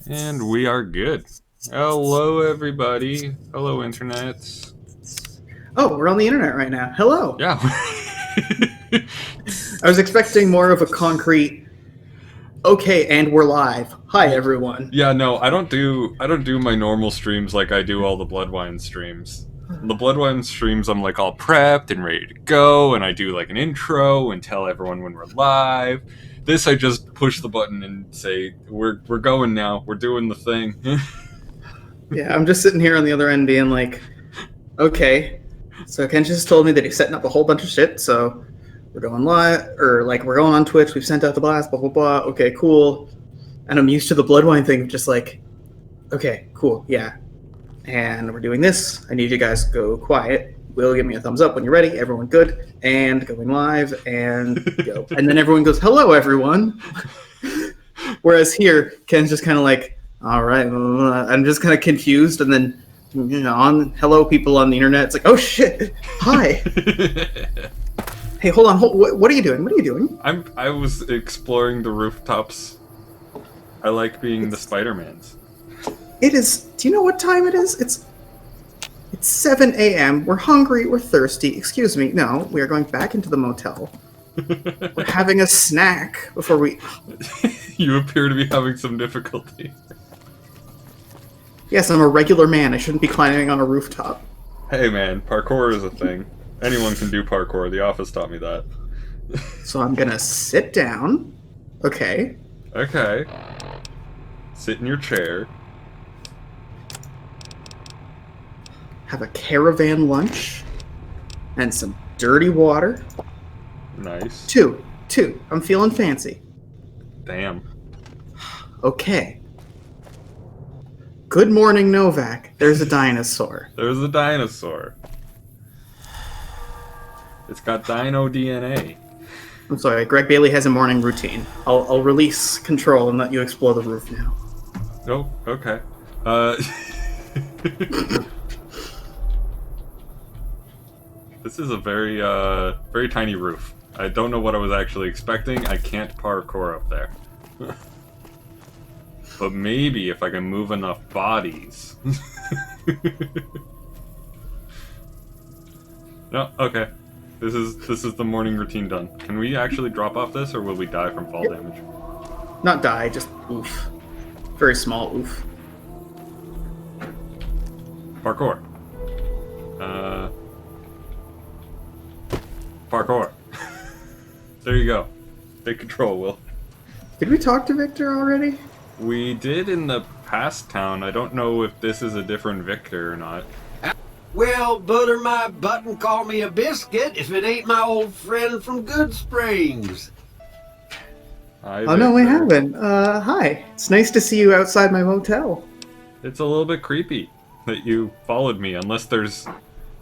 And we are good. Hello, everybody. Hello, internets. Oh, we're on the internet right now. Hello. Yeah. I was expecting more of a concrete. Okay, and we're live. Hi, everyone. Yeah, no, I don't do my normal streams like I do all the Bloodwine streams. The Bloodwine streams, I'm like all prepped and ready to go, and I do like an intro and tell everyone when we're live. This, I just push the button and say, we're going now. We're doing the thing. Yeah, I'm just sitting here on the other end being like, okay. So Ken just told me that he's setting up a whole bunch of shit, so we're going live, or like we're going on Twitch, we've sent out the blast, blah, blah, blah. Okay, cool. And I'm used to the Bloodwine thing of just like, okay, cool, yeah. And we're doing this. I need you guys to go quiet. Will, give me a thumbs up when you're ready. Everyone good. And going live and go. And then everyone goes, hello, everyone. Whereas here, Ken's just kind of like, all right. I'm just kind of confused. And then, on hello, people on the internet. It's like, oh, shit. Hi. Hey, hold on. What are you doing? What are you doing? I was exploring the rooftops. I like being the Spider-Mans. It is. Do you know what time it is? It's 7 a.m. We're hungry. We're thirsty. Excuse me. No, we are going back into the motel. We're having a snack before we. You appear to be having some difficulty. Yes, I'm a regular man. I shouldn't be climbing on a rooftop. Hey man, parkour is a thing. Anyone can do parkour. The office taught me that. So I'm gonna sit down. Okay. Okay. Sit in your chair. Have a caravan lunch. And some dirty water. Nice. Two. I'm feeling fancy. Damn. Okay. Good morning, Novac. There's a dinosaur. There's a dinosaur. It's got dino DNA. I'm sorry, Gregg Bailey has a morning routine. I'll release control and let you explore the roof now. Oh, okay. This is a very, very tiny roof. I don't know what I was actually expecting. I can't parkour up there. But maybe if I can move enough bodies. No, okay. This is the morning routine done. Can we actually drop off this, or will we die from fall damage? Not die, just oof. Very small oof. Parkour. Parkour. There you go. Take control, Will. Did we talk to Victor already? We did in the past town. I don't know if this is a different Victor or not. Well, butter my butt and call me a biscuit if it ain't my old friend from Good Springs. Hi, Oh, no, we Victor. haven't. Hi. It's nice to see you outside my motel. It's a little bit creepy that you followed me, unless there's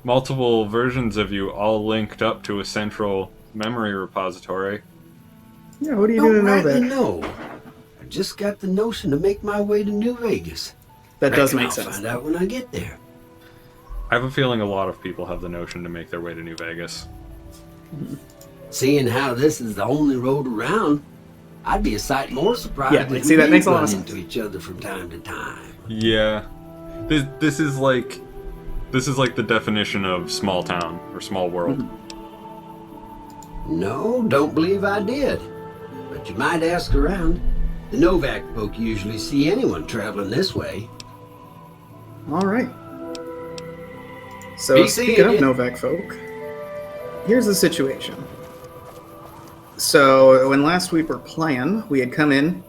multiple versions of you all linked up to a central memory repository. Yeah, what are you doing to know rightly that? know. I just got the notion to make my way to New Vegas. That does Reckon make I'll sense. find out when I get there. I have a feeling a lot of people have the notion to make their way to New Vegas. Seeing how this is the only road around, I'd be a sight more surprised Yeah, if see, that we makes a lot run of sense. into each other from time to time. Yeah. This is like the definition of small town or small world. No, don't believe I did. But you might ask around. The Novac folk usually see anyone traveling this way. All right. So, Be speaking of seeing ya. Novac folk, here's the situation. So, when last we were playing, we had come in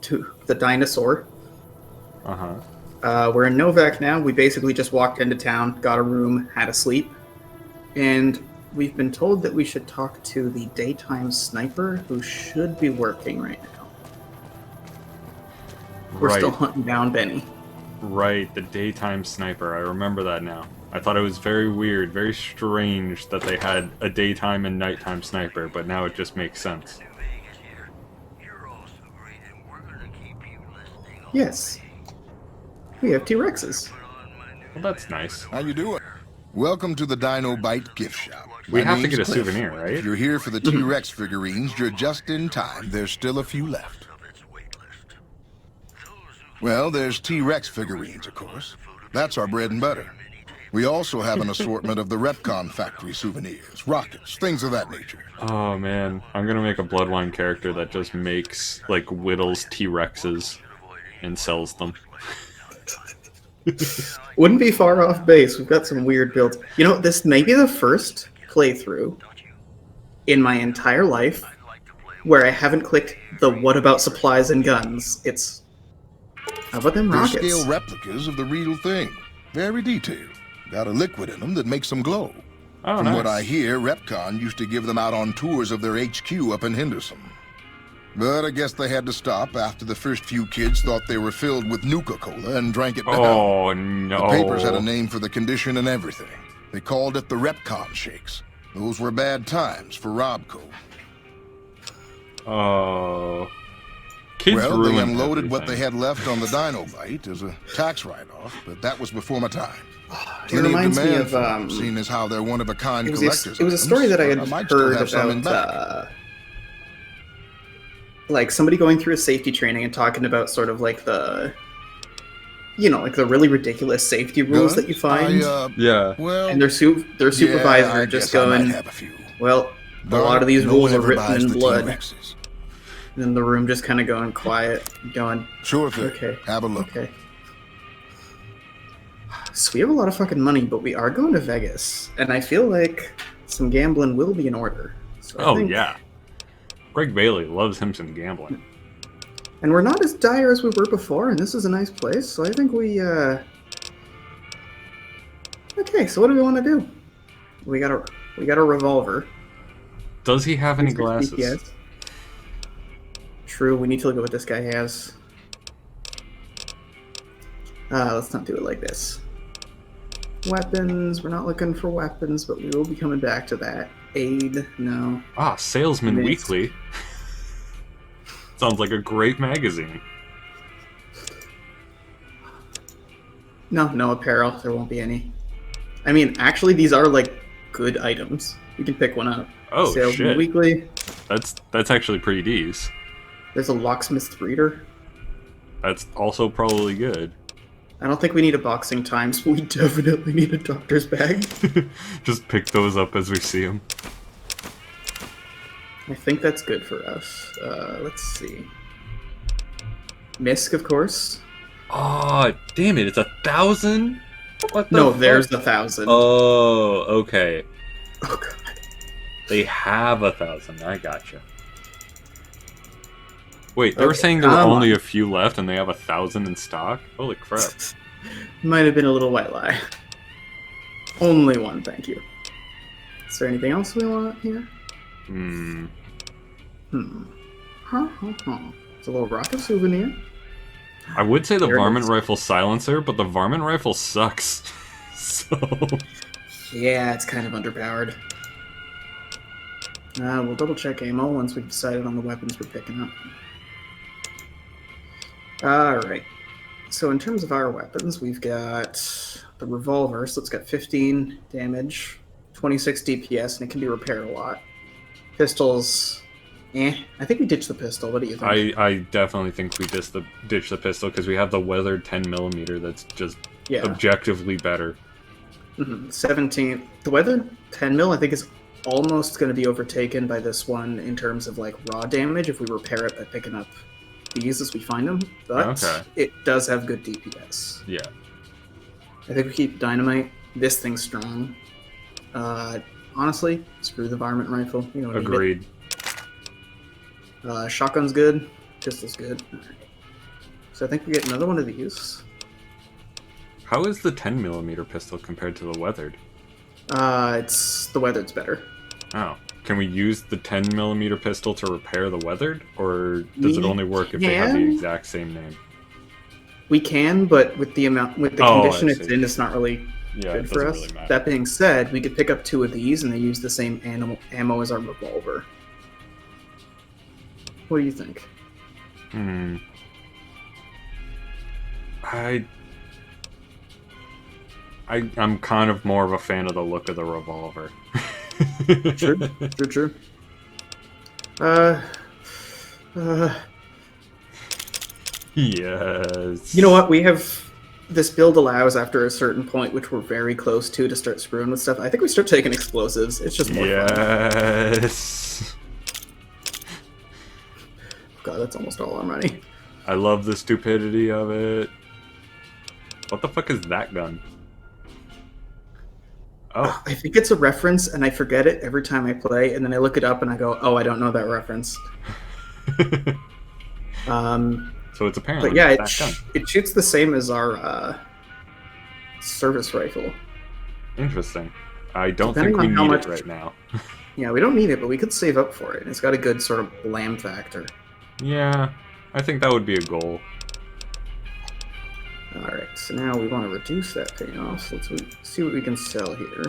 to the Dinosaur. Uh-huh. We're in Novac now. We basically just walked into town, got a room, had a sleep, and we've been told that we should talk to the daytime sniper who should be working right now. We're Right. still hunting down Benny. Right, the daytime sniper. I remember that now. I thought it was very weird, very strange that they had a daytime and nighttime sniper, but now it just makes sense. Yes. We have T-Rexes. Well, that's nice. How you doing? Welcome to the Dino Bite gift shop. We My have to name's get a Cliff. souvenir, right? If you're here for the T-Rex figurines, you're just in time. There's still a few left. Well, there's T-Rex figurines, of course. That's our bread and butter. We also have an assortment of the Repcon factory souvenirs, rockets, things of that nature. Oh man, I'm gonna make a Bloodwine character that just makes, like, whittles T-Rexes and sells them. Wouldn't be far off base. We've got some weird builds. You know, this may be the first playthrough in my entire life where I haven't clicked the what about supplies and guns. It's, how about them They're rockets? scale replicas of the real thing. Very detailed. Got a liquid in them that makes them glow. Oh, From nice. what I hear, Repcon used to give them out on tours of their HQ up in Henderson. But I guess they had to stop after the first few kids thought they were filled with Nuka-Cola and drank it down. Oh no. The papers had a name for the condition and everything. They called it the Repcon Shakes. Those were bad times for Robco. Oh. Kids Well, they ruin unloaded what they everything. had left on the Dino Bite as a tax write-off, but that was before my time. It Plenty reminds me demand of for them, seeing as how they're one-of-a-kind it was collectors. a story that I had might still heard have some in back. about like somebody going through a safety training and talking about sort of like the, you know, like the really ridiculous safety rules that you find, Yeah. Well, and their supervisor I just guess I might going, have a few. well, a Darn lot of it, these no rules one are ever written buys in the blood. T-Rexes. And then the room just kind of going quiet, going, Sure thing. okay, Have a look. okay. So we have a lot of fucking money, but we are going to Vegas, and I feel like some gambling will be in order. So I Oh think- yeah. Gregg Bailey loves him some gambling. And we're not as dire as we were before, and this is a nice place, so I think we, Okay, so what do we want to do? We got a revolver. Does he have any He's got glasses? DPS. True, we need to look at what this guy has. Let's not do it like this. Weapons, we're not looking for weapons, but we will be coming back to that. Aid, no. Ah, Salesman Missed. Weekly. Sounds like a great magazine. No apparel, there won't be any. I mean, actually, these are, like, good items. You can pick one up. Oh Salesman shit. Weekly. That's actually pretty decent. There's a locksmith's reader. That's also probably good. I don't think we need a boxing times, but we definitely need a doctor's bag. Just pick those up as we see them. I think that's good for us. Let's see. Misk, of course. Oh, damn it! It's 1,000. What the No, fuck? there's 1,000. Oh, okay. Oh, God. They have 1,000. I gotcha. Wait, they were Okay, saying there were come only on. a few left, and they have 1,000 in stock. Holy crap! Might have been a little white lie. Only one, thank you. Is there anything else we want here? Hmm. It's a little rocket souvenir. I would say the There it varmint is. rifle silencer, but the varmint rifle sucks. So Yeah, it's kind of underpowered. We'll double check ammo once we've decided on the weapons we're picking up. Alright. So in terms of our weapons, we've got the revolver, so it's got 15 damage, 26 DPS, and it can be repaired a lot. Pistols, I think we ditched the pistol. What do you think? I definitely think we ditch the pistol because we have the weathered 10mm that's just Yeah. objectively better. 17. The weather 10 mil, I think, is almost going to be overtaken by this one in terms of like raw damage if we repair it by picking up these as we find them. But Okay. it does have good DPS. Yeah. I think we keep dynamite. This thing's strong. Honestly, screw the varmint rifle. You don't Agreed. need it. Shotgun's good. Pistol's good. Alright. So I think we get another one of these. How is the 10mm pistol compared to the weathered? It's the weathered's better. Oh. Can we use the 10mm pistol to repair the weathered? Or does it We only work if they have the can. exact same name? We can, but with the Oh, condition I it's see. in, it's not really Yeah, good it for doesn't us. really matter. That being said, we could pick up 2 of these and they use the same ammo as our revolver. What do you think? I'm kind of more of a fan of the look of the revolver. True. Yes. You know what? We have this build allows after a certain point, which we're very close to start screwing with stuff. I think we start taking explosives. It's just more fun. Yes. God, that's almost all our money. I love the stupidity of it. What the fuck is that gun? Oh. I think it's a reference, and I forget it every time I play, and then I look it up and I go, "Oh, I don't know that reference." So it's apparently But yeah, that gun. it shoots the same as our service rifle. Interesting. I don't Depending think we on how need much- it right now. Yeah, we don't need it, but we could save up for it. And it's got a good sort of blam factor. Yeah, I think that would be a goal. Alright, so now we want to reduce that payoff. So let's see what we can sell here.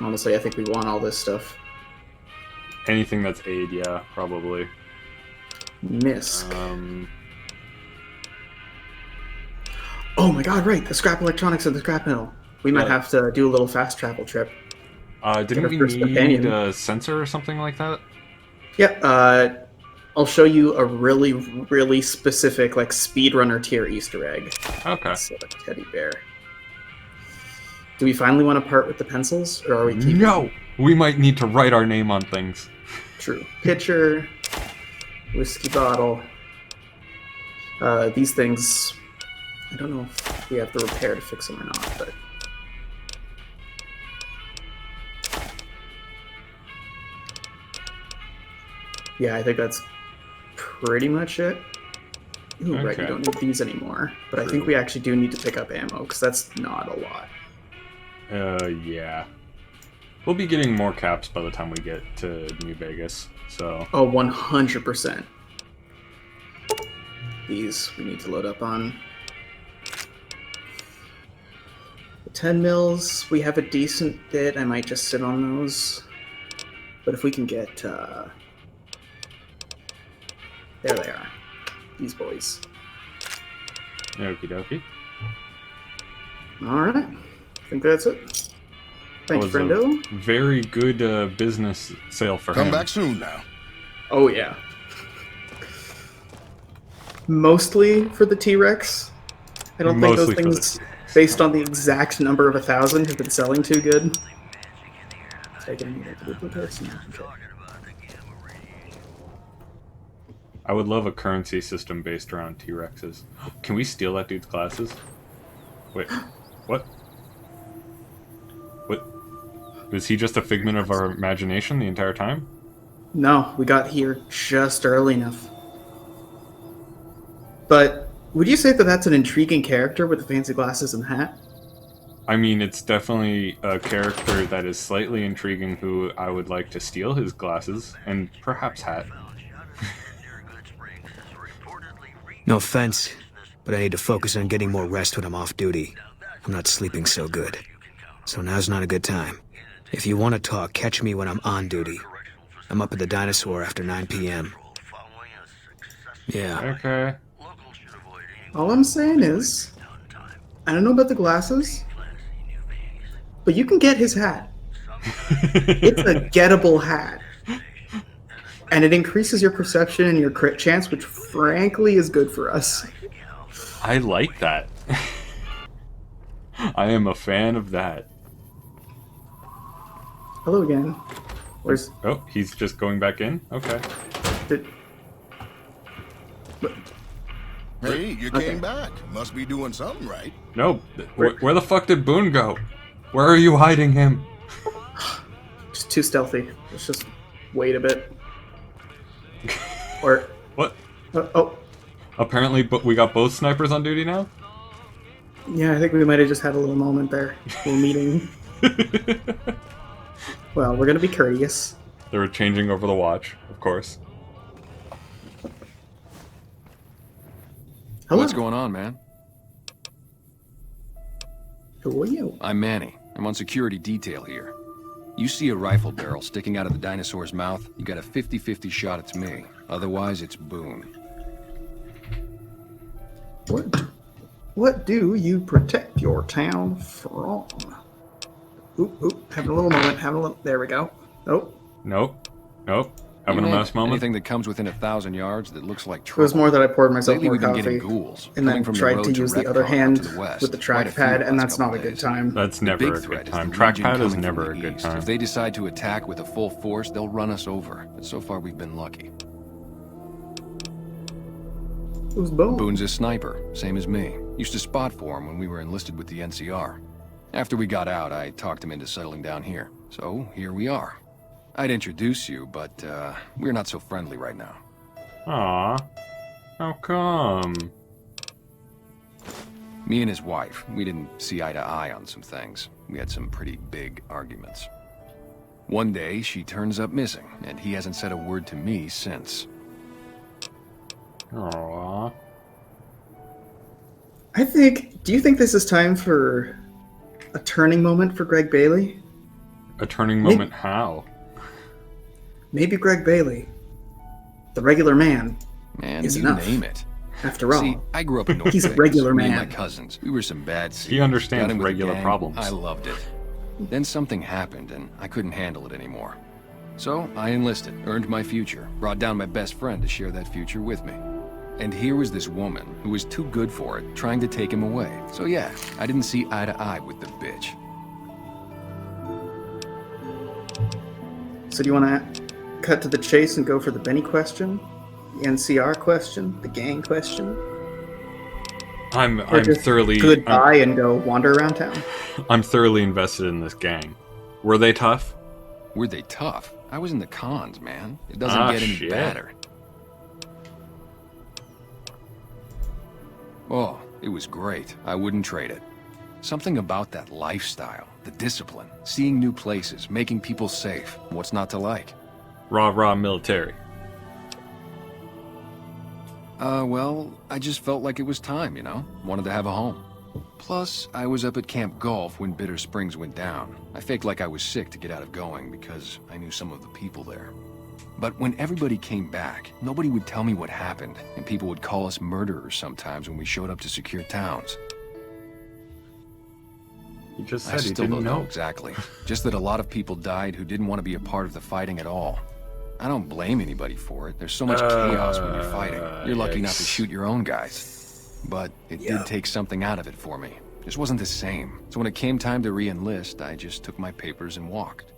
Honestly, I think we want all this stuff. Anything that's aid, yeah, probably. Misc. Oh my god, right! The scrap electronics at the scrap mill. We might have to do a little fast travel trip. Didn't we first need companion. a sensor or something like that? Yeah, I'll show you a really, really specific, like, speedrunner tier Easter egg. Okay. So, teddy bear. Do we finally want to part with the pencils, or are we keeping No! We might need to write our name on things. True. Pitcher, whiskey bottle. These things, I don't know if we have the repair to fix them or not, but... Yeah, I think that's pretty much it. Ooh, right, we Okay. don't need these anymore. But I think we actually do need to pick up ammo, because that's not a lot. Yeah. We'll be getting more caps by the time we get to New Vegas, so... Oh, 100%. These we need to load up on. The 10 mils, we have a decent bit. I might just sit on those. But if we can get... there they are. These boys. Okie dokie. Alright. I think that's it. Thanks, That was a friendo. very good business sale for Come him. back soon now. Oh, yeah. Mostly for the T-Rex. I don't think those Mostly for the things, T-Rex. based on the exact number of 1,000, have been selling too good. I would love a currency system based around T-Rexes. Can we steal that dude's glasses? Wait, what? What? Was he just a figment of our imagination the entire time? No, we got here just early enough. But would you say that that's an intriguing character with the fancy glasses and hat? I mean, it's definitely a character that is slightly intriguing who I would like to steal his glasses and perhaps hat. No offense, but I need to focus on getting more rest when I'm off duty. I'm not sleeping so good. So now's not a good time. If you want to talk, catch me when I'm on duty. I'm up at the Dinosaur after 9 p.m. Yeah. Okay. All I'm saying is, I don't know about the glasses, but you can get his hat. It's a gettable hat. And it increases your perception and your crit chance, which frankly is good for us. I like that. I am a fan of that. Hello again. Where's... Oh, he's just going back in? Okay. Did, Hey, you Okay. came back. Must be doing something right. No, where the fuck did Boone go? Where are you hiding him? just too stealthy. Let's just wait a bit. Or... What? oh, Apparently, but we got both snipers on duty now? yeah, I think we might have just had a little moment there. A little meeting. Well, we're gonna be courteous. They were changing over the watch, of course. Hello. What's going on, man? Who are you? I'm Manny. I'm on security detail here. You see a rifle barrel sticking out of the dinosaur's mouth, you got a 50-50 shot it's me. Otherwise, it's Boone. What do you protect your town from? Oop, having a little moment, there we go. Nope. Nope. Nope. Having a mess moment? Anything that comes within 1,000 yards that looks like It trouble. was more that I poured myself Lately, more we've been coffee, getting ghouls and then coming from the tried road to use the Retcon other out hand to the west. with the Quite a few trackpad, the and last that's not a couple good days. time. That's The never big a good threat is time. the Legion Trackpad is coming never from a the good east. time. If they decide to attack with a full force, they'll run us over. But so far, we've been lucky. Who's Boone? Boone's a sniper, same as me. Used to spot for him when we were enlisted with the NCR. After we got out, I talked him into settling down here. So, here we are. I'd introduce you, but, we're not so friendly right now. Aw. How come? Me and his wife, we didn't see eye to eye on some things. We had some pretty big arguments. One day, she turns up missing, and he hasn't said a word to me since. Aw. Do you think this is time for a turning moment for Gregg Bailey? A turning moment how? Maybe Gregg Bailey, the regular man, Man, is you enough. name it. After all. See, I grew up in North He's a Vegas. regular Me and man. my cousins, we were some bad seeds. He understands Got in with a regular gang. problems. I loved it. Then something happened, and I couldn't handle it anymore. So I enlisted, earned my future, brought down my best friend to share that future with me. And here was this woman who was too good for it, trying to take him away. So yeah, I didn't see eye to eye with the bitch. So do you want to cut to the chase and go for the Benny question? The NCR question? The gang question? I'm Or just thoroughly goodbye and go wander around town? I'm thoroughly invested in this gang. Were they tough? Were they tough? I was in the cons, man. It doesn't get any shit. better. Oh, it was great. I wouldn't trade it. Something about that lifestyle, the discipline, seeing new places, making people safe. What's not to like? Rah military. Well, I just felt like it was time, you know? Wanted to have a home. Plus, I was up at Camp Golf when Bitter Springs went down. I faked like I was sick to get out of going because I knew some of the people there. But when everybody came back, nobody would tell me what happened, and people would call us murderers sometimes when we showed up to secure towns. You just I said you still didn't don't know know. exactly. Just that a lot of people died who didn't want to be a part of the fighting at all. I don't blame anybody for it. There's so much chaos when you're fighting. You're lucky not to yikes. shoot your own guys. But it did take something out of it for me. Just wasn't the same. So when it came time to re-enlist, I just took my papers and walked.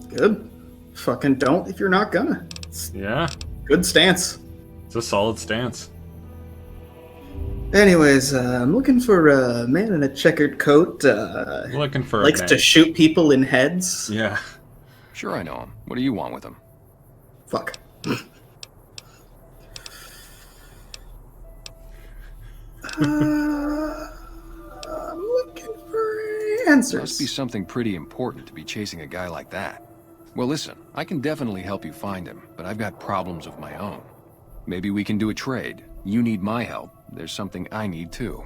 Good. Fucking don't if you're not gonna. Yeah, Good stance. it's a solid stance. Anyways, I'm looking for a man in a checkered coat. Looking for Likes a to man. shoot people in heads. Yeah. Sure, I know him. What do you want with him? Fuck. I'm looking for answers. Must be something pretty important to be chasing a guy like that. Well, listen, I can definitely help you find him, but I've got problems of my own. Maybe we can do a trade. You need my help. There's something I need too.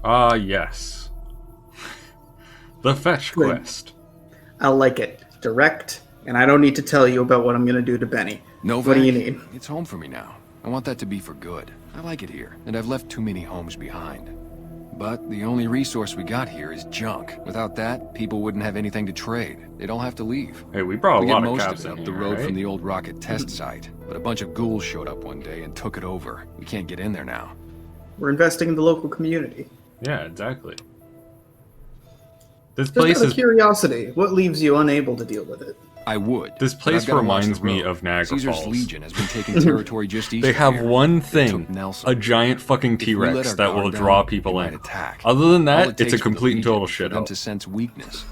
Yes. The fetch Good. quest. I like it. Direct, and I don't need to tell you about what I'm gonna do to Benny. Novac, What do you need? It's home for me now. I want that to be for good. I like it here, and I've left too many homes behind. But the only resource we got here is junk. Without that, people wouldn't have anything to trade. They'd all have to leave. Hey, we brought We a get lot of most cabs of it in up the here, road right? from the old rocket test site, but a bunch of ghouls showed up one day and took it over. We can't get in there now. We're investing in the local community. Yeah, exactly. This Just place out of is curiosity, what leaves you unable to deal with it? I would. This but place I've gotta watch reminds the me road. of Niagara Caesar's Falls. Legion has been taking territory just east they of have here. one They thing, took Nelson. a giant fucking If we let T-Rex our that will guard draw down, people they in. might attack. Other than All that, it it's a takes for the complete and Legion total is for them shithole. to sense weakness.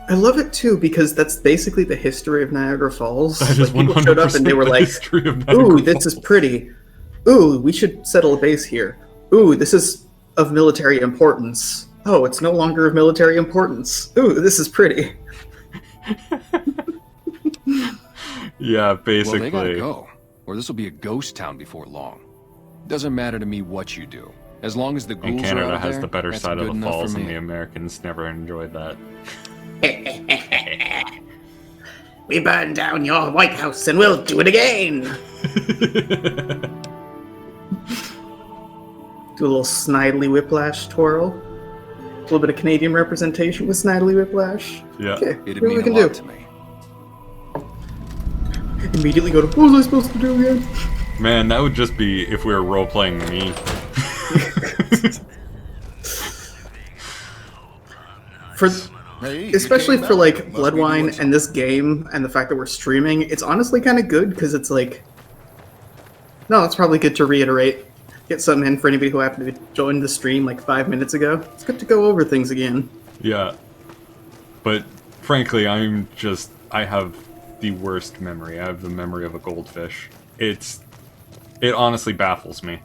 I love it too because that's basically the history of Niagara Falls. That is Like, people showed up and they 100% were the like, history of Niagara "Ooh, this is Falls." pretty. Ooh, we should settle a base here. Ooh, this is of military importance. Oh, it's no longer of military importance. Ooh, this is pretty." Yeah, basically. Well, they gotta go, or this will be a ghost town before long. Doesn't matter to me what you do, as long as the ghouls And are Canada out has there, the better that's side of good the enough falls, for and me. the Americans never enjoyed that. We burned down your White House and we'll do it again. Do a little Snidely Whiplash twirl. A little bit of Canadian representation with Snidely Whiplash. Yeah. Okay, It'd what we mean can a lot do. to me. immediately go to, what was I supposed to do again? Man, that would just be if we were role-playing me. For, Hey, you especially came for, back. like, Must be Bloodwine doing and this game, and the fact that we're streaming, it's honestly kind of good, because it's like... No, it's probably good to reiterate. Get something in for anybody who happened to join the stream, like, 5 minutes ago. It's good to go over things again. Yeah. But, frankly, I have the worst memory. I have the memory of a goldfish. It honestly baffles me.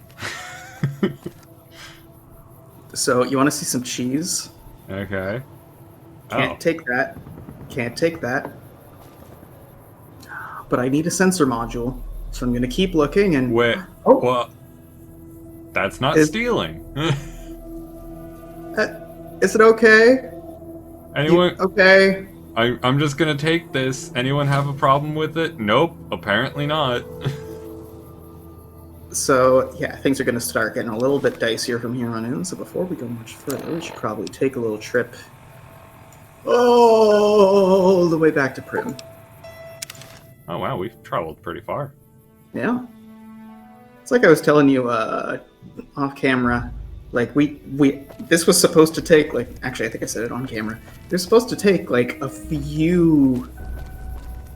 So, you want to see some cheese? Okay. Can't take that. Can't take that. But I need a sensor module, so I'm gonna keep looking and... Wait. Oh. Well, that's not stealing. Is it okay? Anyone? Okay. I'm just gonna take this. Anyone have a problem with it? Nope. Apparently not. So, yeah, things are gonna start getting a little bit dicier from here on in, so before we go much further, we should probably take a little trip all the way back to Prim. Oh wow, we've traveled pretty far. Yeah. It's like I was telling you off camera, like this was supposed to take, like, actually I think I said it on camera. They're supposed to take like a few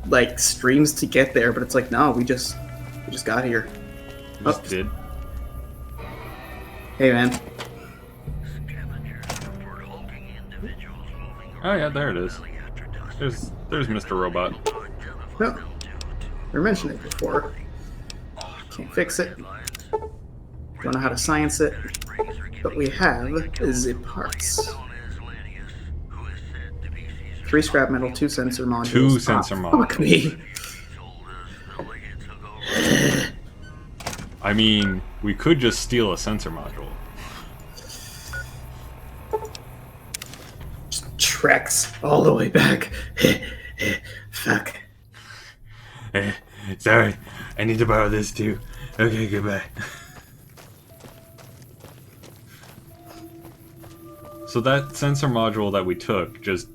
like streams to get there, but it's like no, we just got here. Just did. Hey man. Oh yeah, there it is. There's Mr. Robot. No. We mentioned it before. Can't fix it. Don't know how to science it. What we have is the parts. 3 scrap metal, 2 sensor modules. 2 sensor modules. Fuck me. I mean, we could just steal a sensor module. Treks all the way back. Fuck. Sorry, I need to borrow this too. Okay, goodbye. So that sensor module that we took just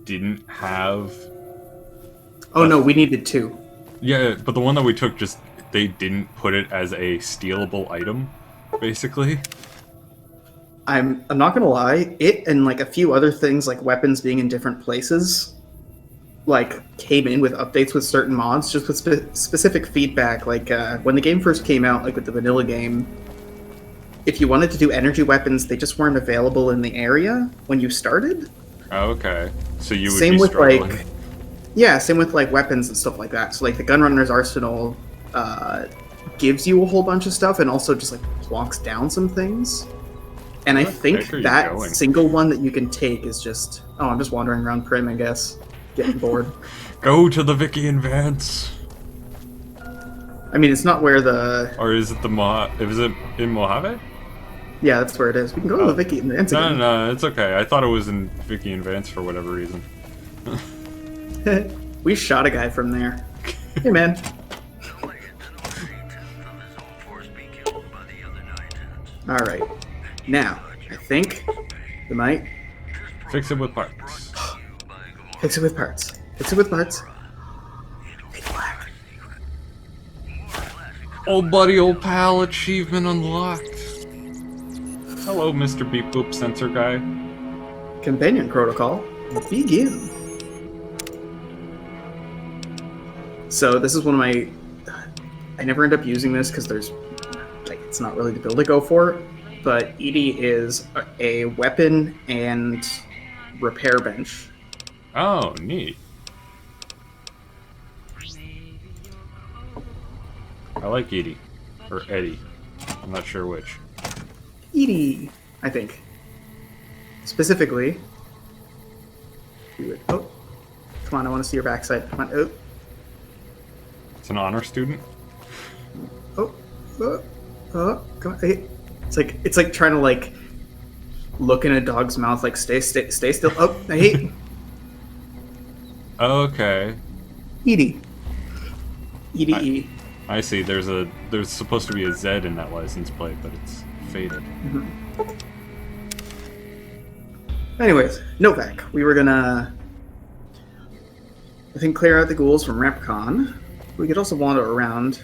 didn't have... Oh no, we needed 2. Yeah, but the one that we took just... They didn't put it as a stealable item, basically. I'm not gonna lie, it and like a few other things like weapons being in different places like came in with updates with certain mods just with specific feedback. Like when the game first came out, like with the vanilla game, if you wanted to do energy weapons, they just weren't available in the area when you started. Oh, okay. So you would Same be with struggling. like, yeah, same with like weapons and stuff like that. So like the Gunrunner's Arsenal gives you a whole bunch of stuff and also just like plonks down some things. And I think that single one that you can take is just... Oh, I'm just wandering around Prim, I guess. Getting bored. Go to the Vicky and Vance! I mean, it's not where the... Or is it is it in Mojave? Yeah, that's where it is. We can go to the Vicky and Vance again. No, it's okay. I thought it was in Vicky and Vance for whatever reason. We shot a guy from there. Hey, man. Alright. Now, I think we might... Fix it with parts. Fix it with parts. Fix it with parts. Make black. Old buddy, old pal, achievement unlocked. Hello, Mr. Beep Boop Sensor Guy. Companion protocol. Begin. So this is one of my... I never end up using this because there's... like, it's not really the build I go for. But Edie is a weapon and repair bench. Oh, neat. I like Edie. Or Eddie. I'm not sure which. Edie, I think. Specifically. Oh. Come on, I want to see your backside. Come on. Oh. It's an honor student? Oh. Come on. Hey. It's like trying to like look in a dog's mouth, like stay still. Oh, hey. Okay. Edie. Edie. I see. There's supposed to be a Z in that license plate, but it's faded. Mm-hmm. Anyways, Novac. We were gonna, I think, clear out the ghouls from Repcon. We could also wander around.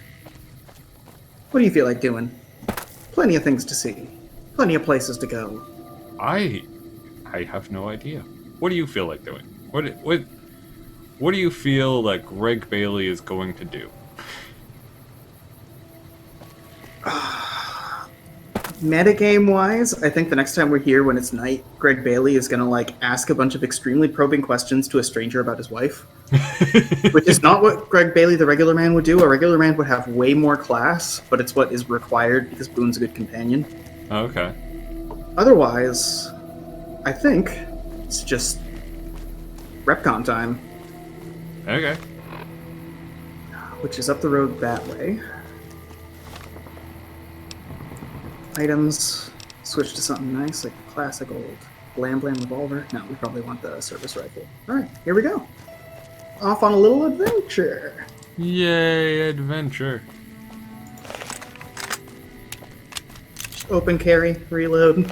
What do you feel like doing? Plenty of things to see. Plenty of places to go. I have no idea. What do you feel like doing? What do you feel like Gregg Bailey is going to do? Metagame-wise, I think the next time we're here when it's night, Gregg Bailey is gonna like ask a bunch of extremely probing questions to a stranger about his wife. Which is not what Gregg Bailey, the regular man, would do. A regular man would have way more class, but it's what is required because Boone's a good companion. Okay. Otherwise, I think it's just Repcon time. Okay. Which is up the road that way. Items. Switch to something nice, like classic old Blam Blam revolver. No, we probably want the service rifle. Alright, here we go. Off on a little adventure. Yay, adventure. Open carry, reload.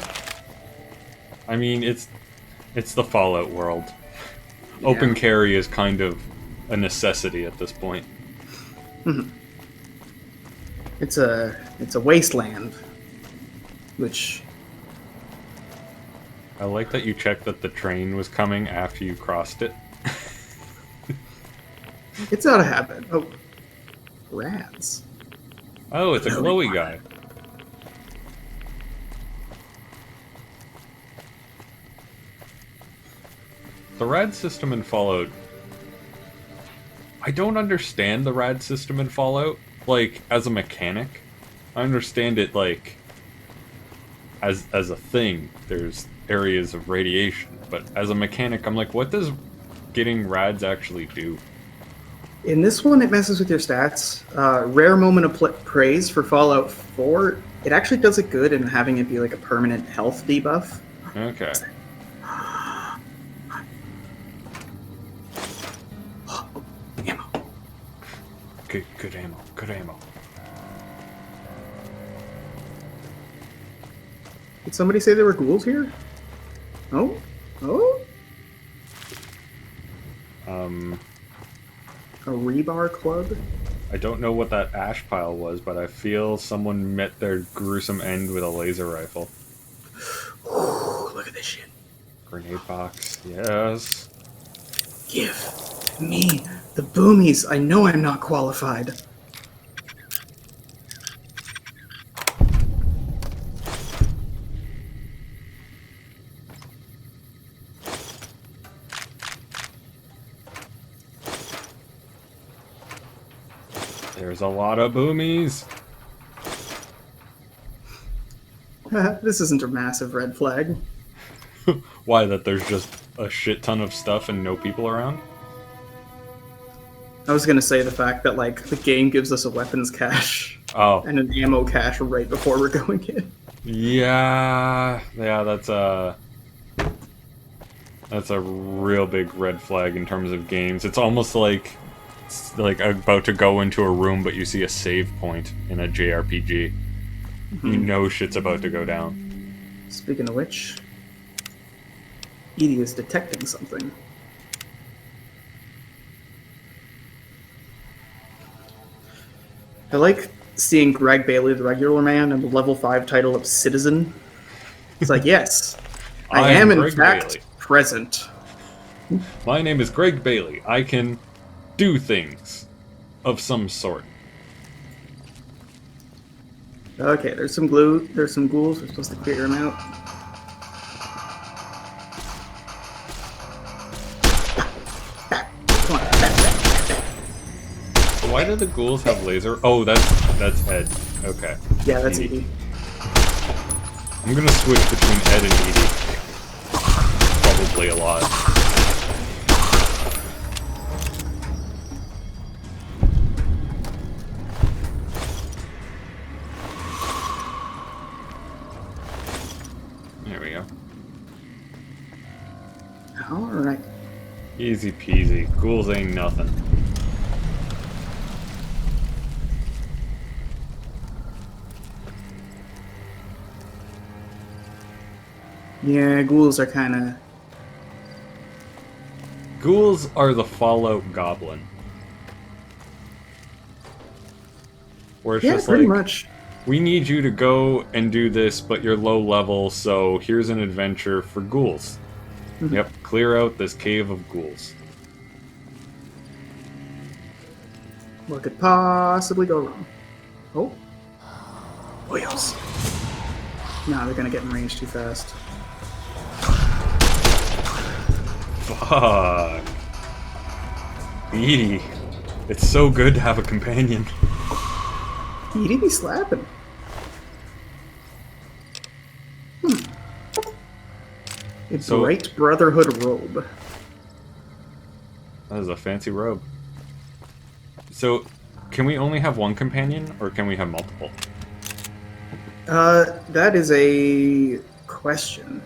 I mean, it's the Fallout world. Open carry is kind of a necessity at this point. Mm-hmm. It's a wasteland, which I like that you checked that the train was coming after you crossed it. it's out of habit. Oh, rats. Oh, it's a glowy guy. The rad system in Fallout... I don't understand the rad system in Fallout, like, as a mechanic. I understand it, like, as a thing. There's areas of radiation, but as a mechanic, I'm like, what does getting rads actually do? In this one, it messes with your stats. Rare moment of praise for Fallout 4. It actually does it good in having it be like a permanent health debuff. Okay. Ammo. Good ammo. Good ammo. Did somebody say there were ghouls here? Oh? Oh? A rebar club? I don't know what that ash pile was, but I feel someone met their gruesome end with a laser rifle. Ooh, look at this shit. Grenade box, yes. Give me the boomies. I know I'm not qualified. There's a lot of boomies. This isn't a massive red flag. Why, that there's just a shit ton of stuff and no people around? I was gonna say the fact that like the game gives us a weapons cache and an ammo cache right before we're going in. Yeah, that's a real big red flag in terms of games. It's almost like about to go into a room, but you see a save point in a JRPG. Mm-hmm. You know shit's about to go down. Speaking of which, Edie is detecting something. I like seeing Gregg Bailey, the regular man, and the level 5 title of Citizen. It's like, yes, I am in fact Bailey. Present. My name is Gregg Bailey. I can do things of some sort. Okay, there's some glue. There's some ghouls. We're supposed to clear them out. Come on. Why do the ghouls have laser? Oh, that's Ed. Okay. Yeah, that's Edie. I'm gonna switch between Ed and Edie. Probably a lot. There we go. Alright. Easy peasy. Ghouls ain't nothing. Yeah, ghouls are kind of... Ghouls are the Fallout goblin. Where it's Yeah, just pretty like, much. we need you to go and do this, but you're low level, so here's an adventure for ghouls. Mhm. Yep, clear out this cave of ghouls. What could possibly go wrong? Oh. Wheels. Nah, they're gonna get in range too fast. Fuck. Edie. It's so good to have a companion. Edie be slapping. A So- bright brotherhood robe. That is a fancy robe. So, can we only have one companion, or can we have multiple? That is a question.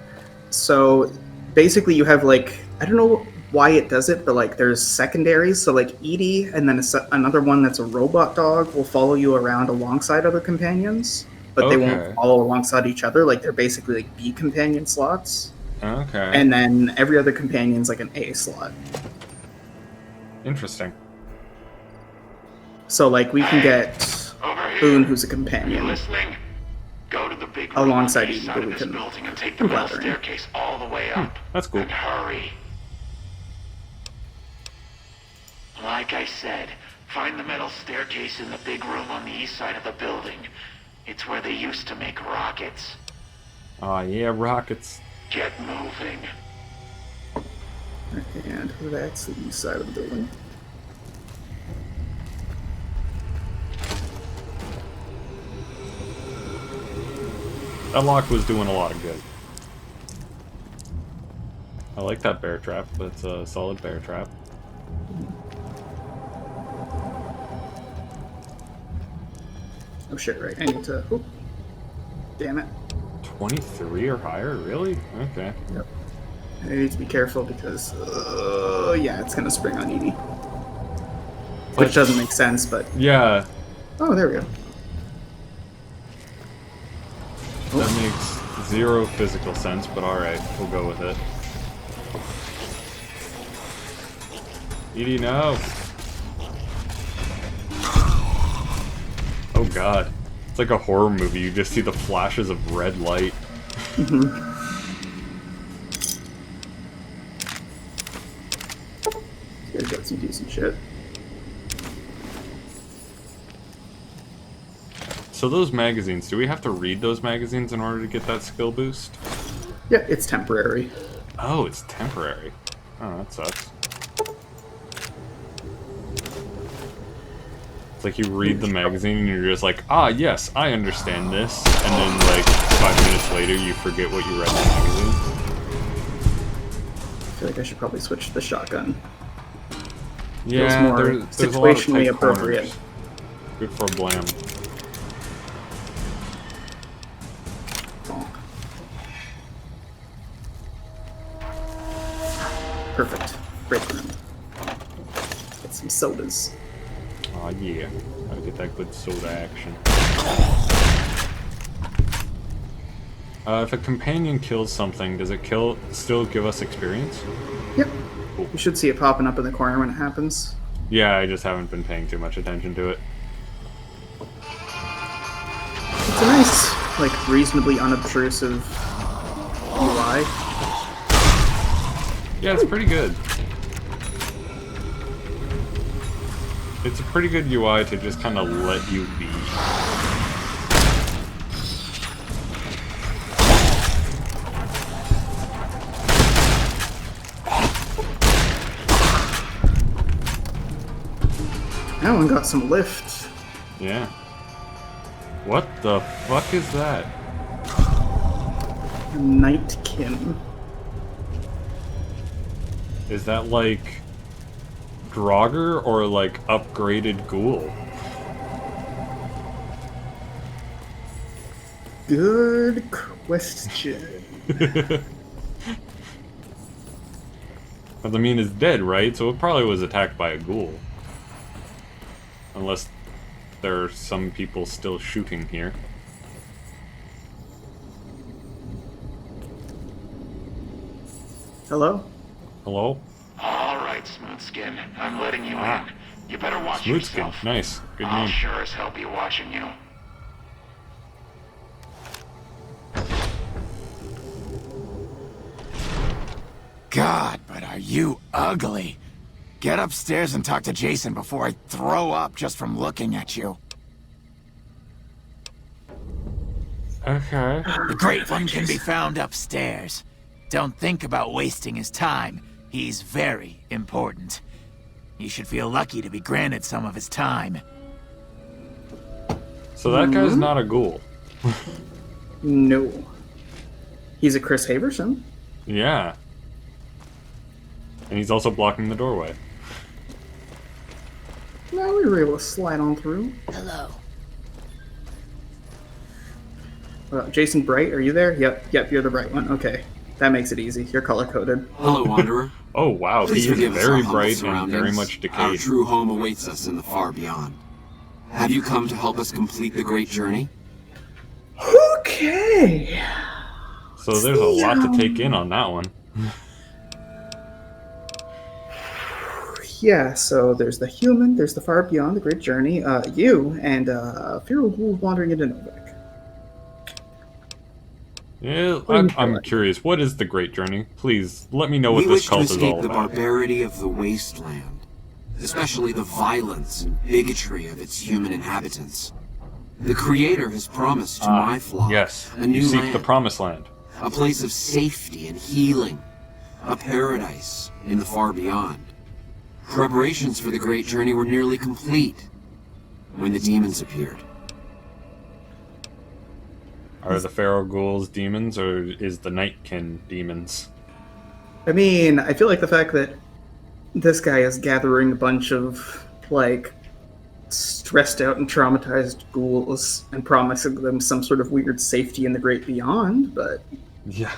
So basically, you have like, I don't know why it does it, but like there's secondaries. So like Edie, and then another one that's a robot dog will follow you around alongside other companions, but they Okay. won't follow alongside each other. Like they're basically like B companion slots, Okay. and then every other companion's like an A slot. Interesting. So like we can get Over here. Boone, who's a Are you companion. listening? Go to the big room Alongside on the east you, side but of we this can- building and take the metal blathering. staircase all the way up. That's cool. And hurry. Like I said, find the metal staircase in the big room on the east side of the building. It's where they used to make rockets. Aw, yeah, rockets. Get moving. And that's the east side of the building. That lock was doing a lot of good. I like that bear trap. That's a solid bear trap. Oh shit, right. I need to... Oh. Damn it. 23 or higher? Really? Okay. Yep. I need to be careful because... yeah, it's gonna spring on Edie. Which doesn't make sense, but... Yeah, Oh, there we go. that makes zero physical sense, but alright, we'll go with it. Edie, no! Oh god. It's like a horror movie, you just see the flashes of red light. Here's got some decent shit. So those magazines, do we have to read those magazines in order to get that skill boost? Yeah, it's temporary. Oh, it's temporary. Oh, that sucks. It's like you read the magazine and you're just like, ah, yes, I understand this. And then, like, 5 minutes later, you forget what you read in the magazine. I feel like I should probably switch to the shotgun. Yeah, more there's a lot of situationally tight appropriate. corners. Good for a blam. Bonk. Perfect. Break room. Get some sodas. Aw, yeah. Gotta get that good soda action. If a companion kills something, does it still give us experience? Yep. You should see it popping up in the corner when it happens. Yeah, I just haven't been paying too much attention to it. It's a nice, like, reasonably unobtrusive UI. Yeah, it's pretty good. It's a pretty good UI to just kind of let you be. That one got some lift. Yeah. What the fuck is that? Nightkin. Is that like Grogger or like upgraded ghoul? Good question. But I mean, it's dead, right? So it probably was attacked by a ghoul. Unless there are some people still shooting here. Hello? Hello? All right, Smoothskin. I'm letting you in. You better watch Smooth Skin. yourself. Nice. Good I'll name. sure as hell be watching you. God, but are you ugly. Get upstairs and talk to Jason before I throw up just from looking at you. Okay. The Great One can be found upstairs. Don't think about wasting his time. He's very important. You should feel lucky to be granted some of his time. So that guy's not a ghoul. No. He's a Chris Haverson. Yeah. And he's also blocking the doorway. No, we were able to slide on through. Hello. Jason Bright, are you there? Yep, you're the bright one. Okay. That makes it easy. You're color-coded. Hello, Wanderer. Oh wow, Please he is forgive us very our humble bright and surroundings. very much Our decayed. true home awaits us in the far beyond. Have you come to help us complete the great journey? Okay. So there's a lot to take in on that one. Yeah, so there's the human, there's the far beyond, the great journey, you, and feral ghouls wandering into Novac. Yeah, do you I'm like? curious. What is the Great Journey? Please let me know what We this wish to cult is escape all the about. barbarity of the wasteland, especially the violence and bigotry of its human inhabitants. The Creator has promised to my flock Yes, a new you seek land, the Promised Land. a place of safety and healing, a paradise in the far beyond. Preparations for the great journey were nearly complete when the demons appeared. Are the Pharaoh ghouls demons, or is the Nightkin demons? I mean, I feel like the fact that this guy is gathering a bunch of, like, stressed out and traumatized ghouls and promising them some sort of weird safety in the great beyond, but... Yeah.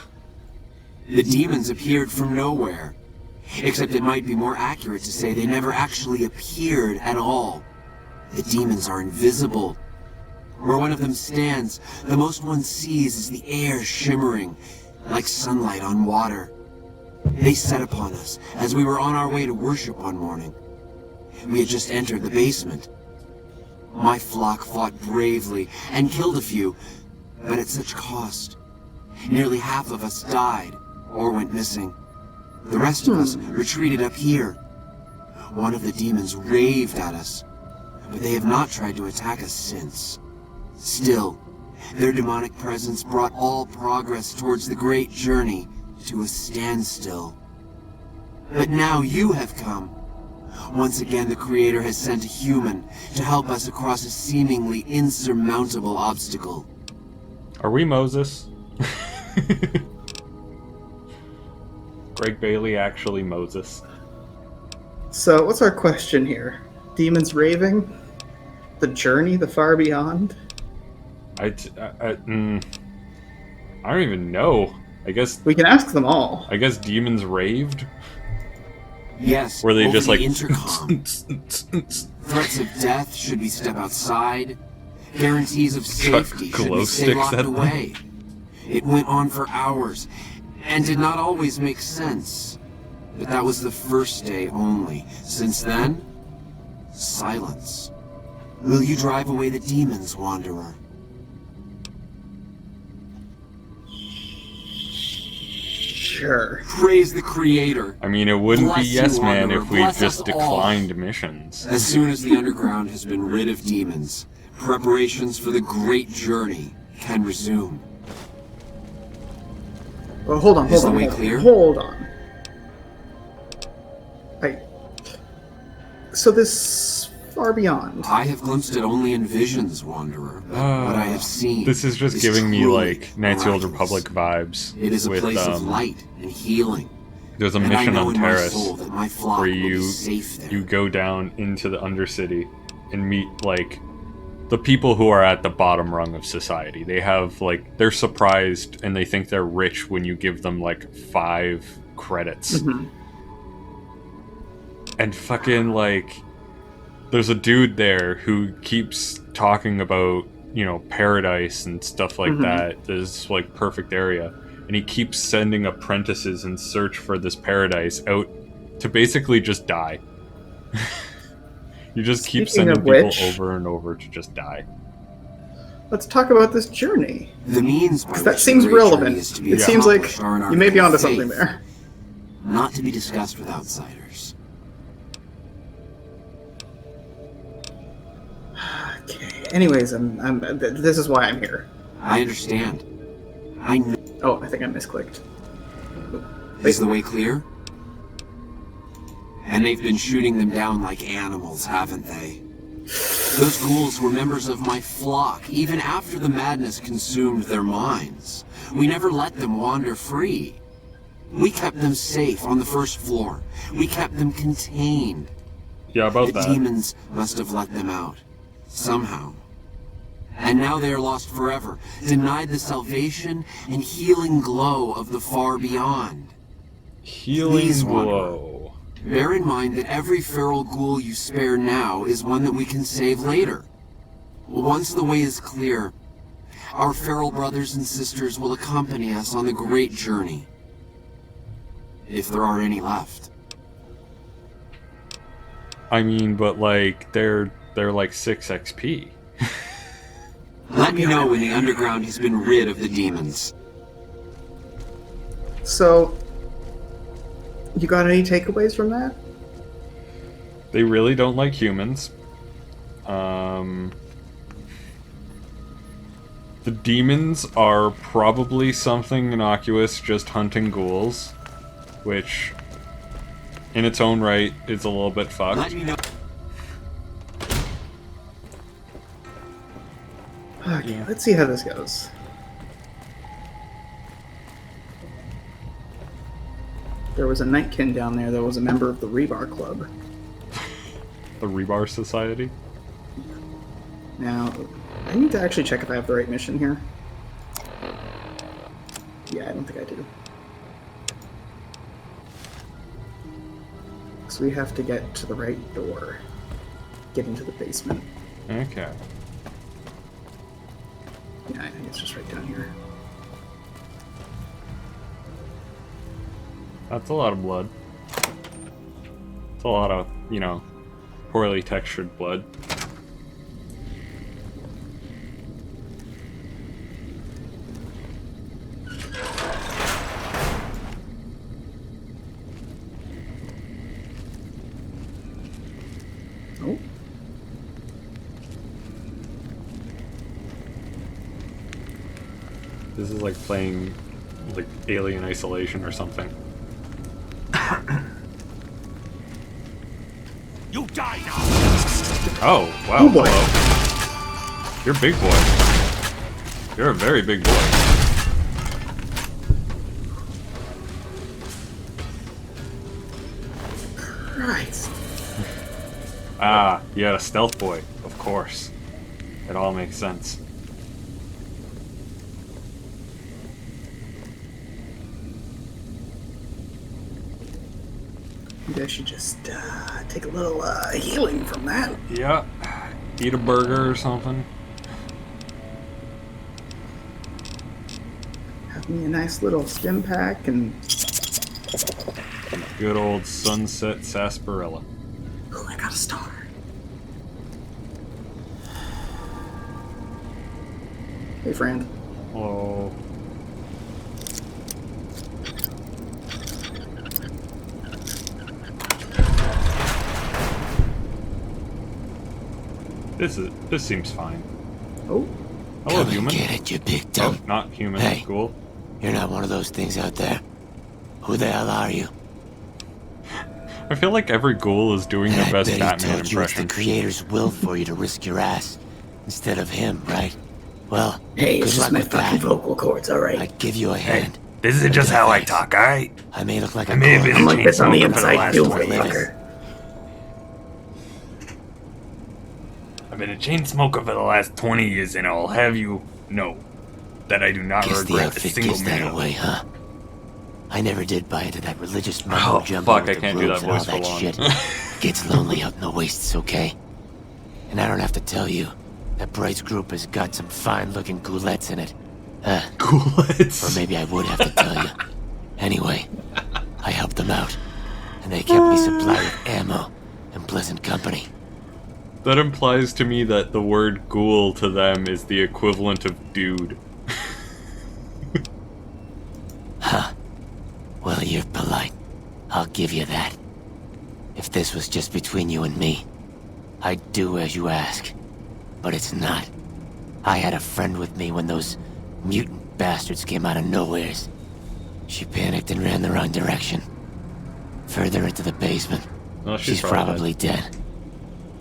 The demons appeared from nowhere. Except it might be more accurate to say they never actually appeared at all. The demons are invisible. Where one of them stands, the most one sees is the air shimmering, like sunlight on water. They set upon us as we were on our way to worship one morning. We had just entered the basement. My flock fought bravely and killed a few, but at such cost. Nearly half of us died or went missing. The rest of us retreated up here. One of the demons raved at us, but they have not tried to attack us since. Still, their demonic presence brought all progress towards the great journey to a standstill. But now you have come. Once again, the Creator has sent a human to help us across a seemingly insurmountable obstacle. Are we Moses? Gregg Bailey actually Moses? So, what's our question here? Demons raving? The journey, the far beyond? I don't even know. I guess We can ask them all. demons raved? Yes, Were they over just the like intercom. Threats of death should we step outside. Guarantees of safety should glow we stay sticks locked at them? away. It went on for hours, and did not always make sense. But that was the first day only. Since then, silence. Will you drive away the demons, Wanderer? Sure. Praise the Creator. I mean, it wouldn't be Bless you, yes man Wanderer. if we Bless just us all. declined missions. As soon as the underground has been rid of demons, preparations for the great journey can resume. Well, hold on, Is hold the on, way hold on, clear? hold on. So this far beyond. I have glimpsed it only in visions, Wanderer. But what I have seen. This is just giving me truly like Knights of the Old miraculous. Republic vibes. It is a with, place of light and healing. There's a And I mission know on in my Terrace soul that my flock where will be you safe there. you go down into the Undercity and meet like the people who are at the bottom rung of society. They have like they're surprised and they think they're rich when you give them like 5 credits. Mhm. And fucking like there's a dude there who keeps talking about, you know, paradise and stuff like that. This like perfect area. And he keeps sending apprentices in search for this paradise out to basically just die. You just keep Speaking sending of people which- over and over to just die. Let's talk about this journey. The means by 'Cause which that the seems great relevant. journey is to be It seems like accomplished are an you may be article onto of something faith, there. not to be discussed with outsiders. Okay. Anyways, this is why I'm here. I understand. I know. Oh, I think I misclicked. Is the way clear? And they've been shooting them down like animals, haven't they? Those ghouls were members of my flock, even after the madness consumed their minds. We never let them wander free. We kept them safe on the first floor. We kept them contained. Yeah, about The that. demons must have let them out. Somehow. And now they are lost forever, denied the salvation and healing glow of the far beyond. Healing Please, Wanderer. glow. Bear in mind that every feral ghoul you spare now is one that we can save later. Once the way is clear, our feral brothers and sisters will accompany us on the great journey. If there are any left. I mean, but like they're like 6 XP. Let me know when the underground has been rid of the demons. So, you got any takeaways from that? They really don't like humans. The demons are probably something innocuous, just hunting ghouls, which, in its own right, is a little bit fucked. Let me know. Okay, let's see how this goes. There was a Nightkin down there that was a member of the Rebar Club. The Rebar Society? Now, I need to actually check if I have the right mission here. Yeah, I don't think I do. So we have to get to the right door. Get into the basement. Okay. Yeah, I think it's just right down here. That's a lot of blood. It's a lot of, poorly textured blood. Oh. This is like playing like Alien Isolation or something. You die now! Oh, wow. Oh boy. Hello. You're a big boy. You're a very big boy. Right. Ah, you had a stealth boy. Of course. It all makes sense. Maybe I should just take a little healing from that. Yeah. Eat a burger or something. Have me a nice little stim pack and... Good old sunset sarsaparilla. Oh, I got a star. Hey, friend. Hello. This seems fine. Oh. Hello, Come and human. get it, you big Oh, dumb. not human. Hey. Cool. You're not one of those things out there. Who the hell are you? I feel like every ghoul is doing their I best bet he Batman told you it's impression. the creator's will for you to risk your ass instead of him, right? Well, Hey, good it's just luck my with fucking that. vocal cords, alright? I'd give you a hand. This is just how I talk, alright? I may look like I a may have corpse, been I'm like this on the chain smoker for the inside last too, 20 years. fucker. I've been a chain smoker for the last 20 years, and I'll have you know that I do not Guess the regret a outfit single gives that minute. away, huh? I never did buy into that religious Oh, mumbo jumbo fuck, with I the can't do robes that and all voice for that long. shit. It gets lonely out in the wastes, okay? And I don't have to tell you, that Bright's group has got some fine-looking ghoulettes in it. Or Ghoulettes. maybe I would have to tell you. Anyway, I helped them out, and they kept me supplied with ammo and pleasant company. That implies to me that the word ghoul to them is the equivalent of dude. Huh. Well, you're polite. I'll give you that. If this was just between you and me, I'd do as you ask. But it's not. I had a friend with me when those mutant bastards came out of nowheres. She panicked and ran the wrong direction. Further into the basement. Well, she's probably dead.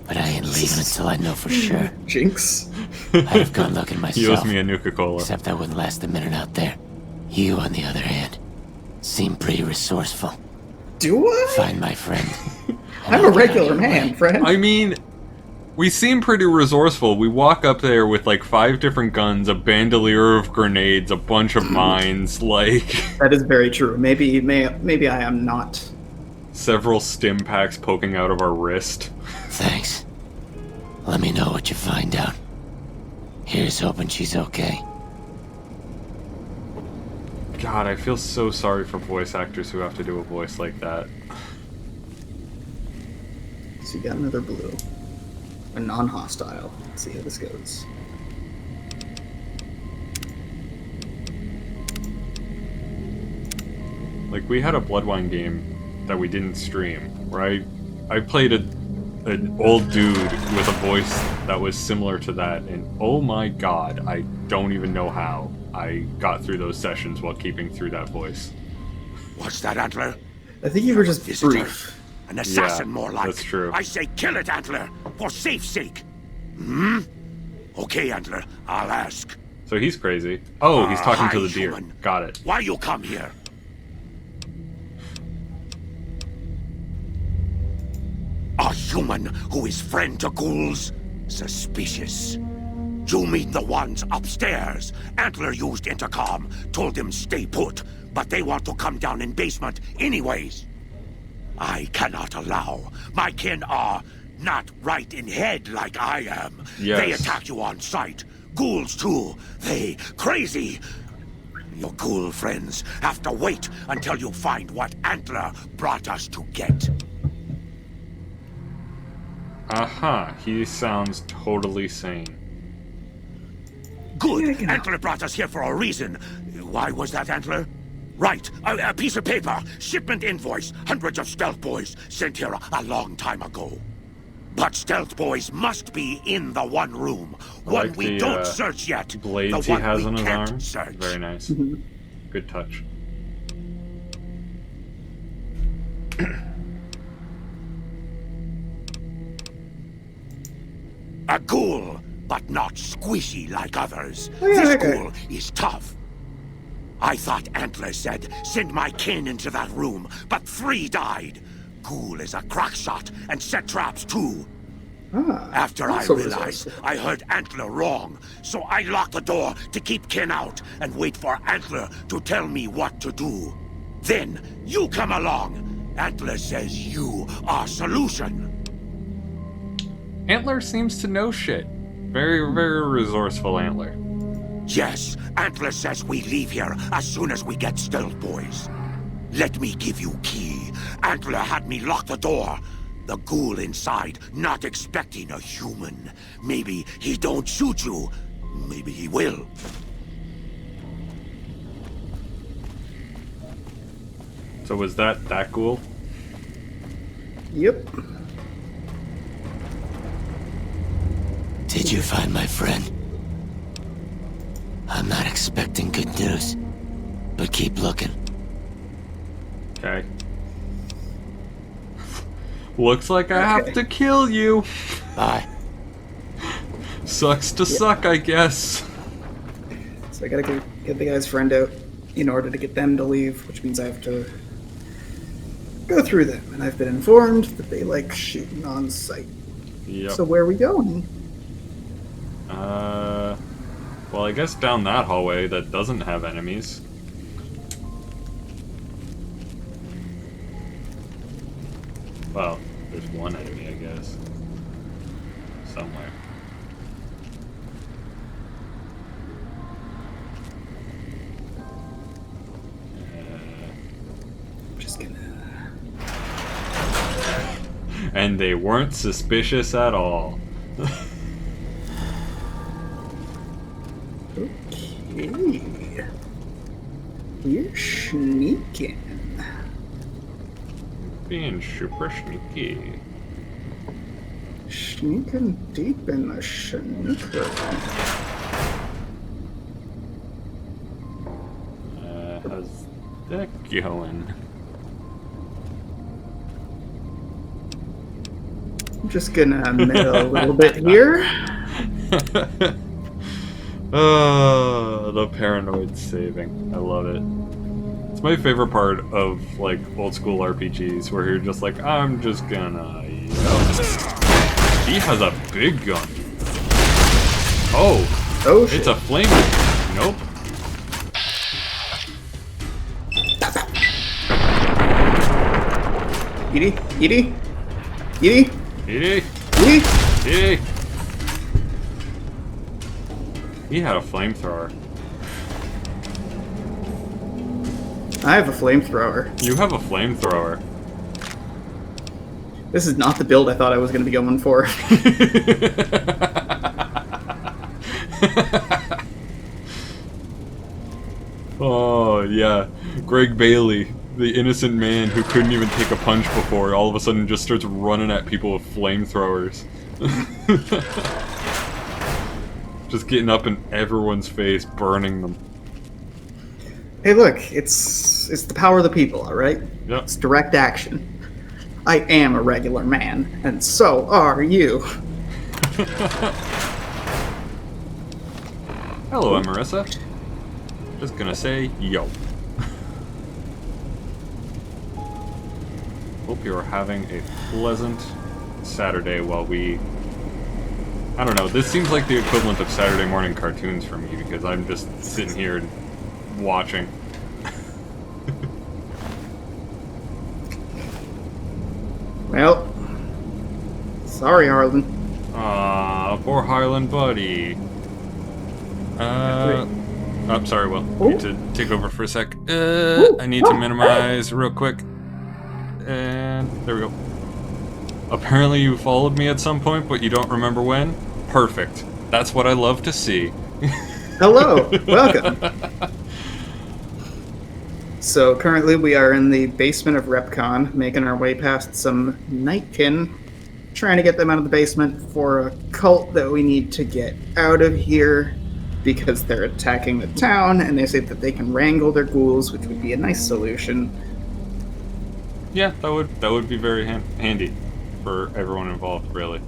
But I ain't leaving until I know for sure. Jinx. I'd have gone looking myself. He owes me a Nuka-Cola. Except I wouldn't last a minute out there. You, on the other hand, seem pretty resourceful. Do I? Find my friend. I'm a regular man, friend. I mean, we seem pretty resourceful. We walk up there with like 5 different guns, a bandolier of grenades, a bunch of mines, like... That is very true. Maybe I am not. Several stim packs poking out of our wrist. Thanks. Let me know what you find out. Here's hoping she's okay. God, I feel so sorry for voice actors who have to do a voice like that. So you got another blue. A non-hostile. Let's see how this goes. Like, we had a Bloodwine game that we didn't stream, where I played an old dude with a voice that was similar to that, and oh my god, I don't even know how I got through those sessions while keeping through that voice. What's that, Antler? I think you were just brief. An assassin, more like. That's true. I say kill it, Antler, for safe's sake. Hmm? Okay, Antler, I'll ask. So he's crazy. Oh, he's talking to the deer. Human. Got it. Why you come here? A human who is friend to ghouls? Suspicious. You mean the ones upstairs? Antler used intercom, told them stay put, but they want to come down in basement anyways. I cannot allow. My kin are not right in head like I am. Yes. They attack you on sight. Ghouls too. They crazy. Your ghoul friends have to wait until you find what Antler brought us to get. Uh-huh. He sounds totally sane. Good. Antler brought us here for a reason. Why was that, Antler? Right. A piece of paper. Shipment invoice. Hundreds of stealth boys sent here a long time ago. But stealth boys must be in the one room. One we don't search yet. Blades the he has on his arm. Search. Very nice. Good touch. A ghoul, but not squishy like others. Oh, yeah, this okay. ghoul is tough. I thought Antler said, send my kin into that room, but 3 died. Ghoul is a crack shot and set traps too. After I realized I heard Antler wrong, so I locked the door to keep kin out and wait for Antler to tell me what to do. Then you come along. Antler says you are solution. Antler seems to know shit. Very, very resourceful Antler. Yes, Antler says we leave here as soon as we get stealth boys. Let me give you key. Antler had me lock the door. The ghoul inside, not expecting a human. Maybe he don't shoot you. Maybe he will. So was that ghoul? Yep. Did you find my friend? I'm not expecting good news, but keep looking. Okay. Looks like I have to kill you. Bye. Sucks to suck, I guess. So I gotta get the guy's friend out in order to get them to leave, which means I have to go through them. And I've been informed that they like shooting on sight. Yep. So where are we going? Well, I guess down that hallway that doesn't have enemies. Well, there's one enemy, I guess. Somewhere. Just gonna... And they weren't suspicious at all. Okay. You're sneaking. Being super sneaky. Sneaking deep in the snooker. How's that going? I'm just gonna meddle a little bit here. Oh, the paranoid saving. I love it. It's my favorite part of, like, old school RPGs, where you're just like, I'm just gonna... He has a big gun. Oh, shit. It's a flame. Nope. Edie? Edie? Edie? Edie? Edie? Edie? He had a flamethrower. I have a flamethrower. You have a flamethrower. This is not the build I thought I was going to be going for. Oh, yeah. Gregg Bailey, the innocent man who couldn't even take a punch before, all of a sudden just starts running at people with flamethrowers. Just getting up in everyone's face, burning them. Hey, look, it's the power of the people, all right? Yep. It's direct action. I am a regular man, and so are you. Hello, Marissa. Just gonna say, yo. Hope you're having a pleasant Saturday while we... I don't know, this seems like the equivalent of Saturday morning cartoons for me, because I'm just sitting here and watching. Well, sorry, Harlan. Poor Harlan buddy. I'm sorry, Will. I need to take over for a sec. I need to minimize real quick. And there we go. Apparently you followed me at some point, but you don't remember when? Perfect. That's what I love to see. Hello, welcome. So currently we are in the basement of Repcon, making our way past some Nightkin, trying to get them out of the basement for a cult that we need to get out of here because they're attacking the town, and they say that they can wrangle their ghouls, which would be a nice solution. Yeah, that would be very handy for everyone involved, really.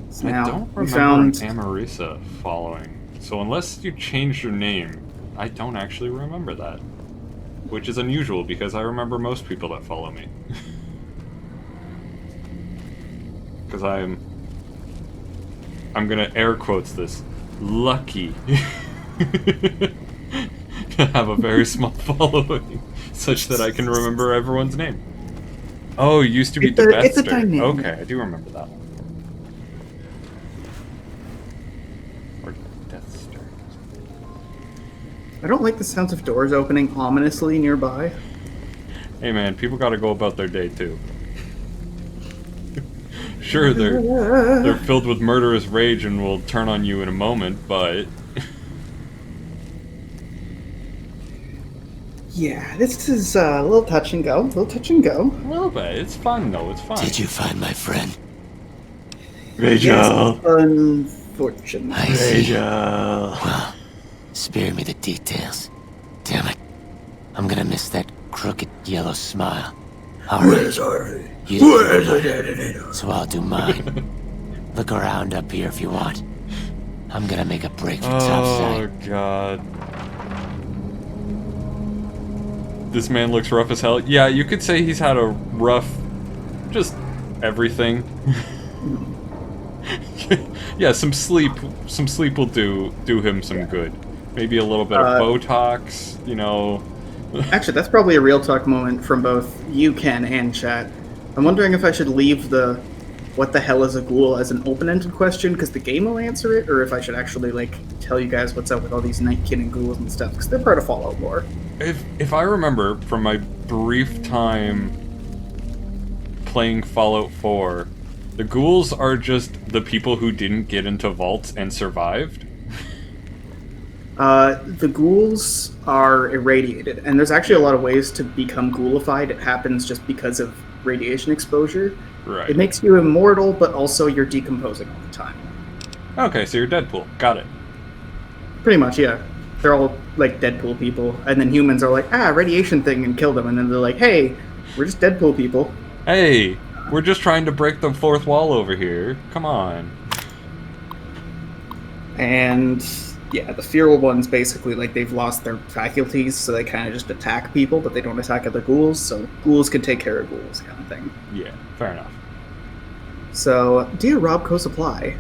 So I now don't we remember found Amarisa following, so unless you changed your name, I don't actually remember that. Which is unusual, because I remember most people that follow me. Because I'm gonna air quotes this, lucky to have a very small following, such that I can remember everyone's name. Oh, it used to be it's a Debester. dynamic. Okay, I do remember that one. Or Deathster. I don't like the sounds of doors opening ominously nearby. Hey man, people gotta go about their day too. Sure, they're filled with murderous rage and will turn on you in a moment, but... Yeah, this is a little touch and go. A little touch and go. A little bit. It's fun though, it's fun. Did you find my friend? Rachel! Yes, unfortunately. I see. Rachel! Well, spare me the details. Damn it. I'm gonna miss that crooked yellow smile. Alright. So I'll do mine. Look around up here if you want. I'm gonna make a break for topside. Oh god. This man looks rough as hell. Yeah, you could say he's had a rough... just everything. Yeah, some sleep will do him some good. Maybe a little bit of Botox, you know. Actually, that's probably a real talk moment from both you, Ken, and chat. I'm wondering if I should leave the "what the hell is a ghoul" as an open-ended question because the game will answer it, or if I should actually like tell you guys what's up with all these Nightkin and ghouls and stuff because they're part of Fallout lore. If I remember from my brief time playing Fallout 4, The ghouls are just the people who didn't get into vaults and survived? The ghouls are irradiated, and there's actually a lot of ways to become ghoulified. It happens just because of radiation exposure. Right. It makes you immortal, but also you're decomposing all the time. Okay, so you're Deadpool. Got it. Pretty much, yeah. They're all like Deadpool people, and then humans are like, radiation thing, and kill them, and then they're like, hey, we're just Deadpool people. Hey, we're just trying to break the fourth wall over here. Come on. And yeah, the feral ones basically, like, they've lost their faculties, so they kind of just attack people, but they don't attack other ghouls, so ghouls can take care of ghouls, kind of thing. Yeah, fair enough. So, dear Robco Supply,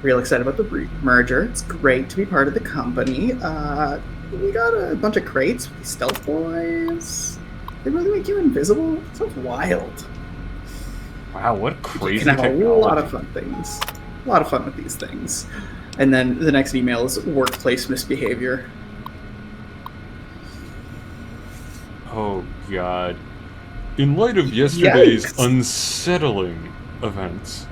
real excited about the merger. It's great to be part of the company. We got a bunch of crates with these stealth boys. They really make you invisible? It sounds wild. Wow, what crazy You can have technology. a lot of fun things. A lot of fun with these things. And then the next email is workplace misbehavior. Oh, God. In light of yesterday's Yikes. unsettling events,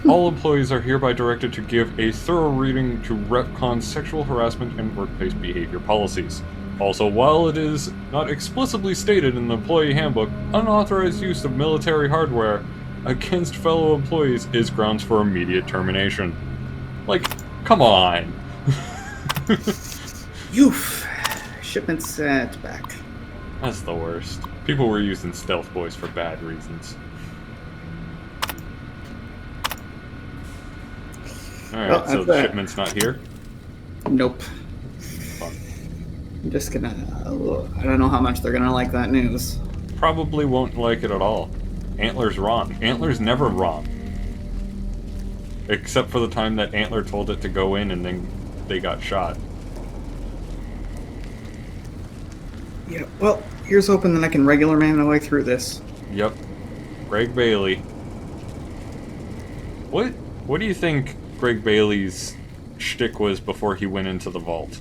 all employees are hereby directed to give a thorough reading to Repcon's sexual harassment and workplace behavior policies. Also, while it is not explicitly stated in the employee handbook, unauthorized use of military hardware against fellow employees is grounds for immediate termination. Like, come on. Oof. Shipment sent back. That's the worst. People were using stealth boys for bad reasons. Alright, so the shipment's not here? Nope. Fun. I'm just gonna... I don't know how much they're gonna like that news. Probably won't like it at all. Antler's wrong. Antler's never wrong. Except for the time that Antler told it to go in and then they got shot. Yeah, well, here's hoping that I can regular man my way through this. Yep. Gregg Bailey. What do you think Gregg Bailey's shtick was before he went into the vault?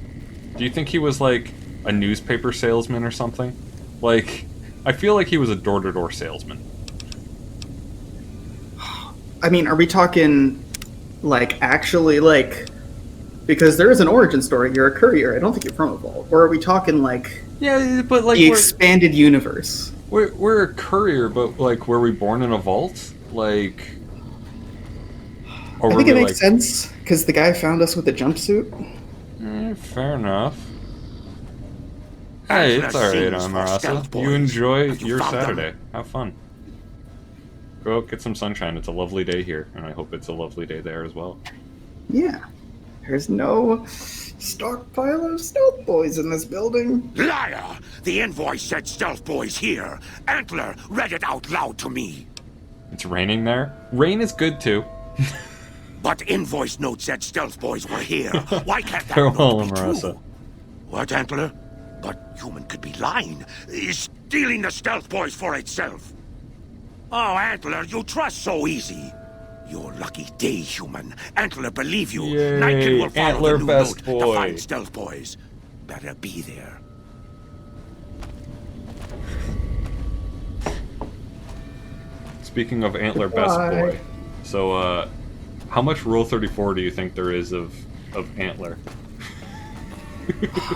Do you think he was like a newspaper salesman or something? Like, I feel like he was a door-to-door salesman. I mean, are we talking, like, actually, like... Because there is an origin story, you're a courier, I don't think you're from a vault. Or are we talking, like... Yeah, but like... The expanded universe. We're a courier, but like, were we born in a vault? Like... Or I think it makes sense, because the guy found us with a jumpsuit. Fair enough. Hey, it's alright, Marasa. You enjoy your Saturday. Have fun. Go out, get some sunshine. It's a lovely day here, and I hope it's a lovely day there as well. Yeah. There's no stockpile of stealth boys in this building. Liar! The invoice said stealth boys here. Antler read it out loud to me. It's raining there? Rain is good too. But invoice note said stealth boys were here. Why can't that Farewell, note be Marasa. true? What, Antler? But human could be lying. Stealing the stealth boys for itself. Oh, Antler, you trust so easy. Your lucky day, human. Antler believe you. Yay, Nightkin will follow Antler the new best note to boy. find stealth boys. Better be there. Speaking of Antler best boy, so how much Rule 34 do you think there is of Antler?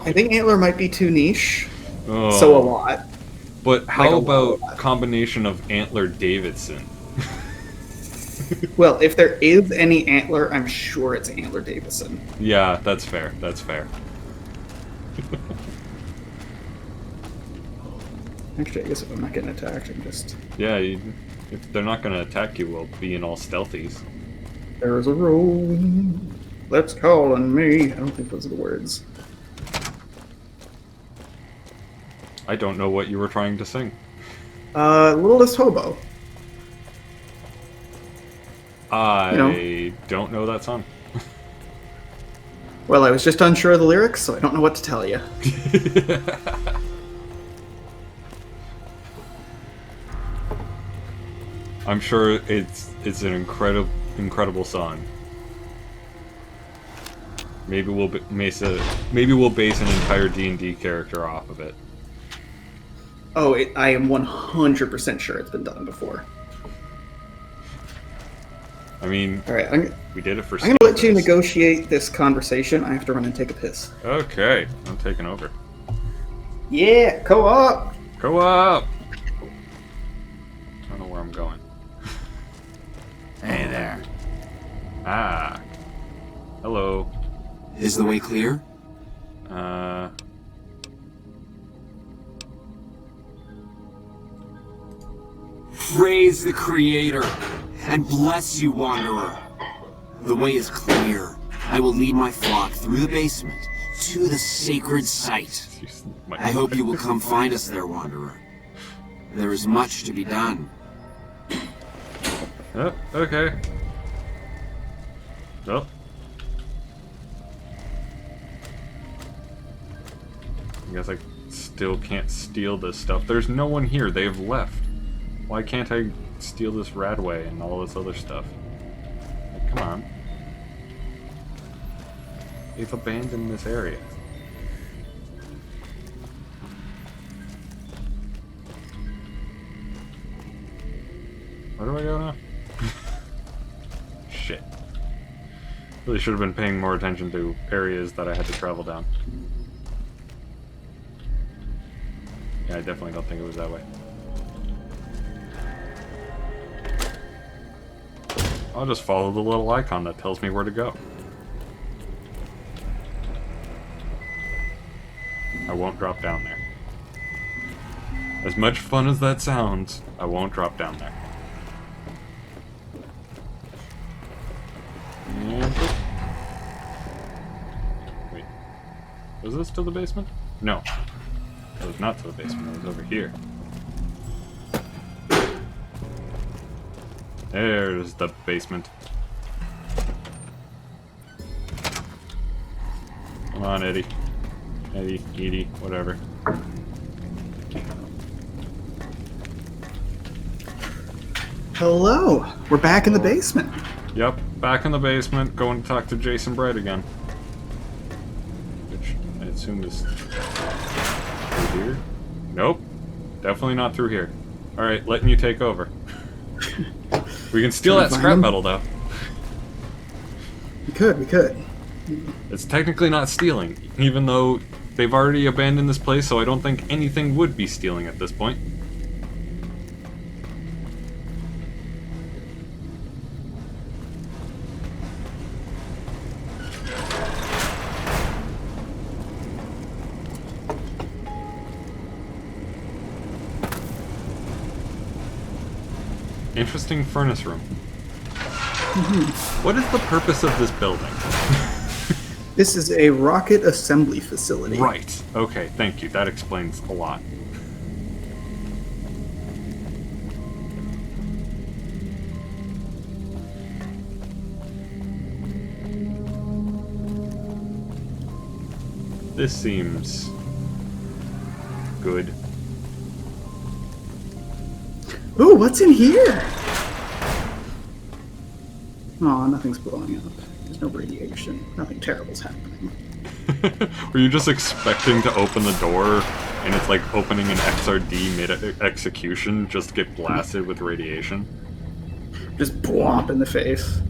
I think Antler might be too niche. Oh. So a lot. But how Like a about lot. combination of Antler Davidson? Well, if there is any Antler, I'm sure it's Antler Davison. Yeah, that's fair. That's fair. Actually, I guess if I'm not getting attacked, I'm just... Yeah, if they're not going to attack you, we'll be in all stealthies. There's a road. Let's call on me. I don't think those are the words. I don't know what you were trying to sing. Littlest Hobo. I don't know that song. Well, I was just unsure of the lyrics, so I don't know what to tell you. I'm sure it's an incredible song. Maybe we'll base an entire D&D character off of it. Oh, I am 100% sure it's been done before. I mean, All right, we did it for. I'm gonna let you negotiate this conversation. I have to run and take a piss. Okay, I'm taking over. Yeah, co-op. Co-op. I don't know where I'm going. Hey there. Ah. Hello. Is the way clear? Praise the Creator, and bless you, Wanderer. The way is clear. I will lead my flock through the basement to the sacred site. I hope you will come find us there, Wanderer. There is much to be done. Oh, okay. Well. I guess I still can't steal this stuff. There's no one here. They've left. Why can't I steal this radway and all this other stuff? Like, come on. They've abandoned this area. Where do I go now? Shit. Really should have been paying more attention to areas that I had to travel down. Yeah, I definitely don't think it was that way. I'll just follow the little icon that tells me where to go. I won't drop down there. As much fun as that sounds, I won't drop down there. And... wait. Was this to the basement? No. It was not to the basement, it was over here. There's the basement. Come on, Eddie. Eddie, Edie, whatever. Hello. We're back in the basement. Yep, back in the basement, going to talk to Jason Bright again. Which I assume is through here? Nope. Definitely not through here. Alright, letting you take over. We can steal that scrap metal, though. We could. It's technically not stealing, even though they've already abandoned this place, so I don't think anything would be stealing at this point. Interesting furnace room. What is the purpose of this building? This is a rocket assembly facility. Right. Okay, thank you. That explains a lot. This seems good. Ooh, what's in here? Aw, nothing's blowing up. There's no radiation. Nothing terrible's happening. Were you just expecting to open the door and it's like opening an XRD mid-execution just to get blasted with radiation? Just blop in the face.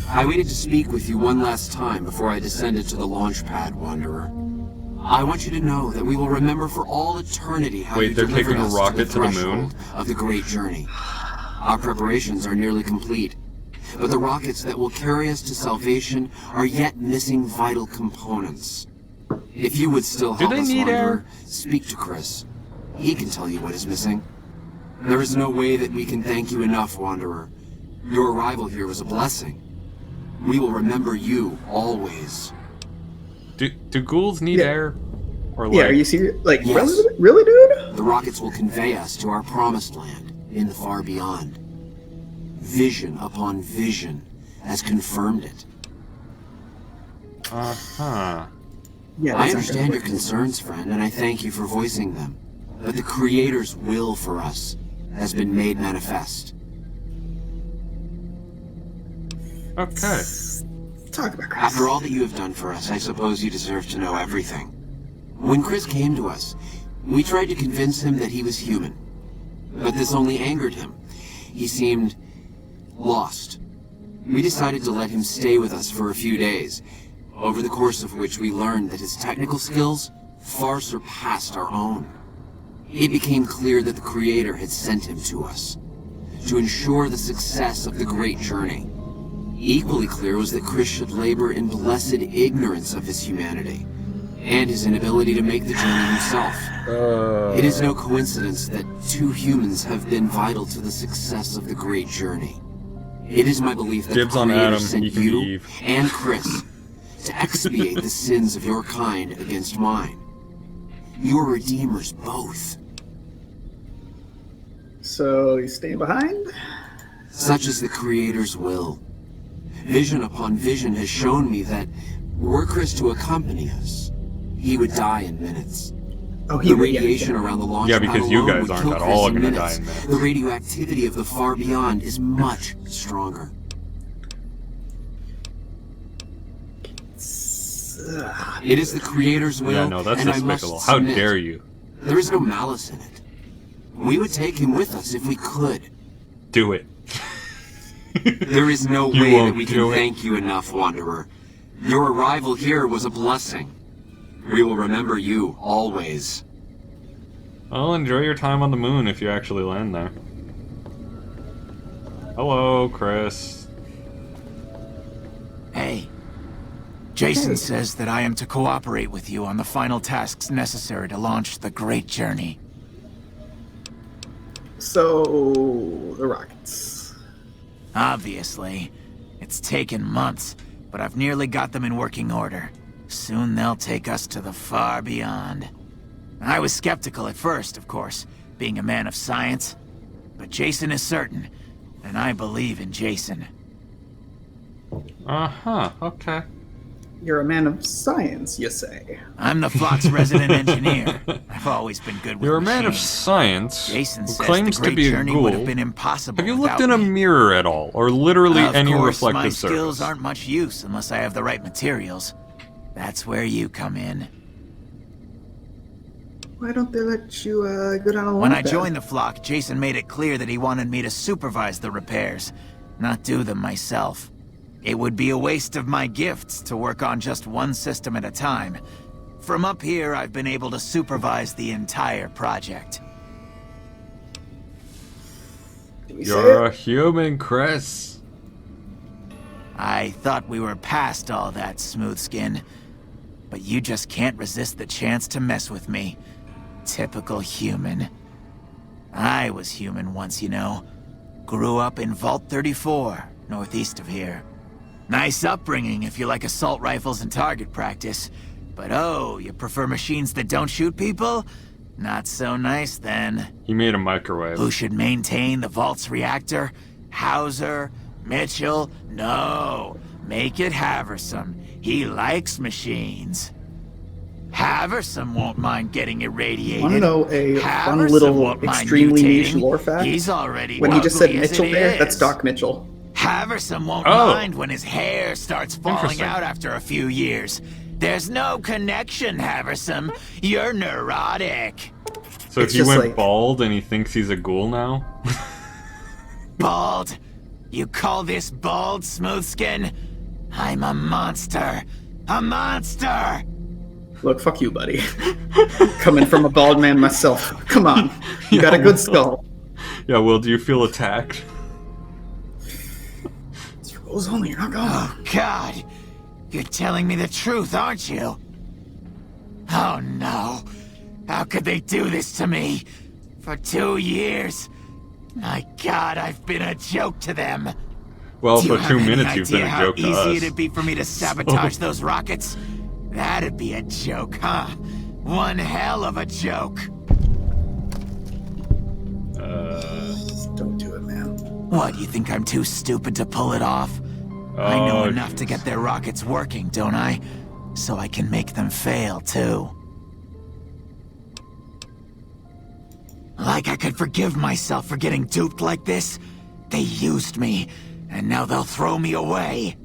I waited to speak with you one last time before I descended to the launch pad, Wanderer. I want you to know that we will remember for all eternity how you delivered taking a us rocket to to the threshold moon? of the great journey. Our preparations are nearly complete, but the rockets that will carry us to salvation are yet missing vital components. If you would still help us, Wanderer, speak to Chris. He can tell you what is missing. There is no way that we can thank you enough, Wanderer. Your arrival here was a blessing. We will remember you always. Do ghouls need air? Or like... Yeah, are you serious? Like, Yes. really, dude? The rockets will convey us to our promised land in the far beyond. Vision upon vision has confirmed it. Uh-huh. Yeah, I understand your concerns, friend, and I thank you for voicing them. But the Creator's will for us has been made manifest. Okay. Talk about Chris. After all that you have done for us, I suppose you deserve to know everything. When Chris came to us, we tried to convince him that he was human. But this only angered him. He seemed lost, We decided to let him stay with us for a few days, over the course of which we learned that his technical skills far surpassed our own. It became clear that the Creator had sent him to us, to ensure the success of the Great Journey. Equally clear was that Chris should labor in blessed ignorance of his humanity, and his inability to make the journey himself. It is no coincidence that two humans have been vital to the success of the Great Journey. It is my belief that Dibs the on Creator Adam, sent he can you leave. and Chris to expiate the sins of your kind against mine. Your redeemers both. So, you staying behind? Such is the Creator's will. Vision upon vision has shown me that were Chris to accompany us, he would die in minutes. Oh, The radiation yeah. around the launch Yeah, pad because you alone guys would aren't kill at Chris all in gonna minutes. die in minutes. The radioactivity of the far beyond is much stronger. It is the Creator's will, Yeah, no, that's and I must despicable. How submit. dare you? There is no malice in it. We would take him with us if we could. Do it. There is no You way that won't we do can it. thank you enough, Wanderer. Your arrival here was a blessing. We will remember you always. Well, enjoy your time on the moon if you actually land there. Hello, Chris. Hey. Jason says that I am to cooperate with you on the final tasks necessary to launch the Great Journey. So, the rockets. Obviously. It's taken months, but I've nearly got them in working order. Soon they'll take us to the far beyond. I was skeptical at first, of course, being a man of science. But Jason is certain, and I believe in Jason. Uh-huh, okay. You're a man of science, you say. I'm the flock's resident engineer. I've always been good with You're a man of machines. science Jason who says claims the to Great be a Journey ghoul. would have been impossible Have you looked without in a me. mirror at all? Or literally Of any course, reflective my surface? skills aren't much use unless I have the right materials. That's where you come in. Why don't they let you go down a When I launch pad? joined the flock, Jason made it clear that he wanted me to supervise the repairs, not do them myself. It would be a waste of my gifts to work on just one system at a time. From up here, I've been able to supervise the entire project. You're a human, Chris. I thought we were past all that, Smoothskin. But you just can't resist the chance to mess with me. Typical human. I was human once, you know. Grew up in Vault 34, northeast of here. Nice upbringing if you like assault rifles and target practice. But oh, you prefer machines that don't shoot people? Not so nice then. He made a microwave. Who should maintain the Vault's reactor? Hauser? Mitchell? No. Make it Haversam. He likes machines. Haversam won't mind getting irradiated. Want to know a fun Haversam little won't mind extremely niche mutating. lore fact? He's already When he just said ugly as Mitchell it there, is. that's Doc Mitchell. Haversam won't Oh. mind when his hair starts falling Interesting. out after a few years. There's no connection, Haversam. You're neurotic. So It's he just went like- bald and he thinks he's a ghoul now? Bald? You call this bald, Smoothskin? I'm a monster. A monster! Look, fuck you, buddy. Coming from a bald man myself. Come on. You got a good skull. Yeah, well, do you feel attacked? It's your rules only, you're not going. Oh, God. You're telling me the truth, aren't you? Oh, no. How could they do this to me? For 2 years. My God, I've been a joke to them. Well, Do you for have 2 any minutes you've been idea a how joke to easy us. it'd be for me to sabotage those rockets? That'd be a joke, huh? One hell of a joke. Don't do it, man. What, you think I'm too stupid to pull it off? I know Oh, enough to get their rockets working, don't I? So I can make them fail, too. Like I could forgive myself for getting duped like this? They used me, and now they'll throw me away.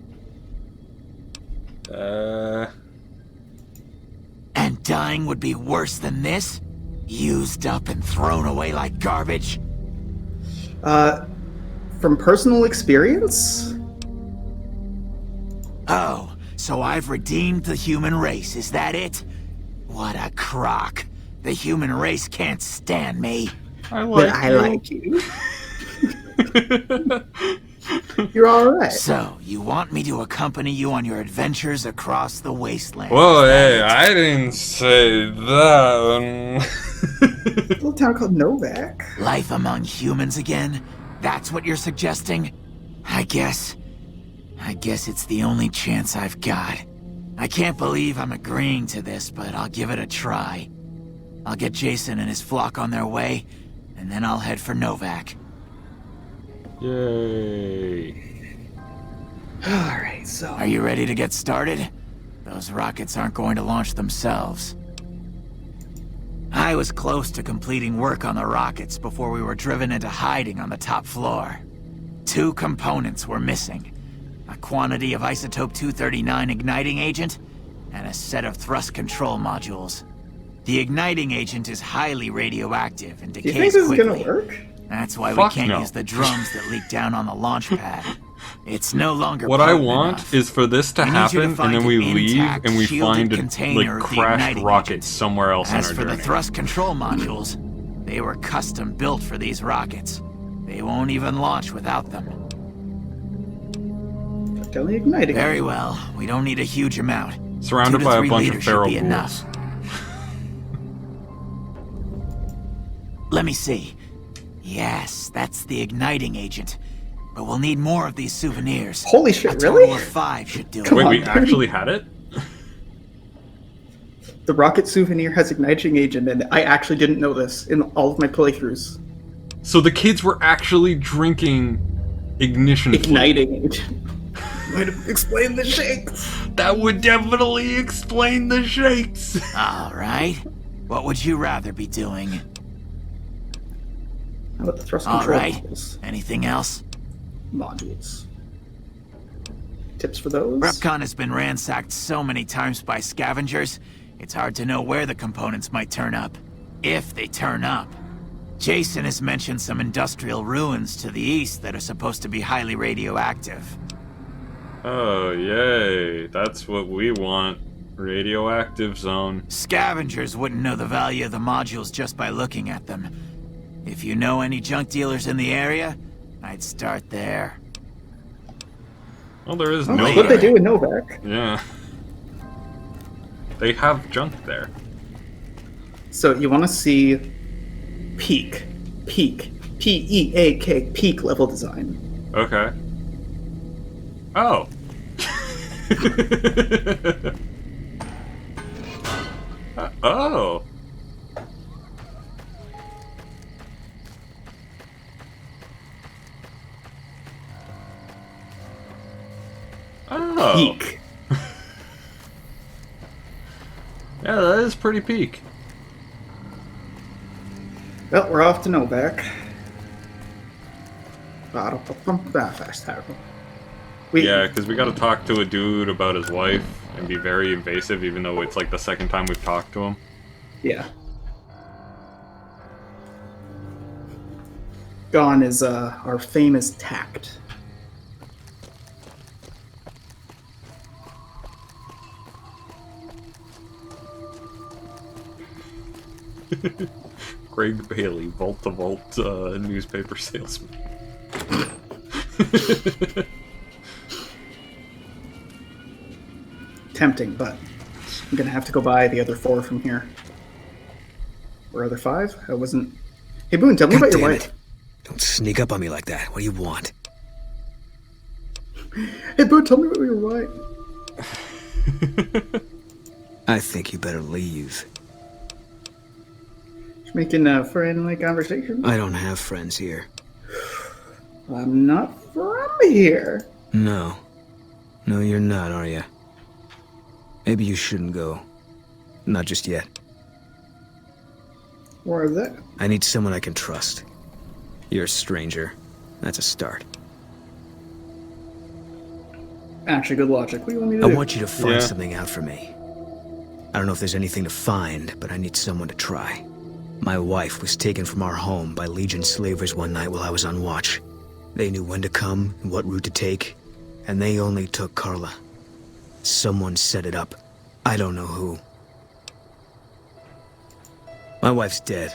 And dying would be worse than this? Used up and thrown away like garbage? From personal experience, Oh, so I've redeemed the human race, is that it? What a crock. The human race can't stand me. I like you. You're alright. So, you want me to accompany you on your adventures across the wastelands? Whoa, hey, I didn't say that. A little town called Novac. Life among humans again? That's what you're suggesting? I guess it's the only chance I've got. I can't believe I'm agreeing to this, but I'll give it a try. I'll get Jason and his flock on their way, and then I'll head for Novac. Yay. Alright, so... Are you ready to get started? Those rockets aren't going to launch themselves. I was close to completing work on the rockets before we were driven into hiding on the top floor. 2 components were missing. A quantity of isotope 239 igniting agent, and a set of thrust control modules. The igniting agent is highly radioactive and decays quickly. Do you think this is gonna work? That's why we can't use the drums that leak down on the launch pad. It's no longer What I potent want enough. is for this to happen, and then we leave, and we find a container of the crashed igniting rocket agent. somewhere else on As our for journey. the thrust control modules, they were custom built for these rockets. They won't even launch without them. Totally igniting. Very well. We don't need a huge amount. Surrounded 2 to by a 3 bunch of liters feral should be ghouls. enough. Let me see. Yes, that's the igniting agent. But we'll need more of these souvenirs. Holy shit, a total really? of 5 should do it. Wait, we actually had it? The rocket souvenir has igniting agent, and I actually didn't know this in all of my playthroughs. So the kids were actually drinking ignition igniting agent. Might have explained the shakes. That would definitely explain the shakes. All right. What would you rather be doing? How about the thrust All control right. modules? Anything else? Modules. Tips for those? Repcon has been ransacked so many times by scavengers, it's hard to know where the components might turn up. If they turn up. Jason has mentioned some industrial ruins to the east that are supposed to be highly radioactive. Oh, yay. That's what we want. Radioactive zone. Scavengers wouldn't know the value of the modules just by looking at them. If you know any junk dealers in the area, I'd start there. Well, there is Oh, Novac. what they do in Novac. Yeah. They have junk there. So you want to see peak, P-E-A-K, peak level design. Okay. Oh. Oh. Oh. Peak. Yeah, that is pretty peak. Well, we're off to Novac. Fast travel. Yeah, because we got to talk to a dude about his wife and be very invasive, even though it's like the second time we've talked to him. Yeah. Gone is our famous tact. Gregg Bailey, vault-to-vault newspaper salesman. Tempting, but I'm gonna have to go buy the other 4 from here. Or other 5? I wasn't... Hey, Boone, tell me about your damn wife. it. Don't sneak up on me like that. What do you want? Hey, Boone, tell me about your wife. I think you better leave. Just making a friendly conversation. I don't have friends here. I'm not from here. No. No, you're not, are you? Maybe you shouldn't go. Not just yet. Why is that? I need someone I can trust. You're a stranger. That's a start. Actually, good logic. What do you want me to I do? want you to find something out for me. I don't know if there's anything to find, but I need someone to try. My wife was taken from our home by Legion slavers one night while I was on watch. They knew when to come and what route to take, and they only took Carla. Someone set it up. I don't know who. My wife's dead.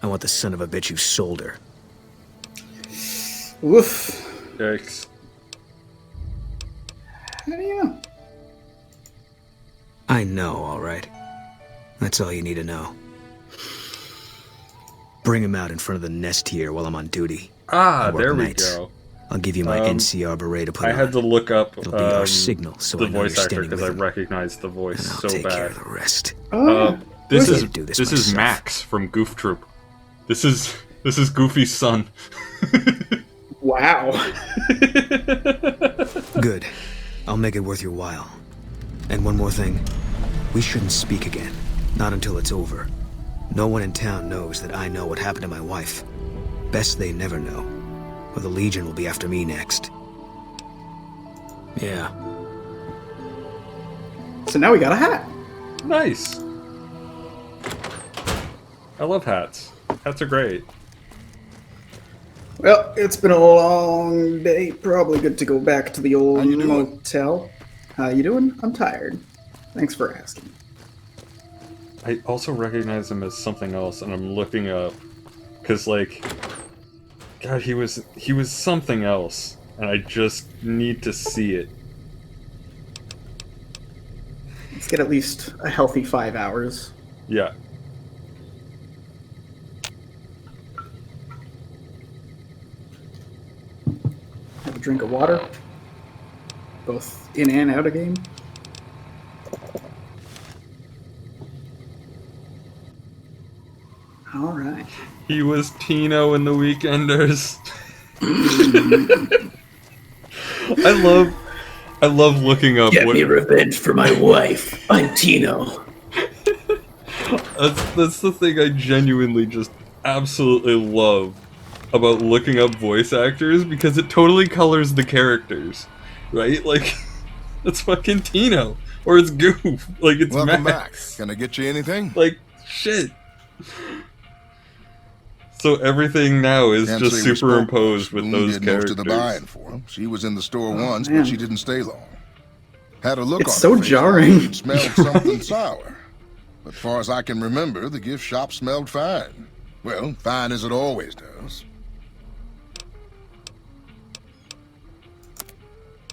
I want the son of a bitch who sold her. Woof. Yikes. How do you know? I know, all right. That's all you need to know. Bring him out in front of the nest here while I'm on duty. Ah, there we go. I'll give you my NCR beret to put I on. had to look up It'll be our signal, so the I know voice you're actor standing because with I him. recognized the voice And I'll so take care bad. of the rest. This I is can do this this is myself. Max from Goof Troop. This is Goofy's son. Wow. Good. I'll make it worth your while. And one more thing. We shouldn't speak again. Not until it's over. No one in town knows that I know what happened to my wife. Best they never know. Or the Legion will be after me next. Yeah. So now we got a hat. Nice. I love hats. Hats are great. Well, it's been a long day. Probably good to go back to the old motel. How you doing? I'm tired. Thanks for asking. I also recognize him as something else, and I'm looking up because, like, God, he was something else, and I just need to see it. Let's get at least a healthy 5 hours. Yeah. Have a drink of water. Both in and out of game. All right. He was Tino in The Weekenders. I love looking up. Get me revenge for my wife. I'm Tino. That's the thing I genuinely just absolutely love about looking up voice actors, because it totally colors the characters, right? Like, it's fucking Tino, or it's Goof, like it's Welcome Max. back. Can I get you anything? Like, shit. So everything now is Can't just say we spoke superimposed much. with Boone those did characters. most of the buying for him. She was in the store once, man. but she didn't stay long. Had a look It's on so her face jarring. like it smelled something sour. But far as I can remember, the gift shop smelled fine. Well, fine as it always does.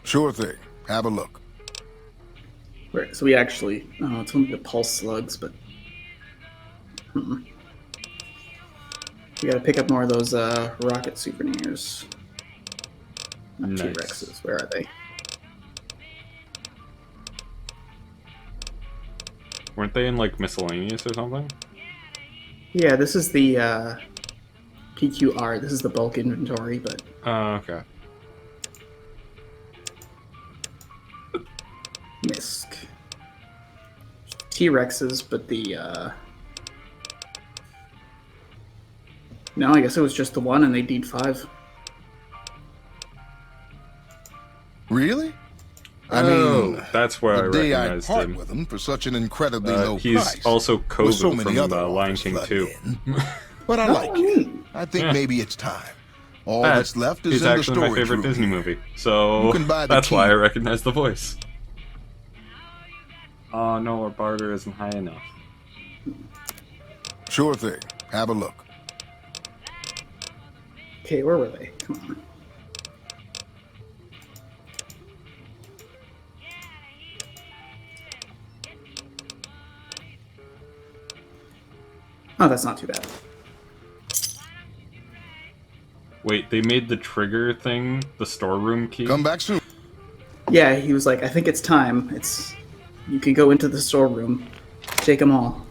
Sure thing. Have a look. Right, so we actually... Oh, it's only the pulse slugs, but... We gotta pick up more of those rocket souvenirs. Not Nice. T-Rexes. Where are they? Weren't they in like miscellaneous or something? Yeah, this is the PQR. This is the bulk inventory, but... Okay. Misk. T-Rexes, but the, No, I guess it was just the one, and they deed 5. Really? I mean, that's where I the day I'd recognized part him. with him for such an incredibly low He's price. also with Kobe so many from other Lion offers King flooded 2. in. But I like it. I think Yeah. maybe it's time. All That that's left is is in the actually my storage favorite room Disney here. movie, so You can buy the that's why key. I recognize the voice. Oh no, our barter isn't high enough. Sure thing. Have a look. Okay, where were they? Come on. Oh, that's not too bad. Wait, they made the trigger thing the storeroom key? Come back soon. Yeah, he was like, I think it's time. You can go into the storeroom. Take them all.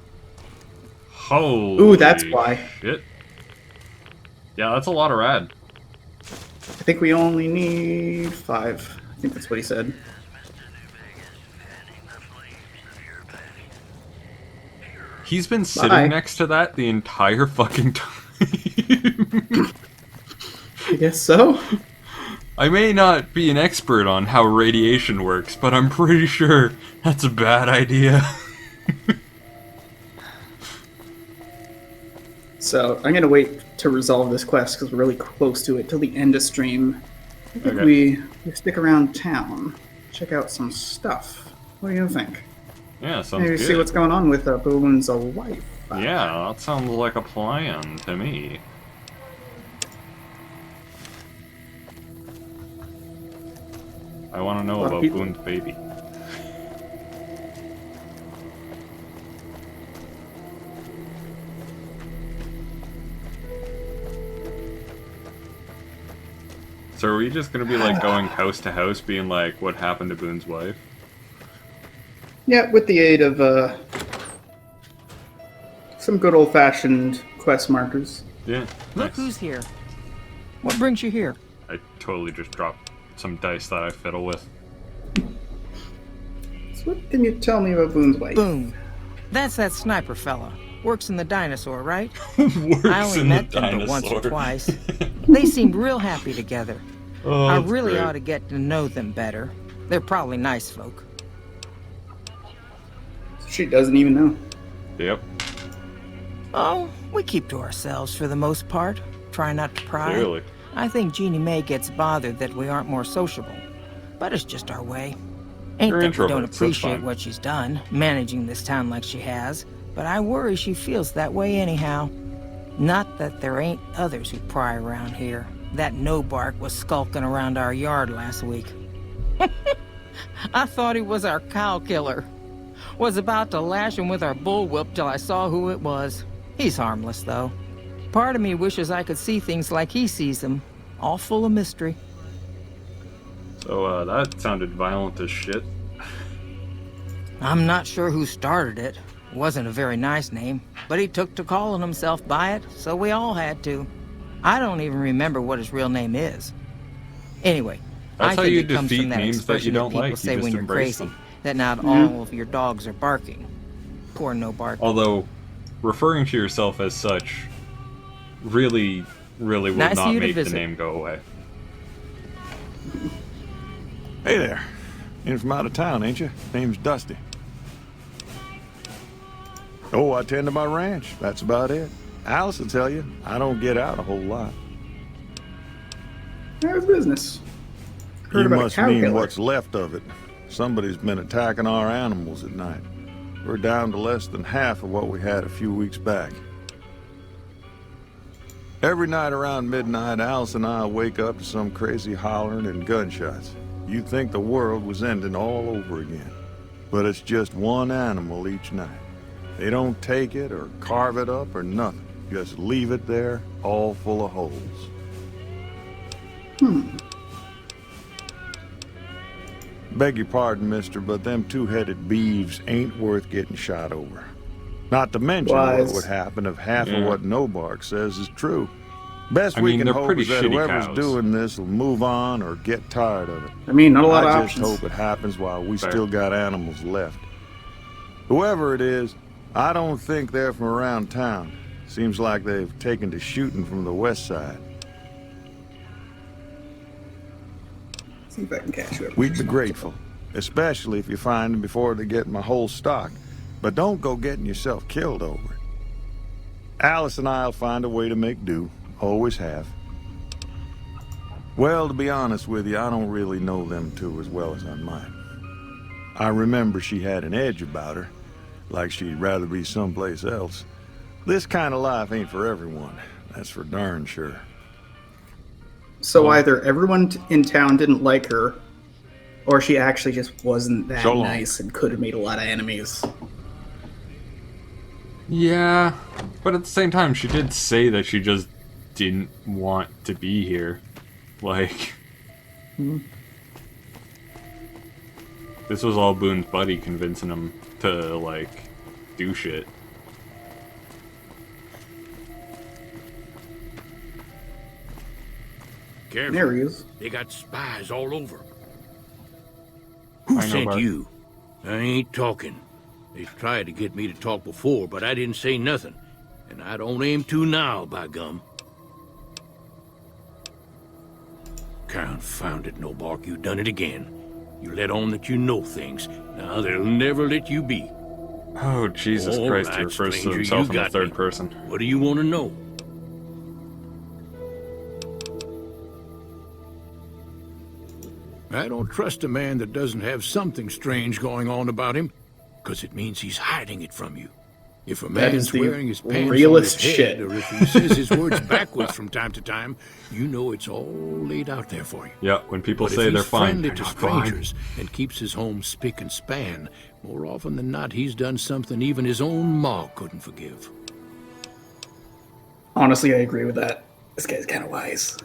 Holy Ooh, that's why. shit. Yeah, that's a lot of rad. I think we only need 5. I think that's what he said. He's been sitting Bye. next to that the entire fucking time. I guess so. I may not be an expert on how radiation works, but I'm pretty sure that's a bad idea. So I'm gonna wait to resolve this quest because we're really close to it till the end of stream. I think Okay. we stick around town. check out some stuff. What do you think? Yeah, sounds Maybe good. see what's going on with Boone's wife. Yeah, that sounds like a plan to me. I want to know about Boone's baby. So are we just gonna be like going house to house being like, what happened to Boone's wife? Yeah, with the aid of some good old-fashioned quest markers. Yeah. Look who's here. What brings you here? I totally just dropped some dice that I fiddle with. So what can you tell me about Boone's wife? Boone. That's that sniper fella. Works in the Dinosaur, right? Works I only in met the them but once or Dinosaur. twice. They seemed real happy together. Oh, I that's really great. ought to get to know them better. They're probably nice folk. She doesn't even know. Yep. Oh, we keep to ourselves for the most part. Try not to pry. Clearly. I think Jeannie Mae gets bothered that we aren't more sociable. But it's just our way. Ain't You're that we don't introverts, that's appreciate fine. what she's done, managing this town like she has. But I worry she feels that way anyhow. Not that there ain't others who pry around here. That Novac was skulking around our yard last week. I thought he was our cow killer. Was about to lash him with our bullwhip till I saw who it was. He's harmless, though. Part of me wishes I could see things like he sees them, all full of mystery. So, that sounded violent as shit. I'm not sure who started it. Wasn't a very nice name, but he took to calling himself by it, so we all had to. I don't even remember what his real name is. Anyway, That's I how think you it comes defeat from that names that you expression don't people like. You say just when you're embrace crazy, them. that not all of your dogs are barking. Poor Novac. Although, referring to yourself as such really will Nice of not you to make the visit. name go away. Hey there. In from out of town, ain't you? Name's Dusty. Oh, I tend to my ranch. That's about it. Alice will tell you, I don't get out a whole lot. How's business? Heard You about a must cow mean killer. what's left of it. Somebody's been attacking our animals at night. We're down to less than half of what we had a few weeks back. Every night around midnight, Alice and I wake up to some crazy hollering and gunshots. You'd think the world was ending all over again. But it's just one animal each night. They don't take it or carve it up or nothing. Just leave it there, all full of holes. Beg your pardon, mister, but them two-headed beeves ain't worth getting shot over. Not to mention Wise. what would happen if half Yeah. of what Novac says is true. Best I we mean, can they're hope pretty is that shitty whoever's cows. doing this will move on or get tired of it. I mean, not a lot of I just options. hope it happens while we Fair. still got animals left. Whoever it is, I don't think they're from around town. Seems like they've taken to shooting from the west side. See if I can catch you. We'd be grateful, especially if you find them before they get my whole stock. But don't go getting yourself killed over it. Alice and I'll find a way to make do. Always have. Well, to be honest with you, I don't really know them two as well as I might. I remember she had an edge about her, like she'd rather be someplace else. This kind of life ain't for everyone, that's for darn sure. So either everyone in town didn't like her, or she actually just wasn't that So long. nice and could have made a lot of enemies. Yeah, but at the same time, she did say that she just didn't want to be here. Like, this was all Boone's buddy convincing him to, like, do shit. Careful. There he is. They got spies all over. I Who know, sent Bart. you? I ain't talking. They tried to get me to talk before, but I didn't say nothing. And I don't aim to now, by gum. Confound it, Novac, you done it again. You let on that you know things. Now they'll never let you be. Oh, Jesus All Christ, he right, refers to stranger, himself you in the got third me. person. What do you want to know? I don't trust a man that doesn't have something strange going on about him, because it means he's hiding it from you. If a That is man's the wearing his pants on his realest head, shit. or if he says his words backwards from time to time, you know it's all laid out there for you. Yeah, when people But say if they're he's fine, friendly they're to not fine. strangers and keeps his home spick and span, more often than not, he's done something even his own ma couldn't forgive. Honestly, I agree with that. This guy's kind of wise.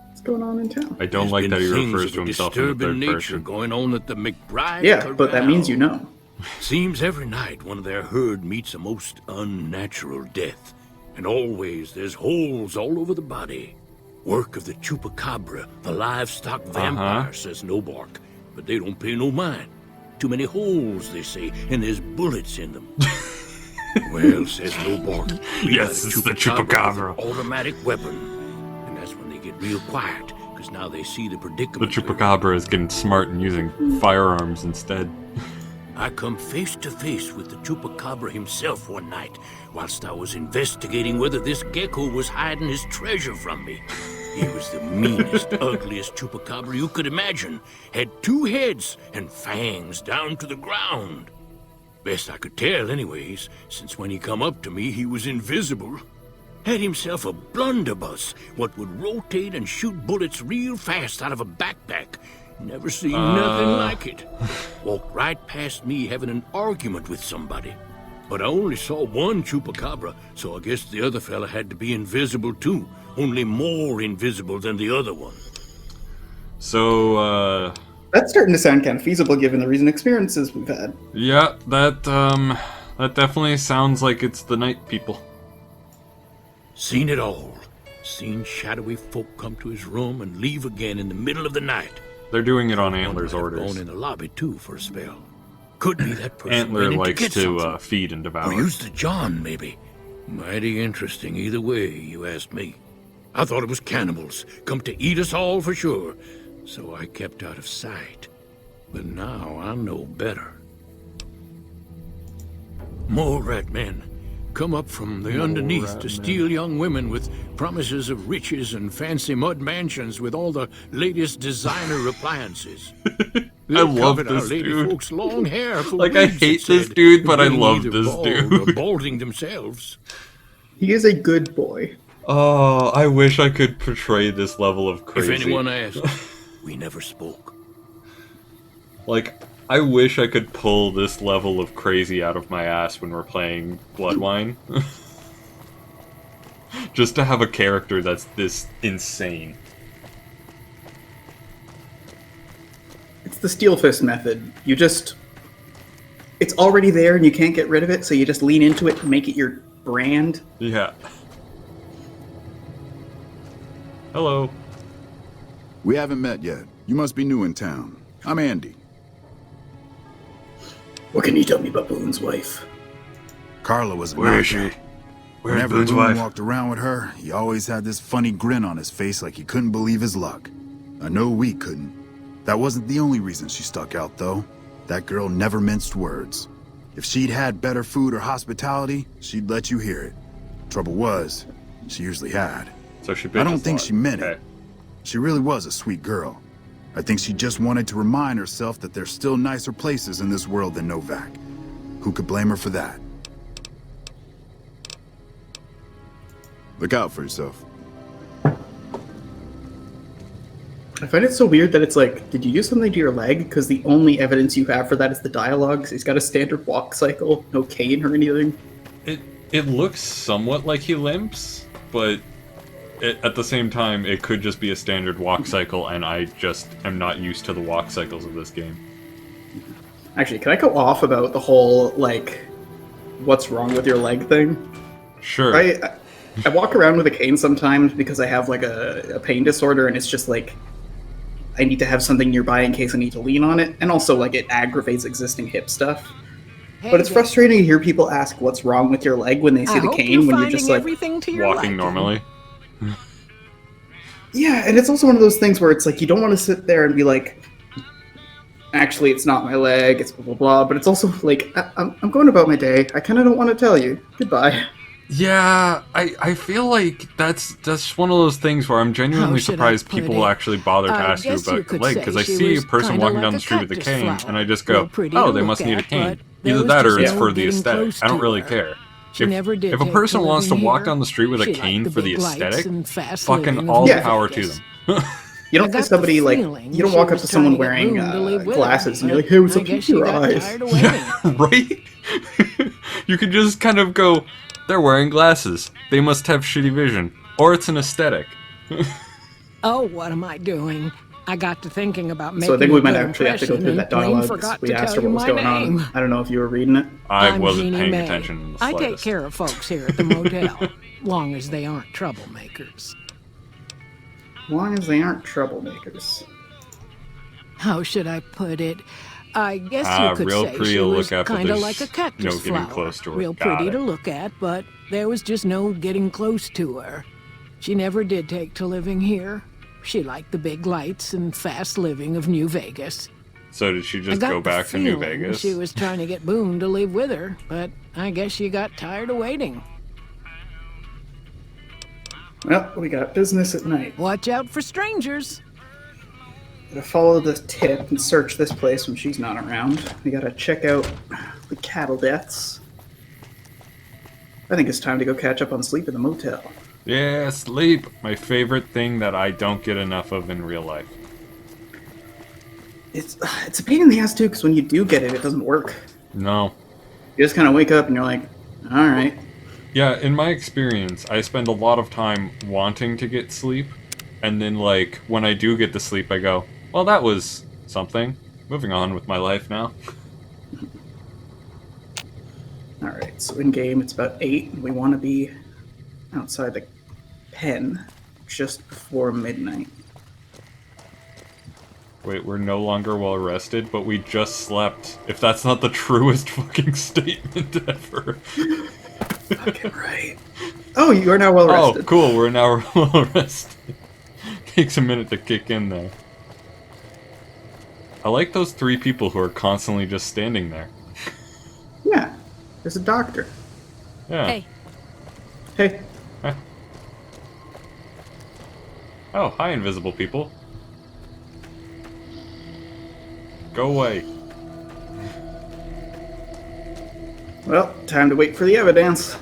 What's going on in town? I don't There's like been that he things refers of to a himself in the disturbing third nature person. going on at the McBride Yeah, but that means you Corral. know. Seems every night one of their herd meets a most unnatural death. And always there's holes all over the body. Work of the chupacabra, the livestock vampire, says Novac. But they don't pay no mind. Too many holes, they say, and there's bullets in them. Well, says Novac, we Yes, got a it's the chupacabra chupacabra. with an automatic weapon. And that's when they get real quiet, because now they see the The predicament. chupacabra is getting smart and using firearms instead. I come face to face with the chupacabra himself one night, whilst I was investigating whether this gecko was hiding his treasure from me. He was the meanest, ugliest chupacabra you could imagine. Had 2 heads and fangs down to the ground. Best I could tell anyways, since when he come up to me, he was invisible. Had himself a blunderbuss, what would rotate and shoot bullets real fast out of a backpack. Never seen nothing like it. Walked right past me having an argument with somebody. But I only saw one chupacabra, so I guess the other fella had to be invisible too. Only more invisible than the other one. So, That's starting to sound kind of feasible given the recent experiences we've had. yeah, that definitely sounds like it's the night people. Seen it all. Seen shadowy folk come to his room and leave again in the middle of the night. They're doing it on One Antler's might have orders. gone in the lobby too for a spell. Could be that person Antler went in likes get to something. feed and devour. Or used the John, maybe. Mighty interesting either way, you asked me. I thought it was cannibals, come to eat us all for sure. So I kept out of sight. But now I know better. More rat men come up from the underneath to steal young women with promises of riches and fancy mud mansions with all the latest designer appliances. I love Covered our this lady dude. folks' long hair for Like, I wigs, hate it this said, dude, but I being love either this bald dude. Or balding themselves. He is a good boy. Oh, I wish I could portray this level of crazy. If anyone asked, we never spoke. Like, I wish I could pull this level of crazy out of my ass when we're playing Bloodwine. Just to have a character that's this insane. It's the steel fist method. You just... It's already there and you can't get rid of it, so you just lean into it and make it your brand. Yeah. Hello. We haven't met yet. You must be new in town. I'm Andy. What can you tell me about Boone's wife? Carla was a Where is knockout. she? Where's Whenever Boone's Boone wife? walked around with her, he always had this funny grin on his face like he couldn't believe his luck. I know we couldn't. That wasn't the only reason she stuck out, though. That girl never minced words. If she'd had better food or hospitality, she'd let you hear it. Trouble was, she usually had. So she I don't bitches think a lot. she meant Okay. it. She really was a sweet girl. I think she just wanted to remind herself that there's still nicer places in this world than Novac. Who could blame her for that? Look out for yourself. I find it so weird that it's like, did you do something to your leg? Because the only evidence you have for that is the dialogue. He's got a standard walk cycle, no cane or anything. It looks somewhat like he limps, but at the same time, it could just be a standard walk cycle, and I just am not used to the walk cycles of this game. Actually, can I go off about the whole, like, what's wrong with your leg thing? Sure. I walk around with a cane sometimes because I have, like, a pain disorder, and it's just, like, I need to have something nearby in case I need to lean on it, and also, like, it aggravates existing hip stuff. But it's frustrating to hear people ask what's wrong with your leg when they see the cane when you're just, like, walking normally. Yeah, and it's also one of those things where it's like you don't want to sit there and be like, actually, it's not my leg, it's blah, blah, blah. But it's also like, I'm going about my day. I kind of don't want to tell you. Goodbye. Yeah, I feel like that's one of those things where I'm genuinely should I surprised put people will it? actually bother to I ask you guess you about your could leg, say because I she see a was person kinda walking like down a the street with a cactus cane, flower. and I just Real go, pretty oh, to they look must need a at, cane. but there Either was that or just it's no for the getting aesthetic. close I don't to really her. care. She never did If a take to person wants to living walk here. down the street with a She liked cane the for the big lights aesthetic, and fast fucking living of all New the power to Vegas. them. You I don't got think somebody the like feeling you don't she walk up was to someone trying to get wearing Boone to live with her, glasses and you're but like, "Hey, what's I up guess with she your got eyes?" tired of waiting. Right? You could just kind of go, they're wearing glasses. They must have shitty vision. Or it's an aesthetic. Oh, what am I doing? I got to thinking about So I making think a we might good actually have to go impression through and that plain dialogue. forgot We to asked tell her you what was my going name. on. I don't know if you were reading it. I I'm wasn't Jeannie paying Mae. attention in the I take slightest. care of folks here at the motel, long as they aren't troublemakers. As long as they aren't troublemakers. How should I put it? I guess you could real say pretty she to was look at, but kind of there's like a cactus no getting flower. close to her. Real Got pretty it. to look at, but there was just no getting close to her. She never did take to living here. She liked the big lights and fast living of New Vegas. So did she I just got go the back to New feeling Vegas? She was trying to get Boone to live with her, but I guess she got tired of waiting. Well, we got business at night. Watch out for strangers. Gotta follow the tip and search this place when she's not around. We gotta check out the cattle deaths. I think it's time to go catch up on sleep in the motel. Yeah, sleep. My favorite thing that I don't get enough of in real life. It's a pain in the ass too, because when you do get it, it doesn't work. No. You just kind of wake up and you're like, all right. Yeah, in my experience, I spend a lot of time wanting to get sleep, and then, like, when I do get to sleep, I go, well, that was something. Moving on with my life now. Alright, so in game it's about 8. We want to be outside the pen just before midnight. Wait, we're no longer well rested, but we just slept. If that's not the truest fucking statement ever. Fucking right. Oh, you are now well rested. Oh, cool, we're now well rested. Takes a minute to kick in there. I like those 3 people who are constantly just standing there. Yeah, there's a doctor. Yeah. Hey. Hey. Hi. Oh, hi, invisible people. Go away. Well, time to wait for the evidence.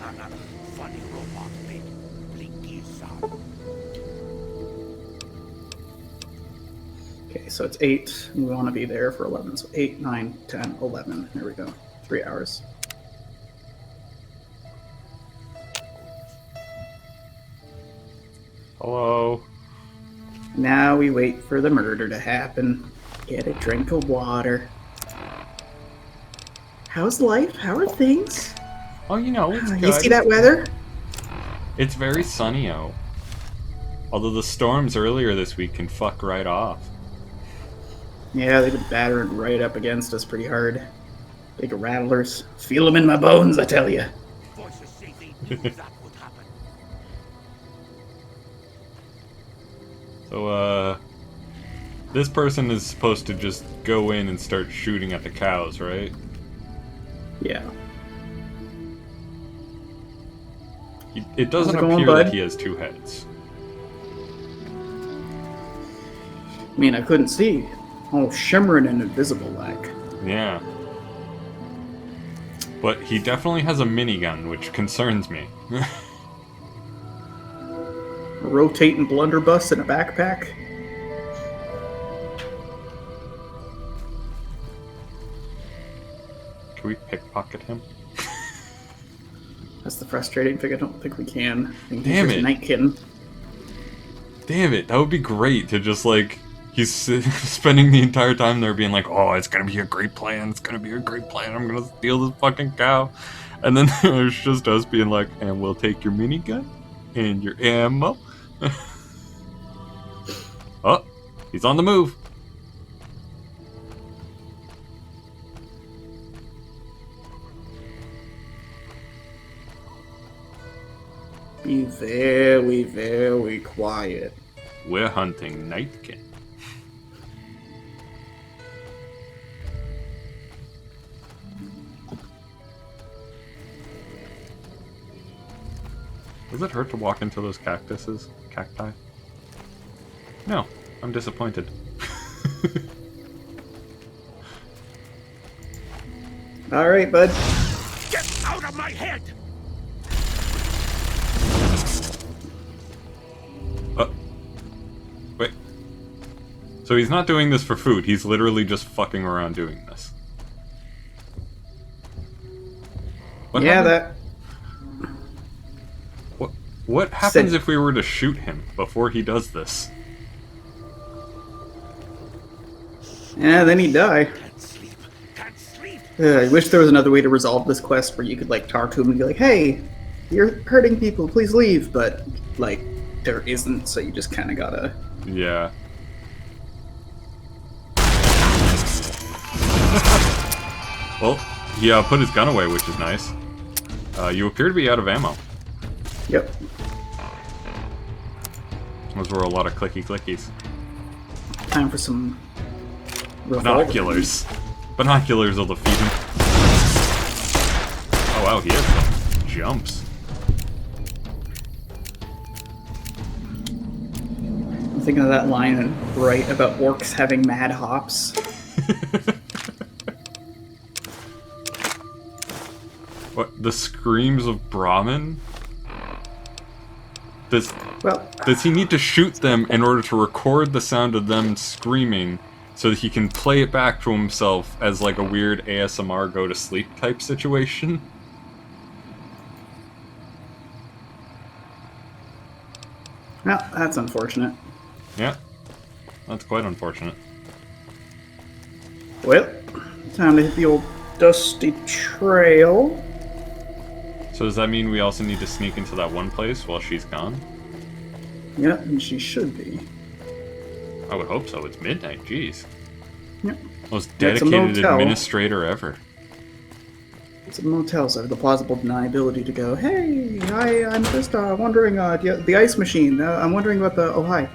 Okay, so it's 8, and we want to be there for 11. So 8, 9, 10, 11. There we go. 3 hours. Hello. Now we wait for the murder to happen. Get a drink of water. How's life? How are things? Oh, you know, it's good. You see that weather? It's very sunny out. Although the storms earlier this week can fuck right off. Yeah, they've been battering right up against us pretty hard. Big rattlers. Feel them in my bones, I tell you. So, this person is supposed to just go in and start shooting at the cows, right? Yeah. It doesn't How's it going, appear that bud? he has 2 heads. I mean, I couldn't see. All shimmering and invisible like. Yeah. But he definitely has a minigun, which concerns me. A rotating blunderbuss in a backpack. Can we pickpocket him? That's the frustrating thing. I don't think we can. I think he's Damn just it. a night kitten. Damn it, that would be great to just, like, he's spending the entire time there being like, oh, it's gonna be a great plan, it's gonna be a great plan, I'm gonna steal this fucking cow. And then there's just us being like, and we'll take your minigun and your ammo. Oh, he's on the move. Be very, very quiet. We're hunting Nightkin. Does it hurt to walk into those cactuses? Cacti? No, I'm disappointed. Alright, bud. Get out of my head! Wait. So he's not doing this for food, he's literally just fucking around doing this. What happened? What happens if we were to shoot him before he does this? Yeah, then he'd die. I wish there was another way to resolve this quest where you could, like, talk to him and be like, hey, you're hurting people, please leave. But, like, there isn't, so you just kind of gotta... Yeah. Well, he put his gun away, which is nice. You appear to be out of ammo. Yep. Those were a lot of clicky-clickies. Time for some... Binoculars. Binoculars will defeat him. Oh wow, he has some jumps. I'm thinking of that line in Bright about orcs having mad hops. What? The screams of Brahmin? Does he need to shoot them in order to record the sound of them screaming so that he can play it back to himself as like a weird ASMR go to sleep type situation? Well, that's unfortunate. Yeah. That's quite unfortunate. Well, time to hit the old dusty trail. So does that mean we also need to sneak into that one place while she's gone? Yeah, and she should be. I would hope so. It's midnight, jeez. Yep. Most dedicated administrator ever. It's a motel, so I have the plausible deniability to go, hey, I'm just wondering, the ice machine, I'm wondering about the, oh, hi.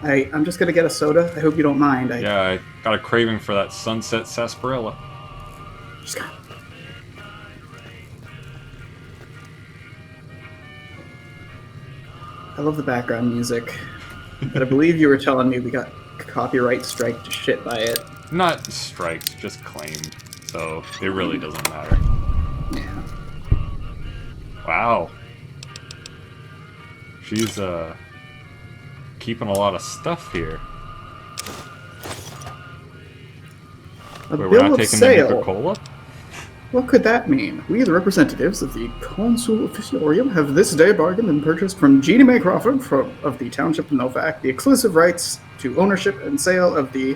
I'm just gonna get a soda, I hope you don't mind. Yeah, I got a craving for that sunset sarsaparilla. Just go. I love the background music, but I believe you were telling me we got copyright striked to shit by it. Not striked, just claimed. So it really doesn't matter. Yeah. Wow. She's keeping a lot of stuff here. A Wait, we're bill not of taking sale. the Nuka-Cola? What could that mean? We, the representatives of the Consul Officiorium, have this day bargained and purchased from Jeannie Mae Crawford of the Township of Novac the exclusive rights to ownership and sale of the...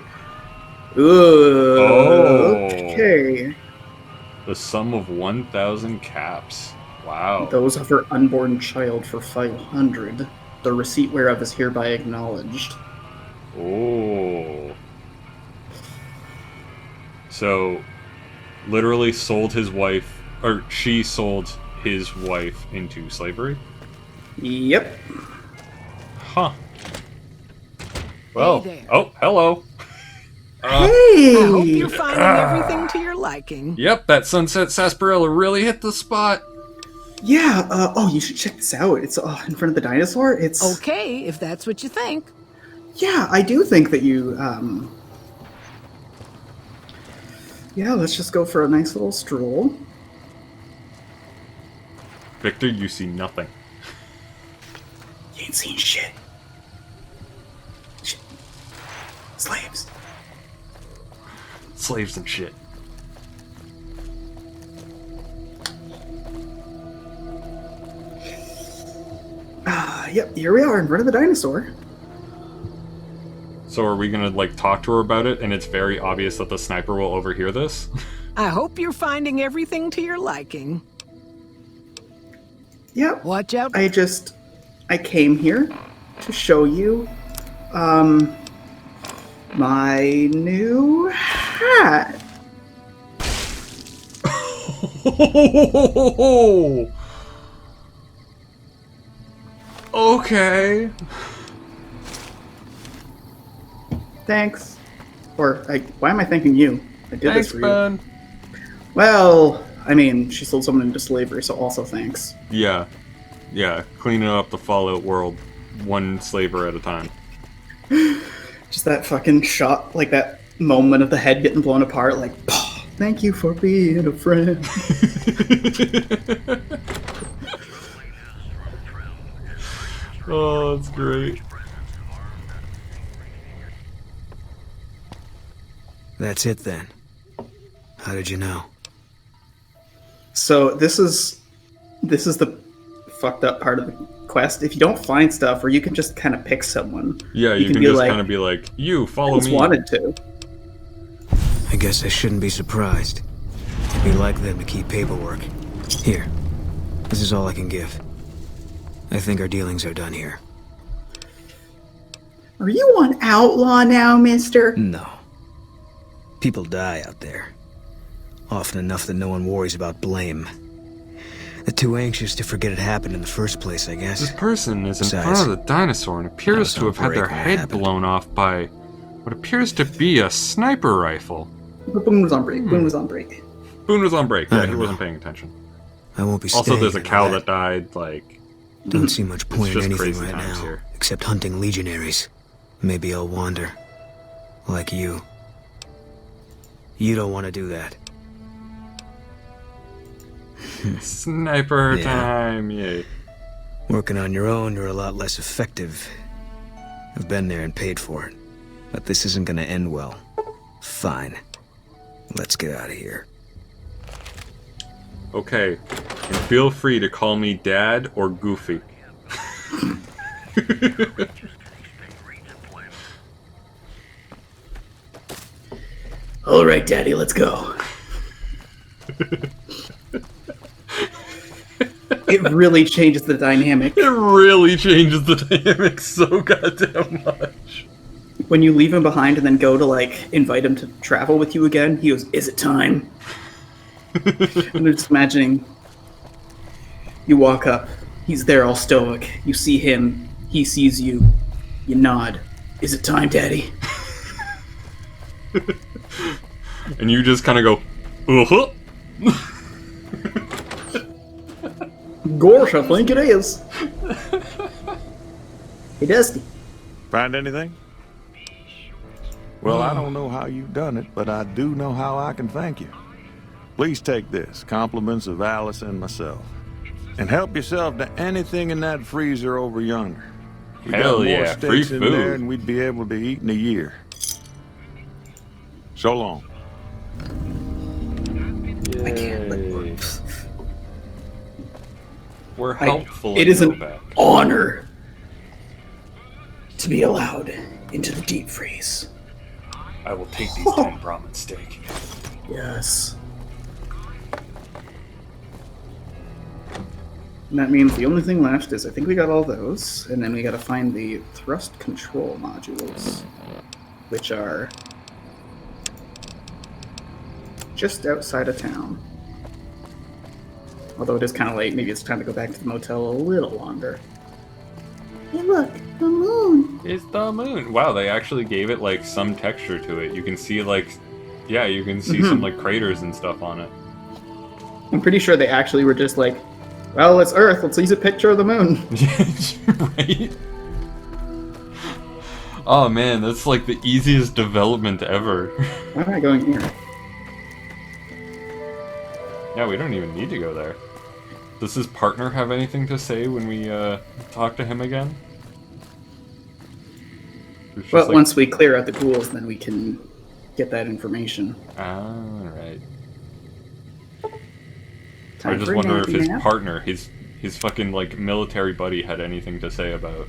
Okay. The sum of 1,000 caps. Wow. Those of her unborn child for 500. The receipt whereof is hereby acknowledged. Oh. So, literally sold his wife, or she sold his wife into slavery? Yep. Huh. Well, oh, hello. I hope you're finding everything to your liking. Yep, that sunset sarsaparilla really hit the spot. Yeah, oh, you should check this out. It's in front of the dinosaur. It's... Okay, if that's what you think. Yeah, I do think that you, yeah, let's just go for a nice little stroll. Victor, you see nothing. You ain't seen shit. Slaves. Slaves and shit. Yep, here we are in front of the dinosaur. So are we gonna, like, talk to her about it, and it's very obvious that the sniper will overhear this? I hope you're finding everything to your liking. Yep. Watch out. I came here to show you, my new hat. Okay. Thanks. Or, why am I thanking you? I did Thanks, this for Ben. you. Well, I mean, she sold someone into slavery, so also thanks. Yeah. Yeah, cleaning up the Fallout world, one slaver at a time. Just that fucking shot, like that moment of the head getting blown apart, like, thank you for being a friend. Oh, that's great. That's it then. How did you know? So this is the fucked up part of the quest. If you don't find stuff, or you can just kind of pick someone. Yeah, you can just kind of be like, you, follow me. Wanted to. I guess I shouldn't be surprised. It'd be like them to keep paperwork. Here. This is all I can give. I think our dealings are done here. Are you an outlaw now, mister? No. People die out there. Often enough that no one worries about blame. They're too anxious to forget it happened in the first place, I guess. This person is in front of the dinosaur and appears to have had their head blown off by what appears to be a sniper rifle. But Boone was on break. Boone was on break. Boone was on break. Yeah, he wasn't paying attention. I won't be Also, staying there's a and cow all that died, like... Don't see much point in just anything crazy right times now, here. except hunting legionaries. Maybe I'll wander. Like you. You don't want to do that. Sniper Yeah. time, yay. Working on your own, you're a lot less effective. I've been there and paid for it. But this isn't gonna end well. Fine. Let's get out of here. Okay, and feel free to call me Dad or Goofy. All right, Daddy, let's go. It really changes the dynamic. It really changes the dynamic so goddamn much. When you leave him behind and then go to, like, invite him to travel with you again, he goes, "Is it time?" And I'm just imagining you walk up, he's there all stoic, you see him, he sees you, you nod. "Is it time, Daddy?" And you just kind of go, uh-huh. Gosh, I think it is. Hey, Dusty. Find anything? Well, I don't know how you've done it, but I do know how I can thank you. Please take this, compliments of Alice and myself. And help yourself to anything in that freezer over yonder. We Hell got more yeah, free steaks in there food. than we'd be able to eat in a year. So long. I can't let We're helpful. It is an Novac. honor to be allowed into the deep freeze. I will take these 10 ramen steak. Yes. And that means the only thing left is I think we got all those, and then we gotta find the thrust control modules, which are just outside of town. Although it is kind of late, maybe it's time to go back to the motel a little longer. Hey look, the moon! It's the moon. Wow, they actually gave it like some texture to it. You can see like, yeah, you can see some like craters and stuff on it. I'm pretty sure they actually were just like, well, it's Earth, let's use a picture of the moon. Right? Oh man, that's like the easiest development ever. Why am I going here? Yeah, we don't even need to go there. Does his partner have anything to say when we talk to him again? Well, once we clear out the ghouls, then we can get that information. Alright. I Time just for a wonder if nappy his nap. partner, his fucking like military buddy, had anything to say about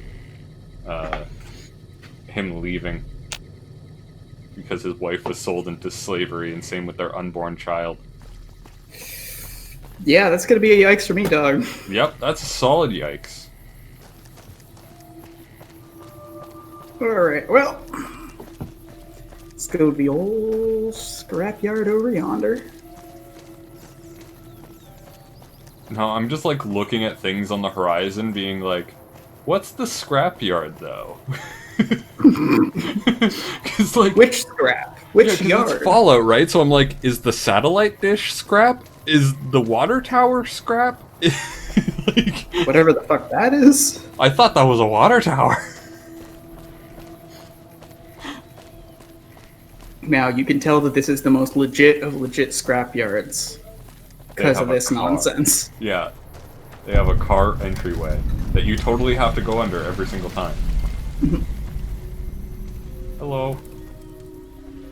him leaving because his wife was sold into slavery, and same with their unborn child. Yeah, that's gonna be a yikes for me, dog. Yep, that's a solid yikes. Alright, well. Let's go to the old scrapyard over yonder. No, I'm just like looking at things on the horizon, being like, what's the scrapyard though? Cause like, which scrap? Which yard? It's Fallout, right? So I'm like, is the satellite dish scrap? Is the water tower scrap? Like, Whatever the fuck that is. I thought that was a water tower. Now, you can tell that this is the most legit of legit scrapyards because of this nonsense. Yeah. They have a car entryway that you totally have to go under every single time. Hello.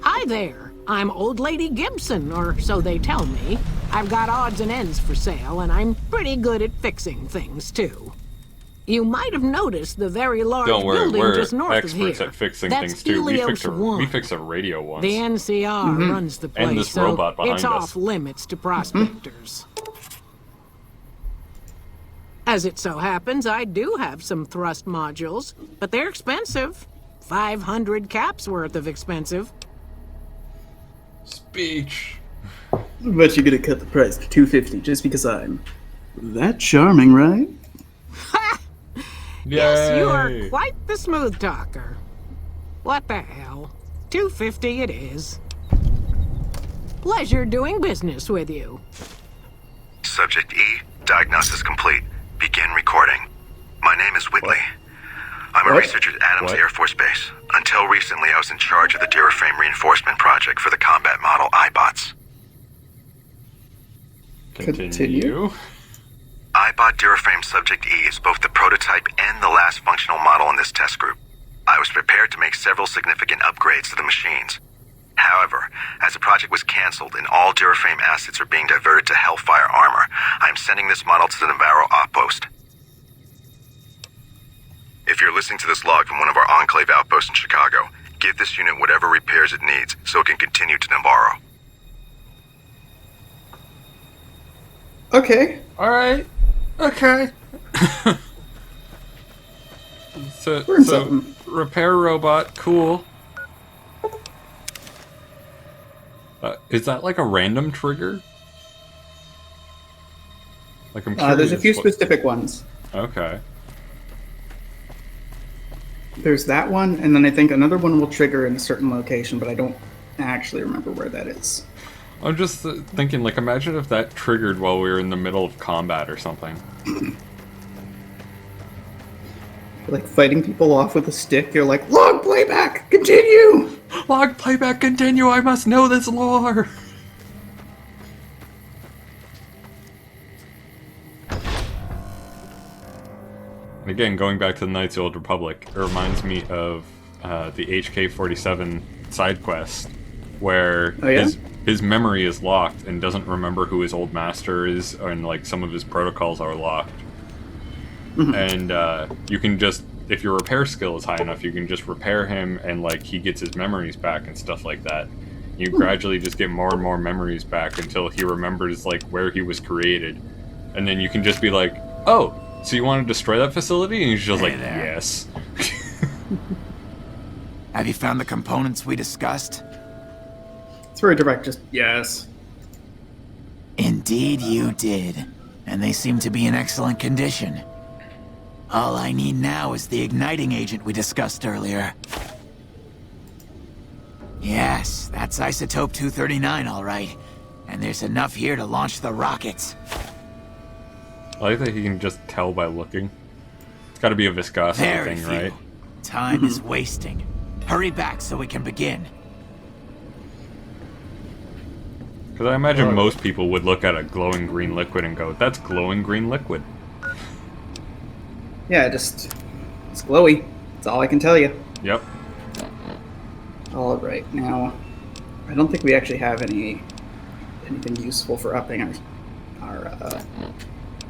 Hi there. I'm Old Lady Gibson, or so they tell me. I've got odds and ends for sale, and I'm pretty good at fixing things, too. You might have noticed the very large Don't worry, building we're just north of here. experts at fixing That's things too. We Helios 1. fixed a radio once. The NCR runs the place, And this so robot behind it's us. off limits to prospectors. As it so happens, I do have some thrust modules, but they're expensive. 500 caps worth of expensive. Speech. But you're gonna cut the price to $250 just because I'm that charming, right? Yes, you are quite the smooth talker. What the hell? $250 it is. Pleasure doing business with you. Subject E, diagnosis complete. Begin recording. My name is Whitley. I'm a researcher at Adams Air Force Base. Until recently, I was in charge of the Duraframe reinforcement project for the combat model iBots. Continue. iBot Duraframe Subject E is both the prototype and the last functional model in this test group. I was prepared to make several significant upgrades to the machines. However, as the project was cancelled and all Duraframe assets are being diverted to Hellfire armor, I am sending this model to the Navarro outpost. If you're listening to this log from one of our Enclave outposts in Chicago, give this unit whatever repairs it needs so it can continue to Navarro. Okay. Alright. Okay. so repair robot, cool. Is that like a random trigger? Like I'm curious. There's a few specific ones. Okay. There's that one, and then I think another one will trigger in a certain location, but I don't actually remember where that is. I'm just thinking, like, imagine if that triggered while we were in the middle of combat or something. Like fighting people off with a stick, you're like, log playback, continue! Log playback, continue, I must know this lore! And again, going back to the Knights of the Old Republic, it reminds me of the HK-47 side quest, where his memory is locked and doesn't remember who his old master is, and like some of his protocols are locked. And you can just, if your repair skill is high enough, you can just repair him and like he gets his memories back and stuff like that. You gradually just get more and more memories back until he remembers like where he was created. And then you can just be like, oh, so you want to destroy that facility? And he's just like, yes. Have you found the components we discussed? It's very direct, just yes. Indeed you did. And they seem to be in excellent condition. All I need now is the igniting agent we discussed earlier. Yes, that's isotope 239, all right. And there's enough here to launch the rockets. I like that he can just tell by looking. It's got to be a viscosity thing, right? Time is wasting. Hurry back so we can begin. Because I imagine most people would look at a glowing green liquid and go, that's glowing green liquid. Yeah, it's glowy. That's all I can tell you. Yep. Alright, now, I don't think we actually have anything useful for upping our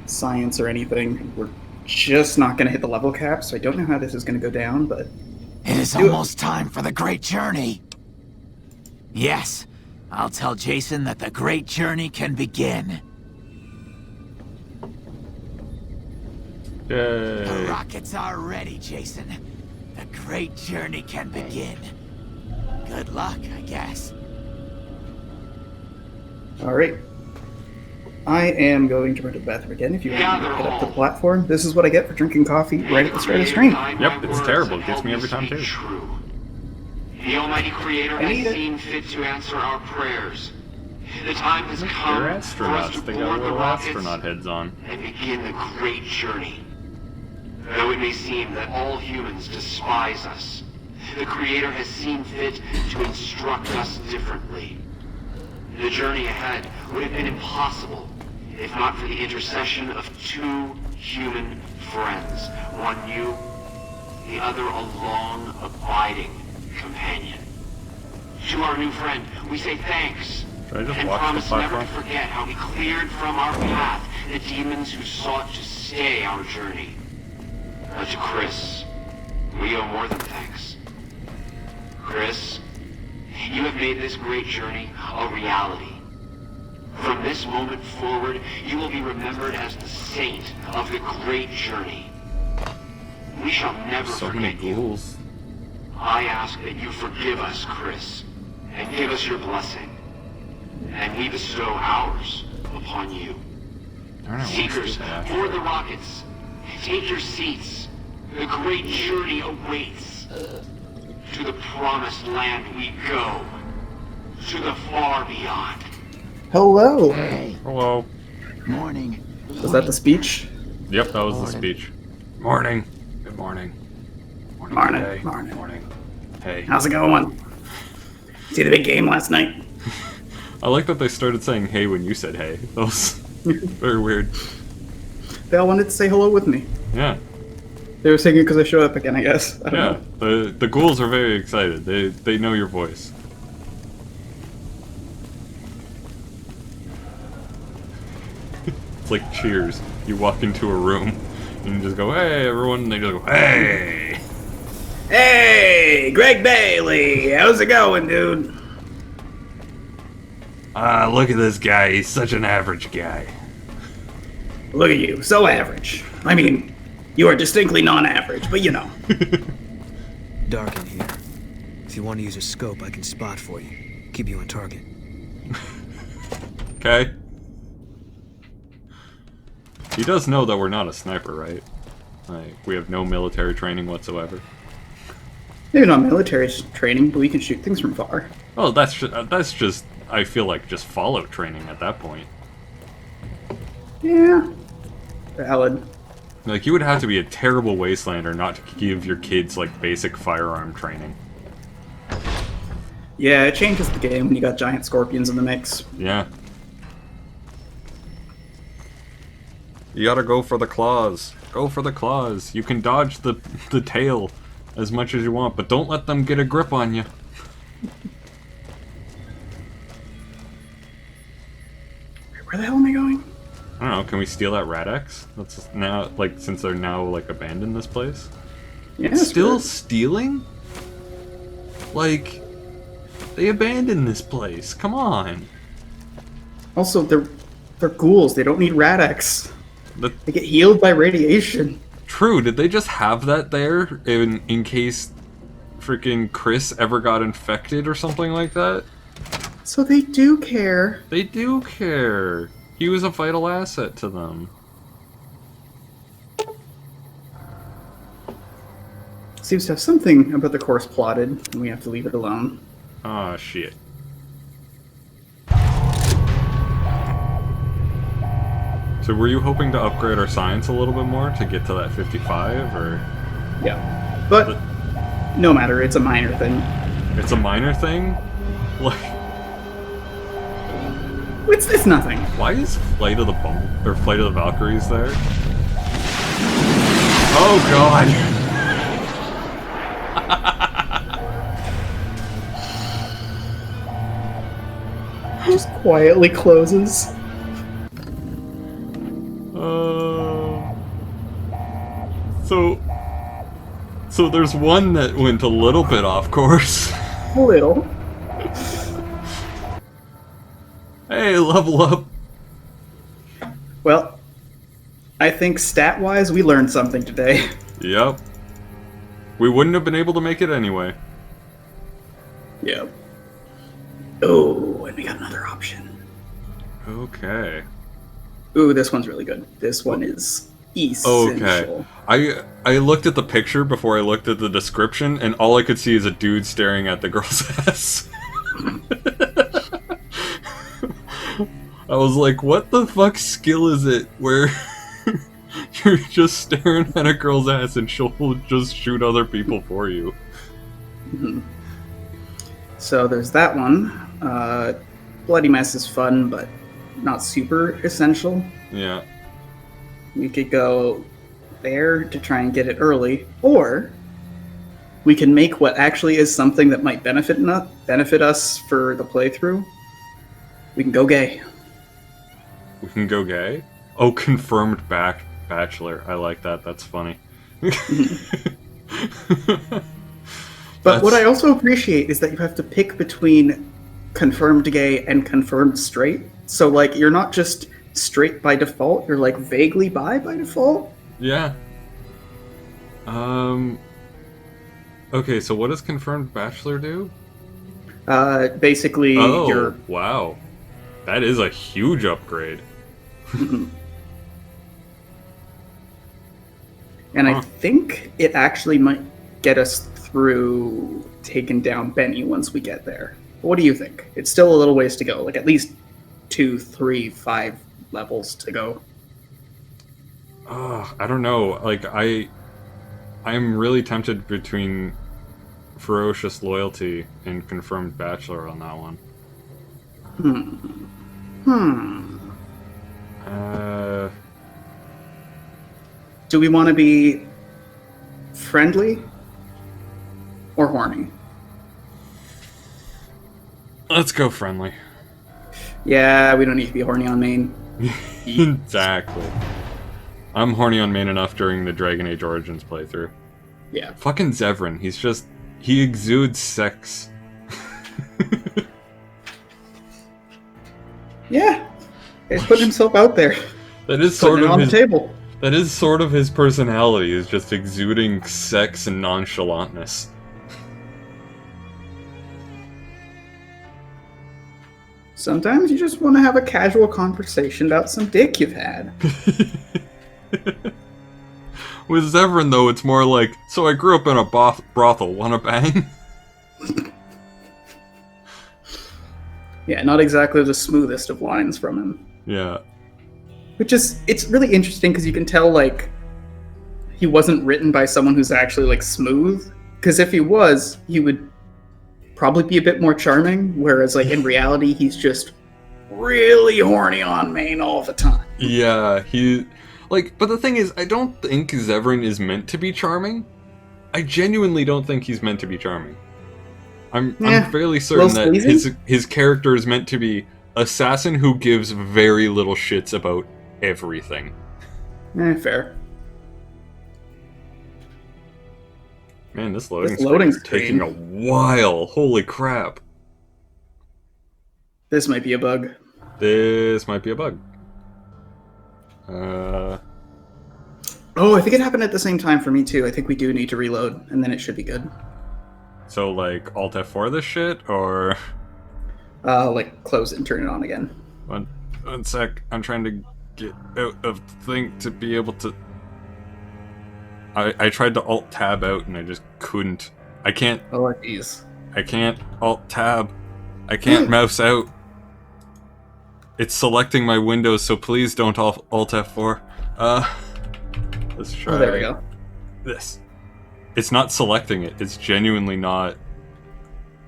science or anything. We're just not going to hit the level cap, so I don't know how this is going to go down, but... It is almost time for the great journey. Yes, I'll tell Jason that the great journey can begin. Yay. The rockets are ready, Jason. The great journey can begin. Good luck, I guess. Alright. I am going to run to the bathroom again if you want to get up to the platform. This is what I get for drinking coffee right at the start of the stream. Yep, it's terrible. It gets me every time too. The Almighty Creator has seen fit to answer our prayers. The time has come They're for us to astronauts. They board got the little rockets astronaut heads on. and begin the great journey. Though it may seem that all humans despise us, the Creator has seen fit to instruct us differently. The journey ahead would have been impossible if not for the intercession of two human friends. One you, the other a long, abiding companion. To our new friend, we say thanks. Should I just And walk the promise never platform? to forget how we cleared from our path the demons who sought to stay our journey. But to Chris, we owe more than thanks. Chris, you have made this great journey a reality. From this moment forward, you will be remembered as the saint of the great journey. We shall never So many forget you. ghouls. I ask that you forgive us, Chris, and give us your blessing. And we bestow ours upon you. Darn it, let's Seekers, do that. board the rockets. Take your seats. The great journey awaits. To the promised land we go. To the far beyond. Hello. Hello. Morning. Was that the speech? Yep, that was the speech. Morning. Good morning. Morning. Hey. Morning. Morning. Hey. How's it going? See the big game last night? I like that they started saying hey when you said hey. That was very weird. They all wanted to say hello with me. Yeah. They were singing because I showed up again, I guess. I don't Yeah. know. The ghouls are very excited. They know your voice. It's like Cheers. You walk into a room and you just go, hey, everyone, and they just go, hey! Hey, Gregg Bailey! How's it going, dude? Look at this guy. He's such an average guy. Look at you, so average. I mean, you are distinctly non-average, but you know. Dark in here. If you want to use a scope, I can spot for you. Keep you on target. Okay. He does know that we're not a sniper, right? Like, we have no military training whatsoever. Maybe not military training, but we can shoot things from far. Oh, that's just, I feel like, just follow training at that point. Yeah. Valid. Like, you would have to be a terrible wastelander not to give your kids, like, basic firearm training. Yeah, it changes the game when you got giant scorpions in the mix. Yeah. You gotta go for the claws. Go for the claws. You can dodge the tail as much as you want, but don't let them get a grip on you. Where the hell am I going? I don't know, can we steal that Rad-X? That's now, like, since they're now, like, abandoned this place? Yeah, Still good. stealing? Like, they abandoned this place. Come on. Also, they're ghouls. They don't need Rad-X. The, They get healed by radiation. true, did they just have that there in case freaking Chris ever got infected or something like that? So they do care. They do care. He was a vital asset to them. Seems to have something about the course plotted, and we have to leave it alone. Ah, shit. So were you hoping to upgrade our science a little bit more to get to that 55, or...? Yeah. But no matter, it's a minor thing. It's a minor thing? Like... It's nothing. Why is Flight of the Flight of the Valkyries there? Oh god! Just quietly closes. So there's one that went a little bit off course. A little. Hey, level up. Well, I think stat-wise we learned something today. Yep. We wouldn't have been able to make it anyway. Yep. Oh, and we got another option. Okay. Ooh, this one's really good. This one is essential. Okay. I looked at the picture before I looked at the description, and all I could see is a dude staring at the girl's ass. I was like, what the fuck skill is it where you're just staring at a girl's ass and she'll just shoot other people for you? Mhm. So there's that one. Bloody Mess is fun, but not super essential. Yeah. We could go there to try and get it early, or we can make what actually is something that might benefit us for the playthrough. We can go gay. We can go gay? Oh, confirmed bachelor. I like that. That's funny. But what I also appreciate is that you have to pick between confirmed gay and confirmed straight. So, like, you're not just straight by default, you're, like, vaguely bi by default. Yeah. Okay, so what does confirmed bachelor do? Basically, you're... wow. That is a huge upgrade. And I think it actually might get us through taking down Benny once we get there. What do you think? It's still a little ways to go, like at least 2, 3, 5 levels to go. I don't know. Like, I'm really tempted between ferocious loyalty and confirmed bachelor on that one. Do we want to be friendly or horny? Let's go friendly. Yeah, we don't need to be horny on main. Exactly. I'm horny on main enough during the Dragon Age Origins playthrough. Yeah. Fucking Zevran, he exudes sex. Yeah. He's putting himself out there. That is sort of on the table. That is sort of his personality, is just exuding sex and nonchalantness. Sometimes you just want to have a casual conversation about some dick you've had. With Zevran, though, it's more like, so I grew up in a brothel, wanna bang? Yeah, not exactly the smoothest of lines from him. Yeah. It's really interesting because you can tell, like, he wasn't written by someone who's actually, like, smooth. Because if he was, he would probably be a bit more charming, whereas, like, in reality, he's just really horny on main all the time. Yeah, but the thing is, I don't think Zevran is meant to be charming. I genuinely don't think he's meant to be charming. I'm fairly certain that his character is meant to be assassin who gives very little shits about everything. Fair. Man, this loading screen is taking a while. Holy crap. This might be a bug. This might be a bug. Oh, I think it happened at the same time for me too. I think we do need to reload, and then it should be good. So, like, Alt F4 this shit, or...? Like, close it and turn it on again. One sec. I'm trying to get out of the thing to be able to... I tried to Alt-Tab out, and I just couldn't. I can't... Oh, geez. I can't Alt-Tab. I can't mouse out. It's selecting my windows, so please don't Alt F4. Let's try... Oh, there we go. This. It's not selecting it. It's genuinely not.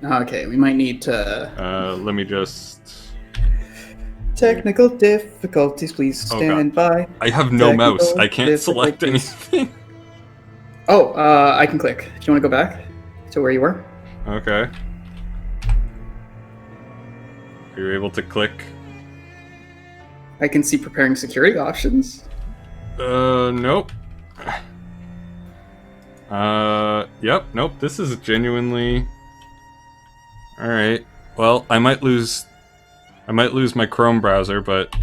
Okay, we might need to... let me just... Technical difficulties, please stand by. I have no mouse. I can't select anything. Oh, I can click. Do you want to go back to where you were? Okay. Are you able to click? I can see preparing security options. Nope. Yep, nope, this is genuinely... Alright, well, I might lose my Chrome browser, but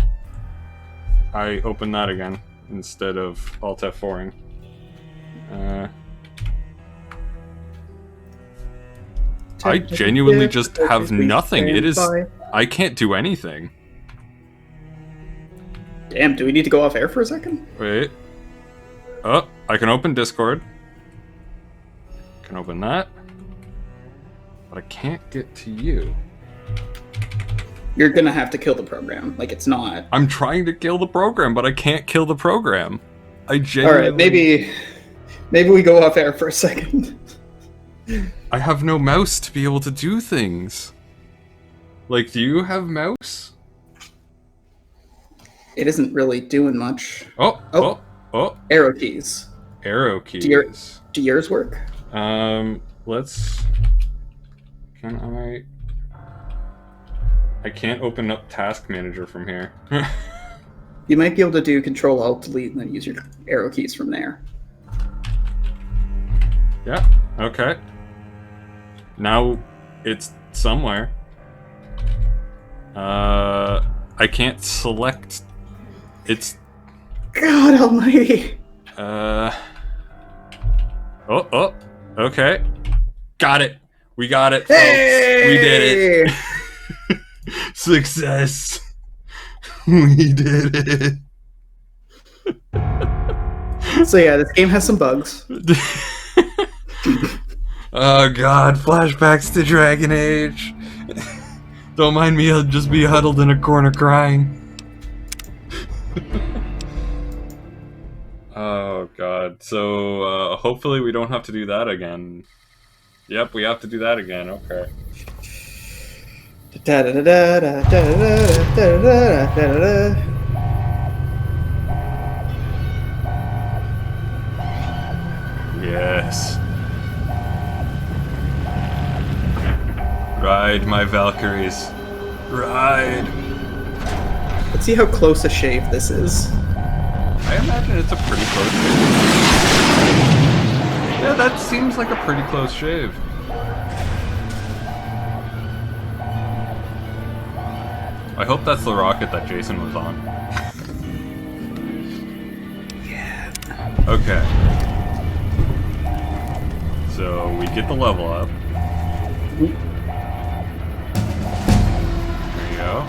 I open that again instead of Alt F4ing. I genuinely just have nothing. It is... I can't do anything. Damn, do we need to go off air for a second? Wait. Oh, I can open Discord. Can open that. But I can't get to you. You're gonna have to kill the program. Like, it's not. I'm trying to kill the program, but I can't kill the program. I genuinely... Alright, maybe we go off air for a second. I have no mouse to be able to do things. Like, do you have mouse? It isn't really doing much. Oh. Arrow keys. Arrow keys. Do yours work? Let's... Can I can't open up Task Manager from here. You might be able to do Control-Alt-Delete and then use your arrow keys from there. Yeah, okay. Now it's somewhere. I can't select... It's... God almighty! Okay. Got it. We got it, folks. Hey! We did it. Success. We did it. So yeah, this game has some bugs. Oh god, flashbacks to Dragon Age. Don't mind me, I'll just be huddled in a corner crying. Oh god, so hopefully we don't have to do that again. Yep, we have to do that again, okay. Yes. Ride, my Valkyries. Ride. Let's see how close a shave this is. I imagine it's a pretty close shave. Yeah, that seems like a pretty close shave. I hope that's the rocket that Jason was on. Yeah. Okay. So we get the level up. There you go.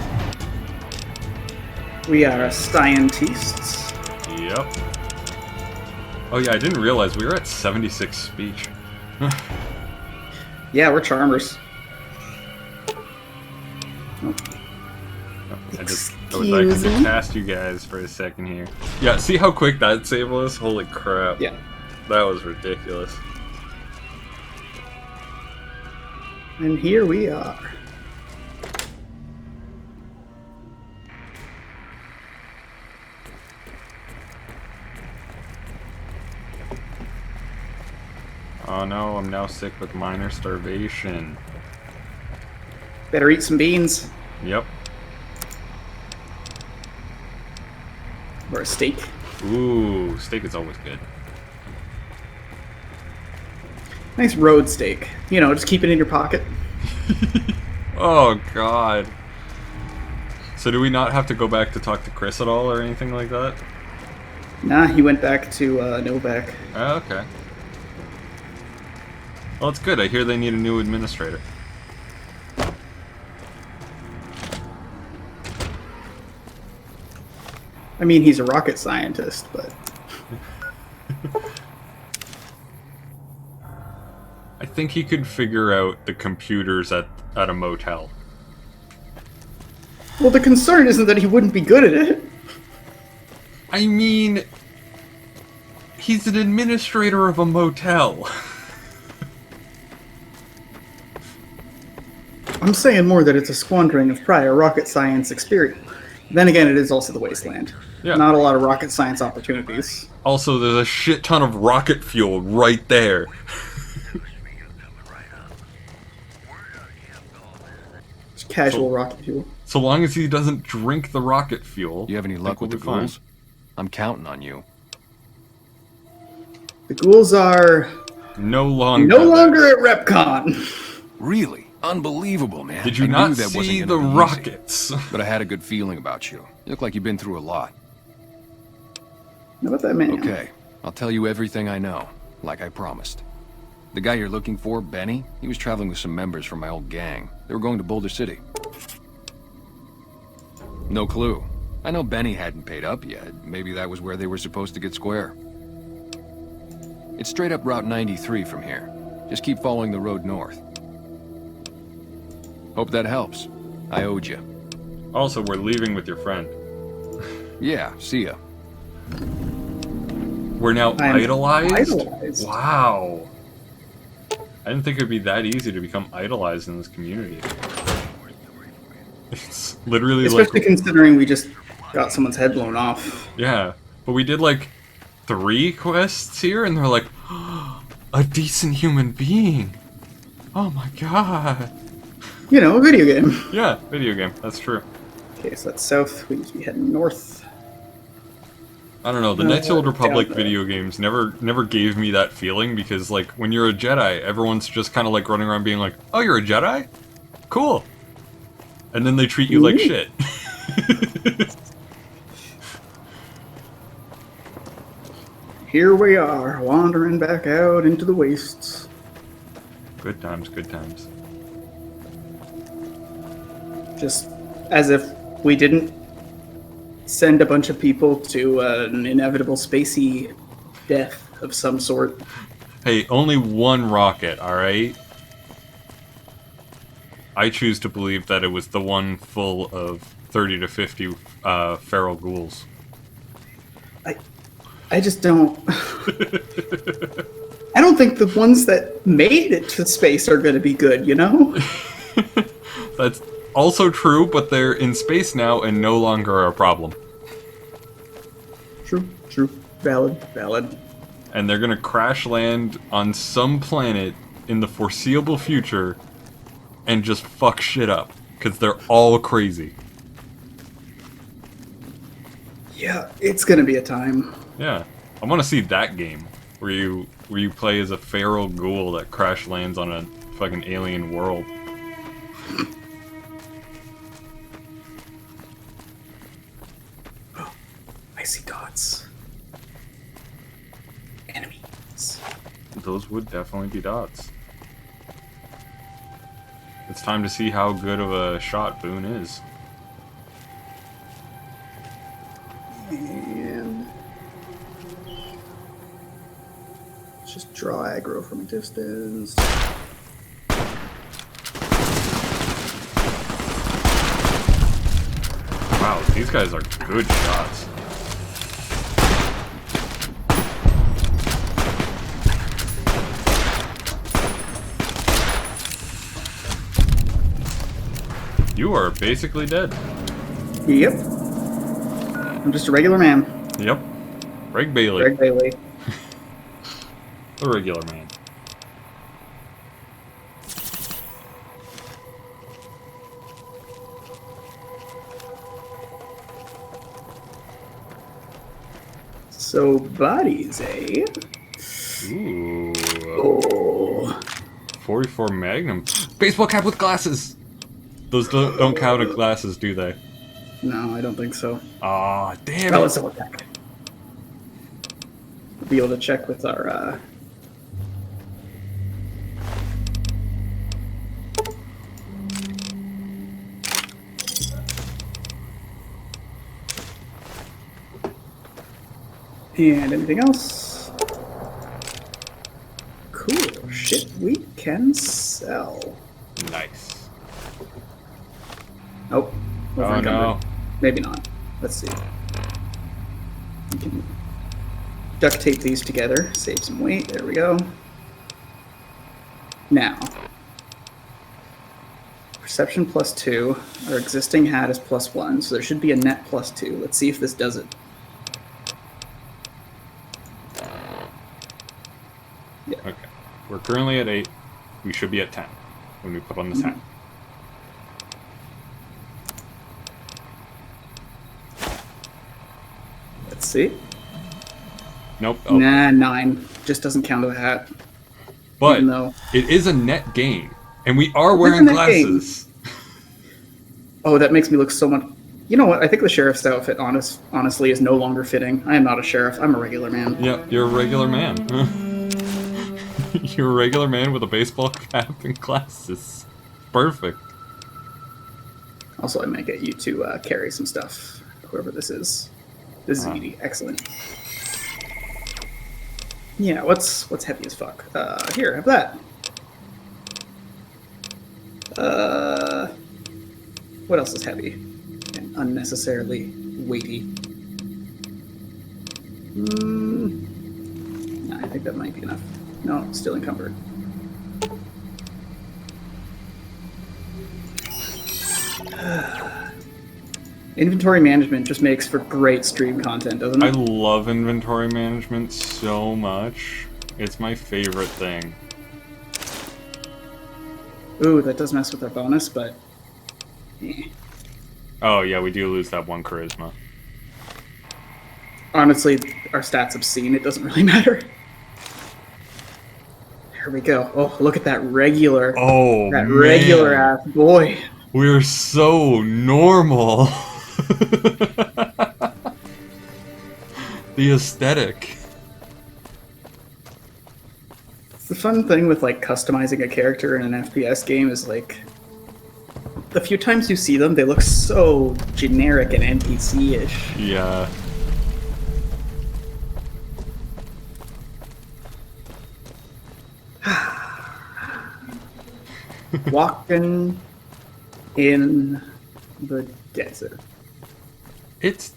We are scientists. Yep. Oh yeah, I didn't realize we were at 76 speech. Yeah, we're charmers. I was like, to cast you guys for a second here. Yeah, see how quick that save was? Holy crap. Yeah. That was ridiculous. And here we are. Oh no, I'm now sick with minor starvation. Better eat some beans. Yep. Or a steak. Ooh, steak is always good. Nice road steak. You know, just keep it in your pocket. Oh god. So do we not have to go back to talk to Chris at all or anything like that? Nah, he went back to Novac. Oh, okay. Well, it's good. I hear they need a new administrator. I mean, he's a rocket scientist, but... I think he could figure out the computers at a motel. Well, the concern isn't that he wouldn't be good at it. I mean... He's an administrator of a motel. I'm saying more that it's a squandering of prior rocket science experience. Then again, it is also the wasteland. Yeah. Not a lot of rocket science opportunities. Also, there's a shit ton of rocket fuel right there. Just casual rocket fuel. So long as he doesn't drink the rocket fuel. You have any luck with the ghouls? I'm counting on you. The ghouls are... No longer at RepCon. Really? Unbelievable, man. Did you not see the rockets? But I had a good feeling about you. You look like you've been through a lot. Know what that meant? Okay, I'll tell you everything I know, like I promised. The guy you're looking for, Benny, he was traveling with some members from my old gang. They were going to Boulder City. No clue. I know Benny hadn't paid up yet. Maybe that was where they were supposed to get square. It's straight up Route 93 from here. Just keep following the road north. Hope that helps. I owed you. Also, we're leaving with your friend. Yeah, see ya. We're now I'm idolized? idolized. Wow. I didn't think it would be that easy to become idolized in this community. It's literally Especially like... considering we just got someone's head blown off. Yeah, but we did like 3 quests here, and they're like, a decent human being. Oh my god. You know, a video game. Yeah, video game. That's true. Okay, so that's south. We need to be heading north. I don't know. The Knights of the Old Republic video games never gave me that feeling because, like, when you're a Jedi, everyone's just kind of like running around being like, "Oh, you're a Jedi? Cool." And then they treat you like shit. Here we are, wandering back out into the wastes. Good times, good times. Just as if we didn't send a bunch of people to an inevitable spacey death of some sort. Hey, only one rocket, alright? I choose to believe that it was the one full of 30 to 50 feral ghouls. I just don't... I don't think the ones that made it to space are going to be good, you know? That's also true, but they're in space now and no longer a problem. True. Valid. And they're gonna crash land on some planet in the foreseeable future and just fuck shit up. Because they're all crazy. Yeah, it's going to be a time. Yeah. I want to see that game. Where you play as a feral ghoul that crash lands on a fucking alien world. I see dots. Enemies. Those would definitely be dots. It's time to see how good of a shot Boone is. And let's just draw aggro from a distance. Wow, these guys are good shots. You are basically dead. Yep. I'm just a regular man. Yep. Gregg Bailey. Gregg Bailey. A regular man. So, bodies, eh? Ooh. Oh. 44 Magnum. Baseball cap with glasses! Those don't count as glasses, do they? No, I don't think so. Aw, damn Oh, it. let's double check. We'll be able to check with our, And anything else? Cool. Shit we can sell. Nice. Nope. Oh no. Maybe not. Let's see. We can duct tape these together, save some weight. There we go. Now, perception +2. Our existing hat is +1, so there should be a net +2. Let's see if this does it. Yeah. Okay. We're currently at 8. We should be at 10 when we put on this hat. Let's see. Nope. Oh. Nah, 9. Just doesn't count as a hat. But Even though it is a net gain. And we are wearing glasses. Oh, that makes me look so much... You know what? I think the sheriff's outfit, honestly, is no longer fitting. I am not a sheriff. I'm a regular man. Yep, you're a regular man. You're a regular man with a baseball cap and glasses. Perfect. Also, I might get you to carry some stuff, whoever this is. This is Edie. Excellent. Yeah, what's heavy as fuck? Here, have that. What else is heavy? unnecessarily weighty. Nah, I think that might be enough. No, still encumbered. Inventory management just makes for great stream content, doesn't it? I love inventory management so much. It's my favorite thing. Ooh, that does mess with our bonus, but... Oh, yeah, we do lose that 1 charisma. Honestly, our stats obscene. It doesn't really matter. There we go. Oh, look at that regular. Oh, that man. regular ass boy. We're so normal. The aesthetic. The fun thing with like customizing a character in an FPS game is like the few times you see them, they look so generic and NPC-ish. Yeah. Walking in the desert. It's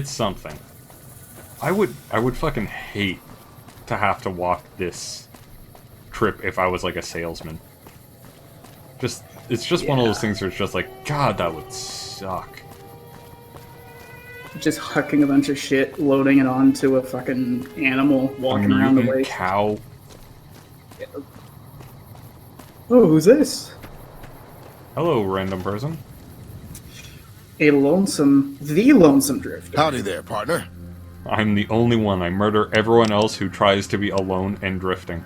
something. I would fucking hate to have to walk this trip if I was like a salesman. It's just one of those things where it's just like, God, that would suck. Just hucking a bunch of shit, loading it onto a fucking animal, walking around the way. Cow. Oh, who's this? Hello, random person. The lonesome drifter. Howdy there, partner. I'm the only one. I murder everyone else who tries to be alone and drifting.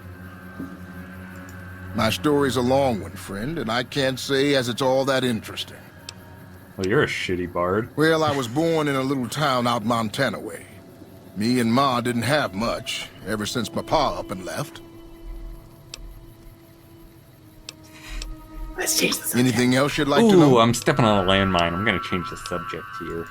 My story's a long one, friend, and I can't say as it's all that interesting. Well, you're a shitty bard. Well, I was born in a little town out Montana way. Me and Ma didn't have much, ever since my pa up and left. Let's change the subject. Anything else you'd like Ooh, to know? I'm stepping on a landmine. I'm gonna change the subject here.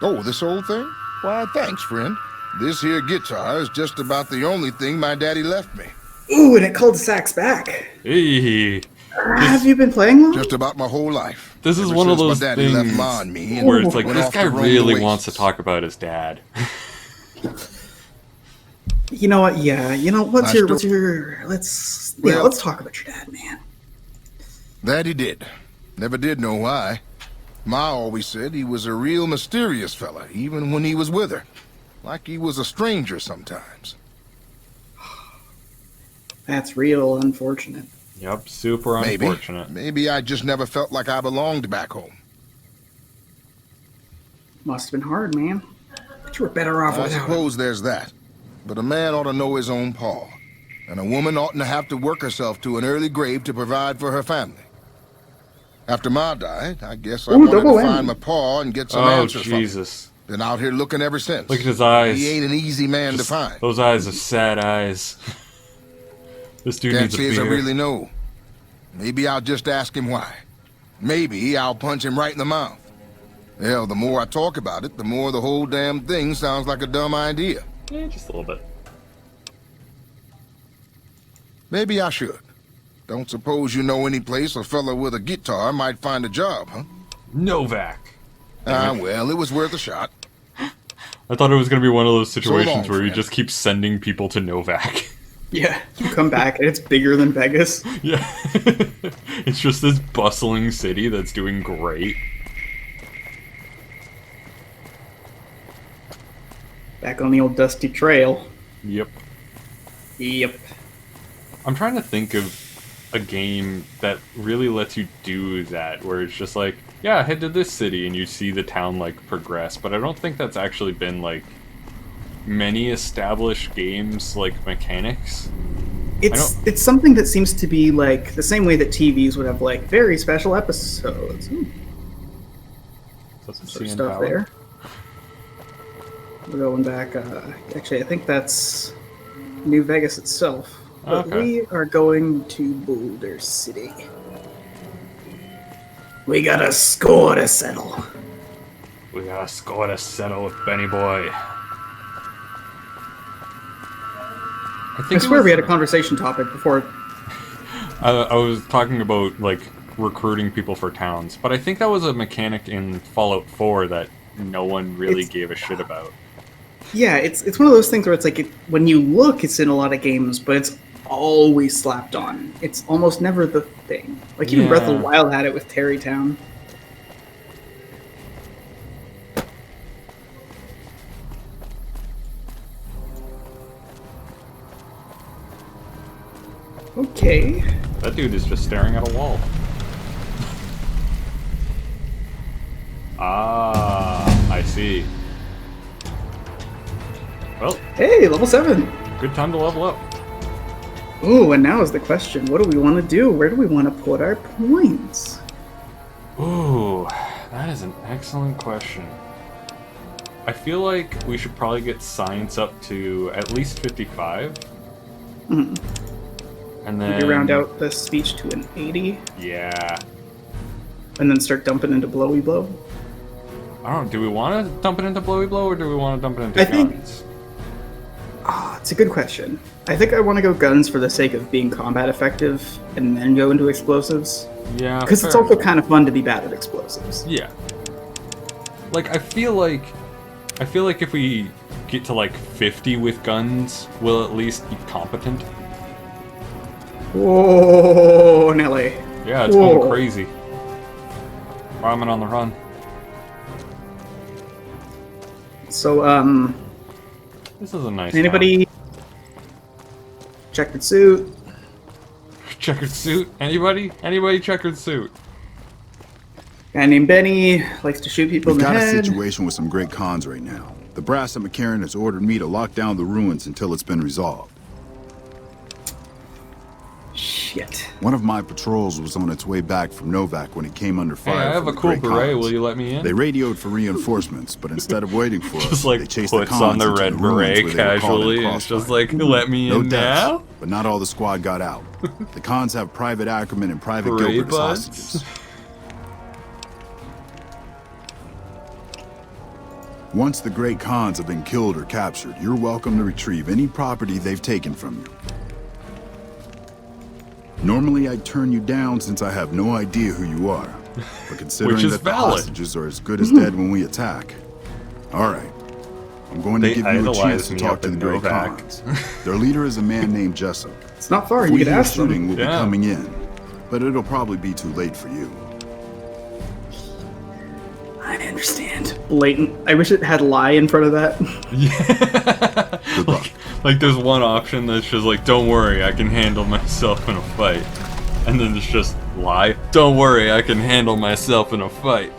Oh, this old thing? Why, thanks, friend. This here guitar is just about the only thing my daddy left me. Ooh, and it cul-de-sacs back. Hey. Have you been playing long? Just about my whole life. This is Ever one of since those my daddy things left Ma and me and where it's like, went this off guy to roam the really wastes. wants to talk about his dad. You know what? Yeah. You know let's talk about your dad, man. That he did. Never did know why. Ma always said he was a real mysterious fella, even when he was with her. Like he was a stranger sometimes. That's real unfortunate. Yep, super unfortunate. Maybe I just never felt like I belonged back home. Must have been hard, man. But you were better off I without him. suppose there's that. But a man ought to know his own paw. And a woman oughtn't to have to work herself to an early grave to provide for her family. After Ma died, I guess I wanted to find my paw and get some answers from him. Jesus. Been out here looking ever since. Look at his eyes. He ain't an easy man to find. Those eyes are sad eyes. This dude Can't needs a say as I beer. really know. Maybe I'll just ask him why. Maybe I'll punch him right in the mouth. Hell, the more I talk about it, the more the whole damn thing sounds like a dumb idea. Yeah, just a little bit. Maybe I should. Don't suppose you know any place a fella with a guitar might find a job, huh? Novac. Well, it was worth a shot. I thought it was going to be one of those situations long, where you friend. just keep sending people to Novac. Yeah, you come back and it's bigger than Vegas. Yeah. It's just this bustling city that's doing great. Back on the old dusty trail. Yep. Yep. I'm trying to think of a game that really lets you do that, where it's just like, yeah, head to this city and you see the town like progress, but I don't think that's actually been like many established games like mechanics. It's something that seems to be like the same way that TVs would have like very special episodes. That's some Sort of CN stuff power. there. We're going back. Actually, I think that's New Vegas itself. But Okay. we are going to Boulder City. We got a score to settle. We got a score to settle with Benny Boy. I swear we had a conversation topic before. I was talking about like recruiting people for towns. But I think that was a mechanic in Fallout 4 that no one really gave a shit about. Yeah, it's one of those things where it's like when you look, it's in a lot of games, but it's always slapped on. It's almost never the thing. Like even Breath of the Wild had it with Terrytown. Okay. That dude is just staring at a wall. I see. Well. Hey, level 7. Good time to level up. Ooh, and now is the question, what do we want to do? Where do we want to put our points? Ooh, that is an excellent question. I feel like we should probably get science up to at least 55. Mm-hmm. And then maybe round out the speech to an 80. Yeah. And then start dumping into blowy blow. I don't know, do we want to dump it into blowy blow or do we want to dump it into guns? It's a good question. I think I want to go guns for the sake of being combat effective and then go into explosives. Yeah. Because it's also kind of fun to be bad at explosives. Yeah. Like, I feel like if we get to like 50 with guns, we'll at least be competent. Whoa, Nelly. Yeah, it's going crazy. Ramen on the run. So, this is a nice anybody town. Checkered suit? Checkered suit? Anybody? Anybody checkered suit? Guy named Benny likes to shoot people in the head. We've got a situation with some great cons right now. The brass at McCarran has ordered me to lock down the ruins until it's been resolved. Shit. One of my patrols was on its way back from Novac when it came under fire. Hey, I have a cool beret. Will you let me in? They radioed for reinforcements, but instead of waiting for us, like they chased puts the on cons the into red the ruins beret where they were caught in casually. It's just like, crossfire. let me in No deaths, now. but not all the squad got out. The cons have Private Ackerman and Private Beret Gilbert as buds? hostages. Once the great cons have been killed or captured, you're welcome to retrieve any property they've taken from you. Normally I'd turn you down since I have no idea who you are. But considering Which is that the valid. hostages are as good as dead when we attack. Alright. I'm going to They give you a idolize chance to me talk up to the in great Novac. cons. Their leader is a man named Jessup. It's not far, If you we could hear ask them. shooting, we'll be Yeah. coming in. But it'll probably be too late for you. I understand. Blatant. I wish it had lie in front of that. Like there's one option that's just like, don't worry, I can handle myself in a fight. And then it's just lie. Don't worry, I can handle myself in a fight.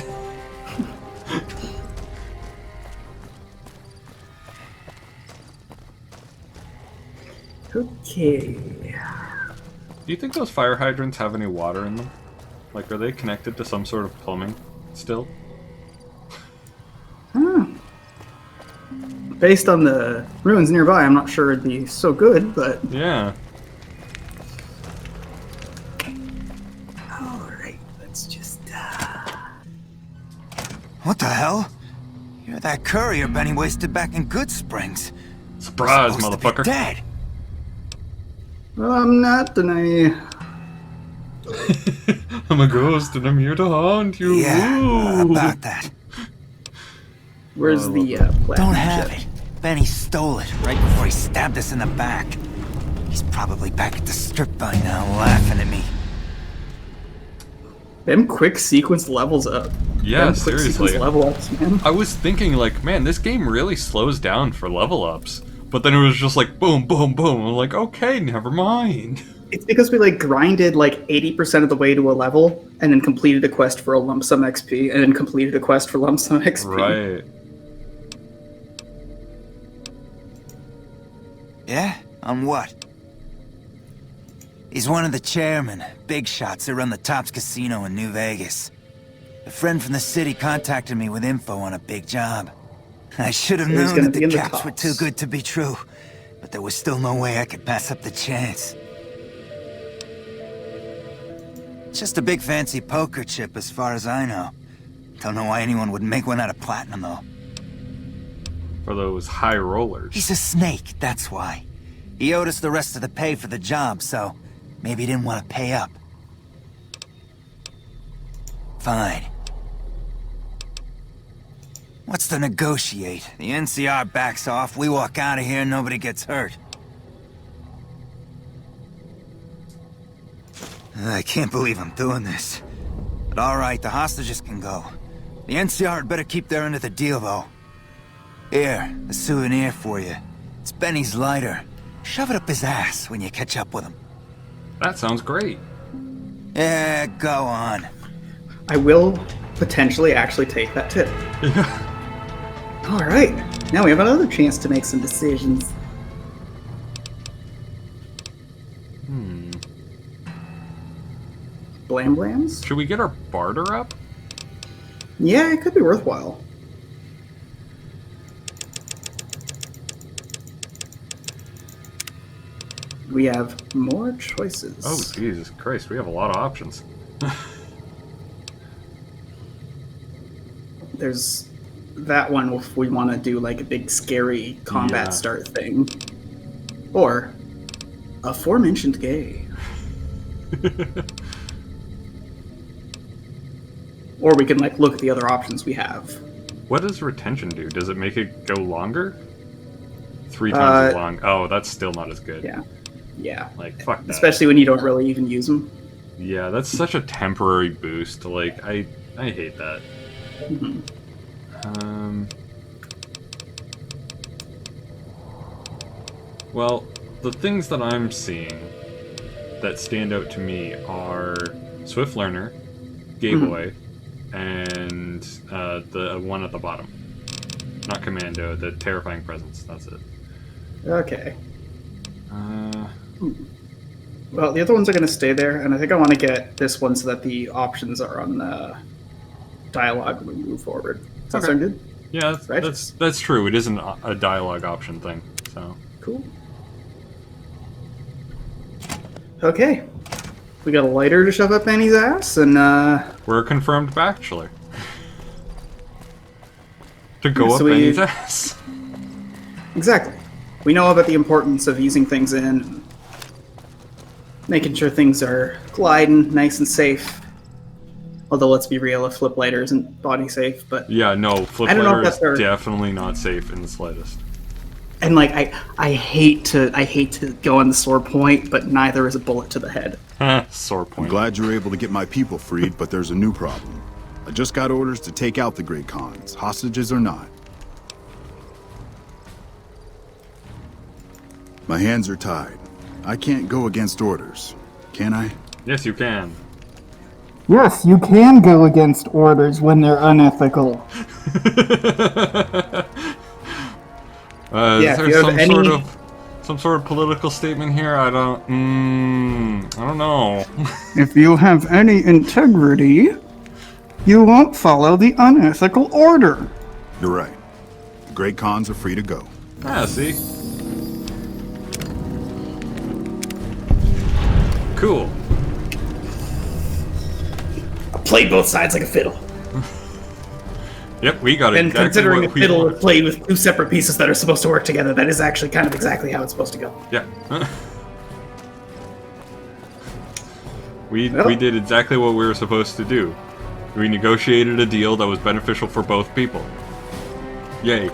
Okay. Do you think those fire hydrants have any water in them? Like, are they connected to some sort of plumbing still? Based on the ruins nearby, I'm not sure it'd be so good, but... Yeah. Alright, let's just... What the hell? You're that courier Benny wasted back in Good Springs. Surprise, Supposed to be motherfucker. dead. Well, I'm not denying. I'm a ghost and I'm here to haunt you. Yeah, Ooh. about that. Where's the Don't have it. Benny stole it right before he stabbed us in the back. He's probably back at the strip by now, laughing at me. Them quick sequence levels up. Yeah, Them quick seriously. sequence level ups, man. I was thinking, like, man, this game really slows down for level ups. But then it was just like, boom, boom, boom. I'm like, okay, never mind. It's because we like grinded like 80% of the way to a level, and then completed a quest for a lump sum XP, and then completed a quest for lump sum XP. Right. Yeah? On what? He's one of the chairmen, big shots that run the Tops Casino in New Vegas. A friend from the city contacted me with info on a big job. I should have So he's known gonna that be the in the caps were too good to be true, but there was still no way I could pass up the chance. Just a big fancy poker chip as far as I know. Don't know why anyone would make one out of platinum though. For those high rollers. He's a snake, that's why. He owed us the rest of the pay for the job, so maybe he didn't want to pay up. Fine. What's to negotiate? The NCR backs off, we walk out of here, nobody gets hurt. I can't believe I'm doing this. But alright, the hostages can go. The NCR had better keep their end of the deal, though. Here, a souvenir for you. It's Benny's lighter. Shove it up his ass when you catch up with him. That sounds great. Yeah, go on. I will potentially actually take that tip. Alright, now we have another chance to make some decisions. Blam Blams? Should we get our barter up? Yeah, it could be worthwhile. We have more choices. Oh, Jesus Christ, we have a lot of options. There's that one if we want to do like a big scary combat start thing. Or aforementioned gay. Or we can like look at the other options we have. What does retention do? Does it make it go longer? 3 times as long. Oh, that's still not as good. Yeah. Yeah. Like, fuck that. Especially when you don't really even use them. Yeah, that's such a temporary boost. Like, I hate that. Mm-hmm. Well, the things that I'm seeing that stand out to me are Swift Learner, Gay Boy, and the one at the bottom. Not Commando, the Terrifying Presence. That's it. Okay. Well, the other ones are going to stay there, and I think I want to get this one so that the options are on the dialogue when we move forward. Does that sound good? Yeah, that's true. It isn't a dialogue option thing. So cool. Okay. We got a lighter to shove up Benny's ass, and we're a confirmed bachelor. To go up Benny's ass. Exactly. We know about the importance of easing things in, and making sure things are gliding nice and safe. Although, let's be real, a flip lighter isn't body safe, but... Yeah, no, flip lighter is definitely not safe in the slightest. And, like, I hate to go on the sore point, but neither is a bullet to the head. Sore point. I'm glad you were able to get my people freed, but there's a new problem. I just got orders to take out the Great Khans, hostages or not. My hands are tied. I can't go against orders, can I? Yes, you can. Yes, you can go against orders when they're unethical. Is there some sort of political statement here? I don't know. If you have any integrity, you won't follow the unethical order. You're right. The Great Khans are free to go. Ah, see? Cool. Played both sides like a fiddle. Yep, we got it. And considering a fiddle is played with 2 separate pieces that are supposed to work together, that is actually kind of exactly how it's supposed to go. Yeah. We did exactly what we were supposed to do. We negotiated a deal that was beneficial for both people. Yay.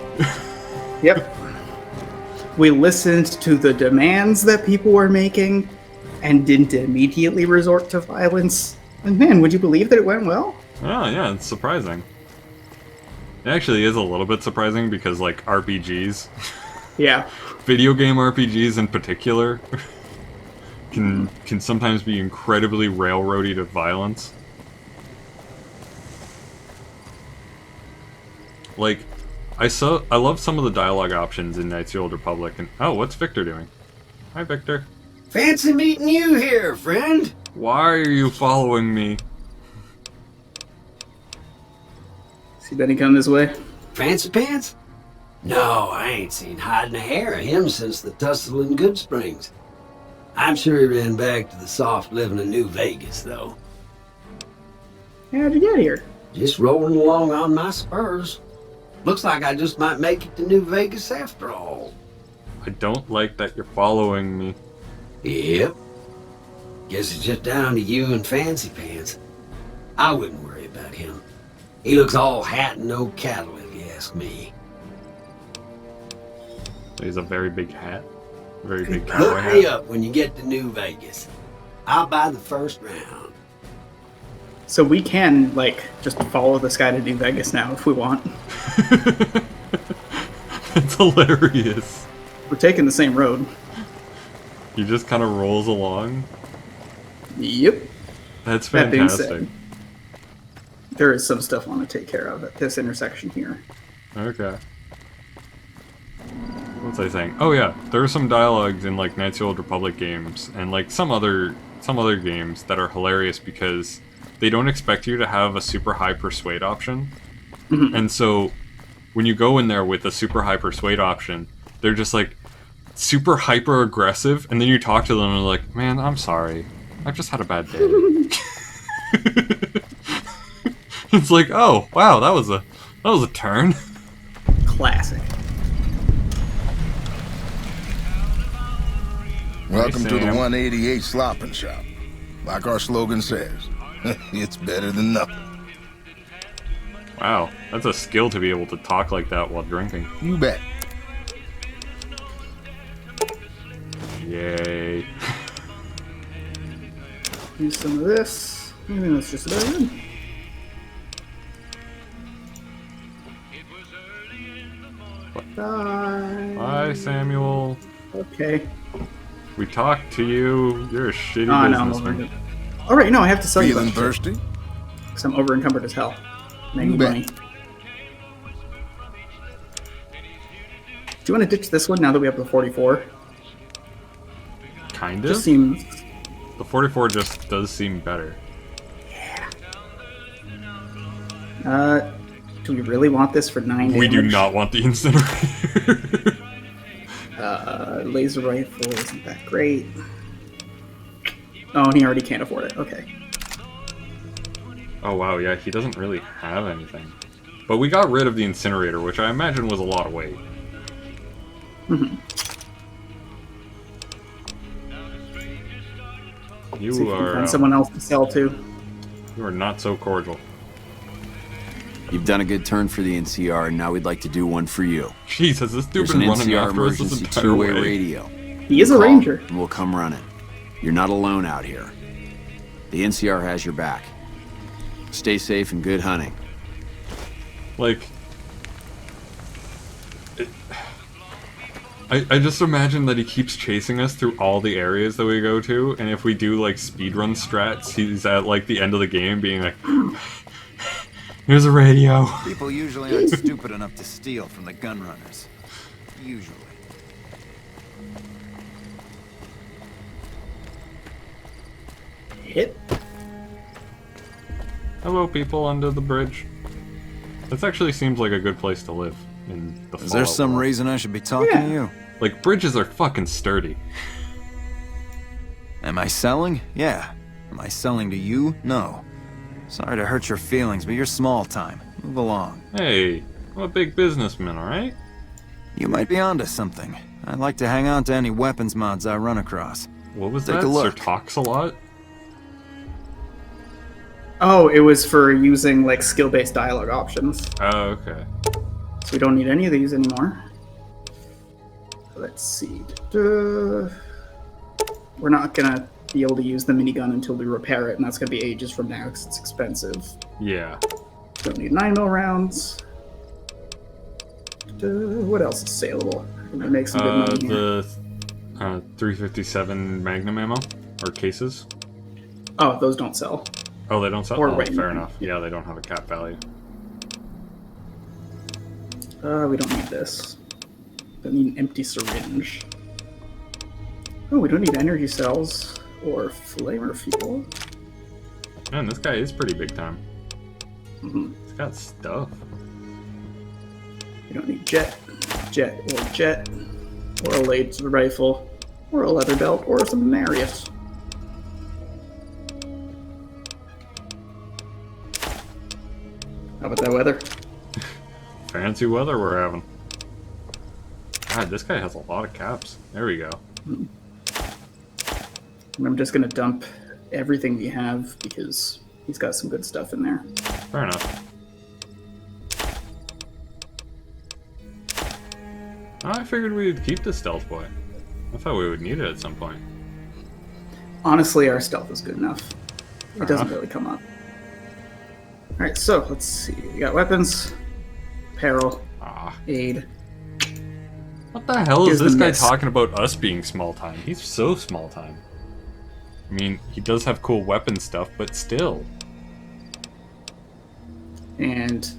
Yep. We listened to the demands that people were making and didn't immediately resort to violence. And man, would you believe that it went well? Oh, yeah, it's surprising. It actually is a little bit surprising because, like, RPGs... Yeah. Video game RPGs in particular can sometimes be incredibly railroady to violence. Like, I love some of the dialogue options in Knights of the Old Republic, and... Oh, what's Victor doing? Hi, Victor. Fancy meeting you here, friend. Why are you following me? See Benny come this way? Fancy pants? No, I ain't seen hide nor hair of him since the tussle in Good Springs. I'm sure he ran back to the soft living of New Vegas, though. How'd you get here? Just rolling along on my spurs. Looks like I just might make it to New Vegas after all. I don't like that you're following me. Yep. Guess it's just down to you and Fancy Pants. I wouldn't worry about him. He looks all hat and no cattle, if you ask me. He's a very big hat. Very big Look cowboy me hat. up when you get to New Vegas. I'll buy the first round. So we can, like, just follow this guy to New Vegas now if we want. It's hilarious. We're taking the same road. He just kind of rolls along. Yep. That's That being fantastic. said, there is some stuff I want to take care of at this intersection here. Okay. What's I saying? Oh yeah, there are some dialogues in like Knights of the Old Republic games and like some other games that are hilarious because they don't expect you to have a super high persuade option. Mhm. And so when you go in there with a super high persuade option, they're just like super hyper aggressive, and then you talk to them and they're like, "Man, I'm sorry. I've just had a bad day." It's like, "Oh, wow, that was a turn." Classic. Welcome to the Sam. 188 Slopping Shop. Like our slogan says, it's better than nothing. Wow, that's a skill to be able to talk like that while drinking. You bet. Yay. Use some of this. I think that's just about it. Bye. Bye, Samuel. Okay. We talked to you. You're a shitty Oh, no, I'm businessman. over. Alright, no, I have to sell you. Feeling thirsty? Because I'm over encumbered as hell. I You need bet. money. Do you want to ditch this one now that we have the 44? Kind of. Just seems. The 44 just does seem better. Do we really want this for 9 We do damage? not want the incinerator. Laser rifle isn't that great. Oh, and he already can't afford it. Okay. Oh wow, yeah, he doesn't really have anything. But we got rid of the incinerator, which I imagine was a lot of weight. Mhm. You See if we can are find someone else to sell to. you are not so cordial. You've done a good turn for the NCR, and now we'd like to do one for you. Jesus, this dude There's been an running NCR after us this emergency entire two-way way. radio. He is a Call, ranger. and we'll come running. You're not alone out here. The NCR has your back. Stay safe and good hunting. Like, I just imagine that he keeps chasing us through all the areas that we go to, and if we do like speedrun strats, he's at like the end of the game being like, "Here's a radio." People usually aren't stupid enough to steal from the gun runners. Usually. Hit. Hello, people under the bridge. This actually seems like a good place to live in the Is there Fallout some world. reason I should be talking to you? Like, bridges are fucking sturdy. Am I selling? Yeah. Am I selling to you? No. Sorry to hurt your feelings, but you're small time. Move along. Hey, I'm a big businessman, alright? You might be onto something. I'd like to hang on to any weapons mods I run across. What was Take that? a look. Sir talks a lot? Oh, it was for using like skill-based dialogue options. Oh, okay. So we don't need any of these anymore. Let's see. We're not gonna be able to use the minigun until we repair it, and that's gonna be ages from now because it's expensive. Yeah. Don't need 9mm rounds. What else is saleable? I'm gonna make some good money here. The 357 Magnum ammo? Or cases? Oh, those don't sell. Oh, they don't sell? Or Oh, right. fair enough. Yeah, they don't have a cap value. We don't need this. Don't need an empty syringe. Oh, we don't need energy cells or flamer fuel. Man, this guy is pretty big time. Mhm. He's got stuff. We don't need jet, or a laser rifle, or a leather belt, or some Marius. How about that weather? Fancy weather we're having. God, this guy has a lot of caps. There we go. I'm just gonna dump everything we have because he's got some good stuff in there. Fair enough. Oh, I figured we'd keep the stealth boy. I thought we would need it at some point. Honestly, our stealth is good enough. It doesn't really come up. Alright, so let's see. We got weapons, apparel, aid. What the hell is Here's this the guy mist. talking about us being small time? He's so small time. I mean, he does have cool weapon stuff, but still. And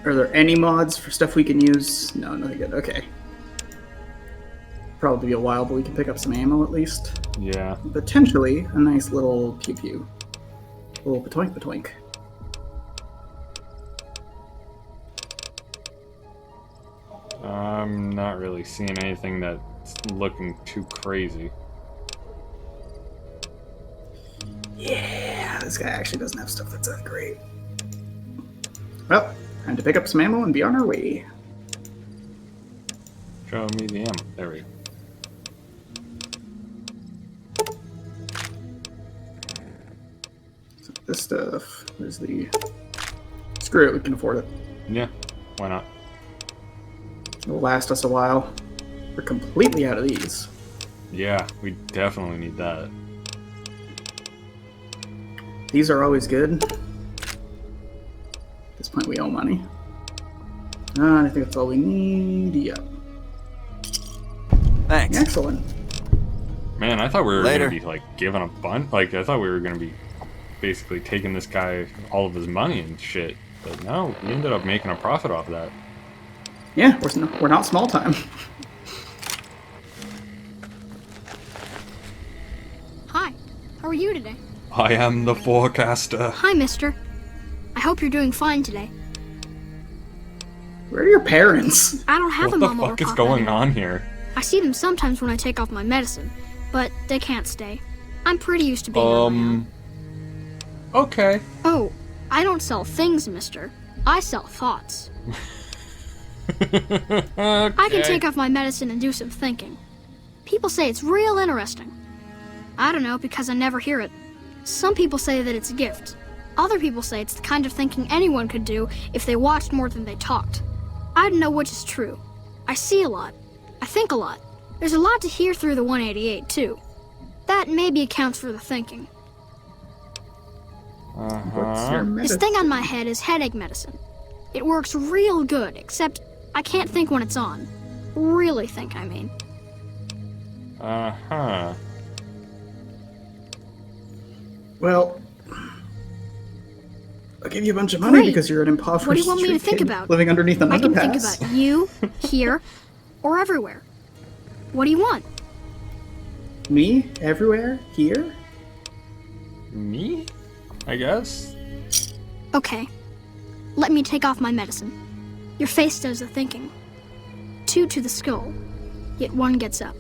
are there any mods for stuff we can use? No, nothing good. Okay. Probably be a while, but we can pick up some ammo at least. Yeah. Potentially a nice little pew pew. A little patoink patoink. I'm not really seeing anything that's looking too crazy. Yeah, this guy actually doesn't have stuff that's that great. Well, time to pick up some ammo and be on our way. Show me the ammo. There we go. So this stuff, there's the... Screw it, we can afford it. Yeah, why not? It'll last us a while. We're completely out of these. Yeah, we definitely need that. These are always good. At this point, we owe money. I think that's all we need. Yep. Thanks. Excellent. Man, I thought we were Later. gonna be like giving a bunch. Like I thought we were gonna be basically taking this guy all of his money and shit. But no, we ended up making a profit off that. Yeah, we're not small time. Hi, how are you today? I am the forecaster. Hi, mister. I hope you're doing fine today. Where are your parents? I don't have What a the mama or fuck is papa going anymore. on here? I see them sometimes when I take off my medicine, but they can't stay. I'm pretty used to being on my own. Okay. Oh, I don't sell things, mister. I sell thoughts. I can take off my medicine and do some thinking. People say it's real interesting. I don't know because I never hear it. Some people say that it's a gift. Other people say it's the kind of thinking anyone could do if they watched more than they talked. I don't know which is true. I see a lot. I think a lot. There's a lot to hear through the 188, too. That maybe accounts for the thinking. What's your This medicine? thing on my head is headache medicine. It works real good, except I can't think when it's on. Really think, I mean. Uh-huh. Well, I'll give you a bunch of money Great. because you're an impoverished What do you want me to street think kid about? living underneath an I can underpass. think about you, here, or everywhere. What do you want? Me? Everywhere? Here? Me? I guess. Okay. Let me take off my medicine. Your face does the thinking. 2 to the skull, yet 1 gets up.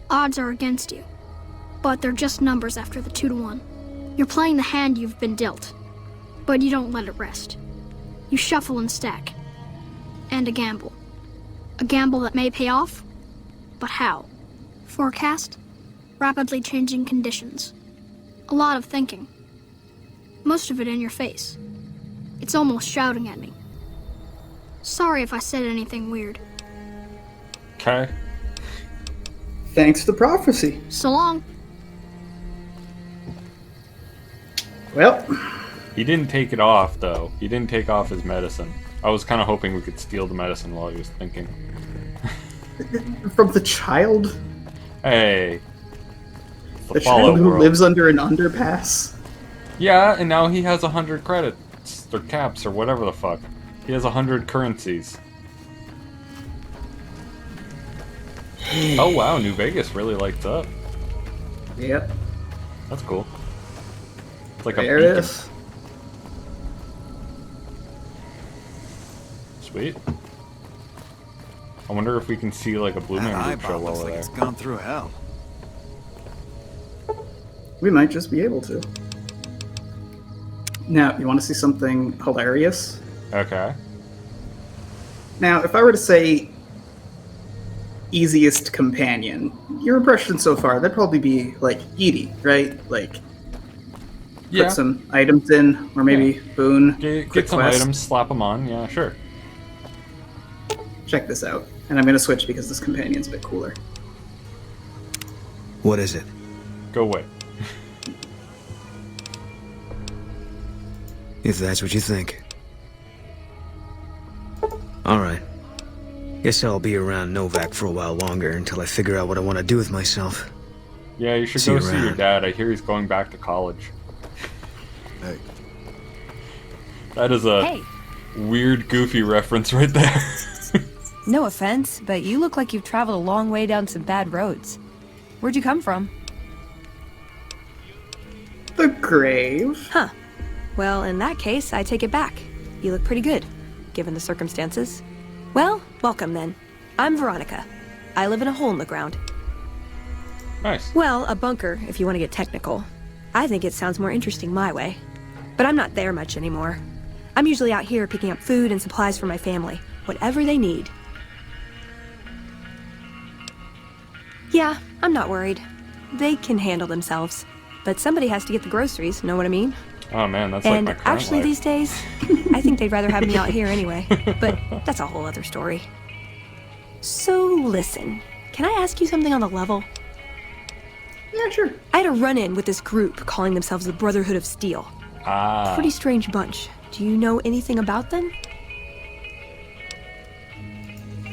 Odds are against you, but they're just numbers after the 2 to 1. You're playing the hand you've been dealt, but you don't let it rest. You shuffle and stack. And a gamble. A gamble that may pay off, but how? Forecast? Rapidly changing conditions. A lot of thinking. Most of it in your face. It's almost shouting at me. Sorry if I said anything weird. Okay. Thanks to prophecy. So long. Well, He didn't take it off, though. He didn't take off his medicine. I was kind of hoping we could steal the medicine while he was thinking. from the child? Hey. It's The Fallout child who world. lives under an underpass? Yeah, and now he has 100 credits, or caps, or whatever the fuck. He has 100 currencies. Oh wow, New Vegas really lights up. Yep. That's cool. It's like There a it beacon. is. Sweet. I wonder if we can see like a Blue That Man Group eyeball show while looks we're like there. it's gone through hell. We might just be able to. Now, you want to see something hilarious? Okay. Now, if I were to say easiest companion, your impression so far, that'd probably be like Edie, right? Like, put some items in, or maybe Boone. Get some items, slap them on. Yeah, sure. Check this out. And I'm going to switch because this companion's a bit cooler. What is it? Go away. If that's what you think. Alright. Guess I'll be around Novac for a while longer until I figure out what I want to do with myself. Yeah, you should go see your dad. I hear he's going back to college. Hey. That is a weird, goofy reference right there. No offense, but you look like you've traveled a long way down some bad roads. Where'd you come from? The grave. Huh. Well, in that case, I take it back. You look pretty good, given the circumstances. Well, welcome then. I'm Veronica. I live in a hole in the ground. Nice. Well, a bunker, if you want to get technical. I think it sounds more interesting my way. But I'm not there much anymore. I'm usually out here picking up food and supplies for my family, whatever they need. Yeah, I'm not worried. They can handle themselves. But somebody has to get the groceries, know what I mean? Oh man, that's and like my current actually life. these days, I think they'd rather have me out here anyway. But that's a whole other story. So listen, can I ask you something on the level? Yeah, sure. I had a run-in with this group calling themselves the Brotherhood of Steel. Ah. Pretty strange bunch. Do you know anything about them?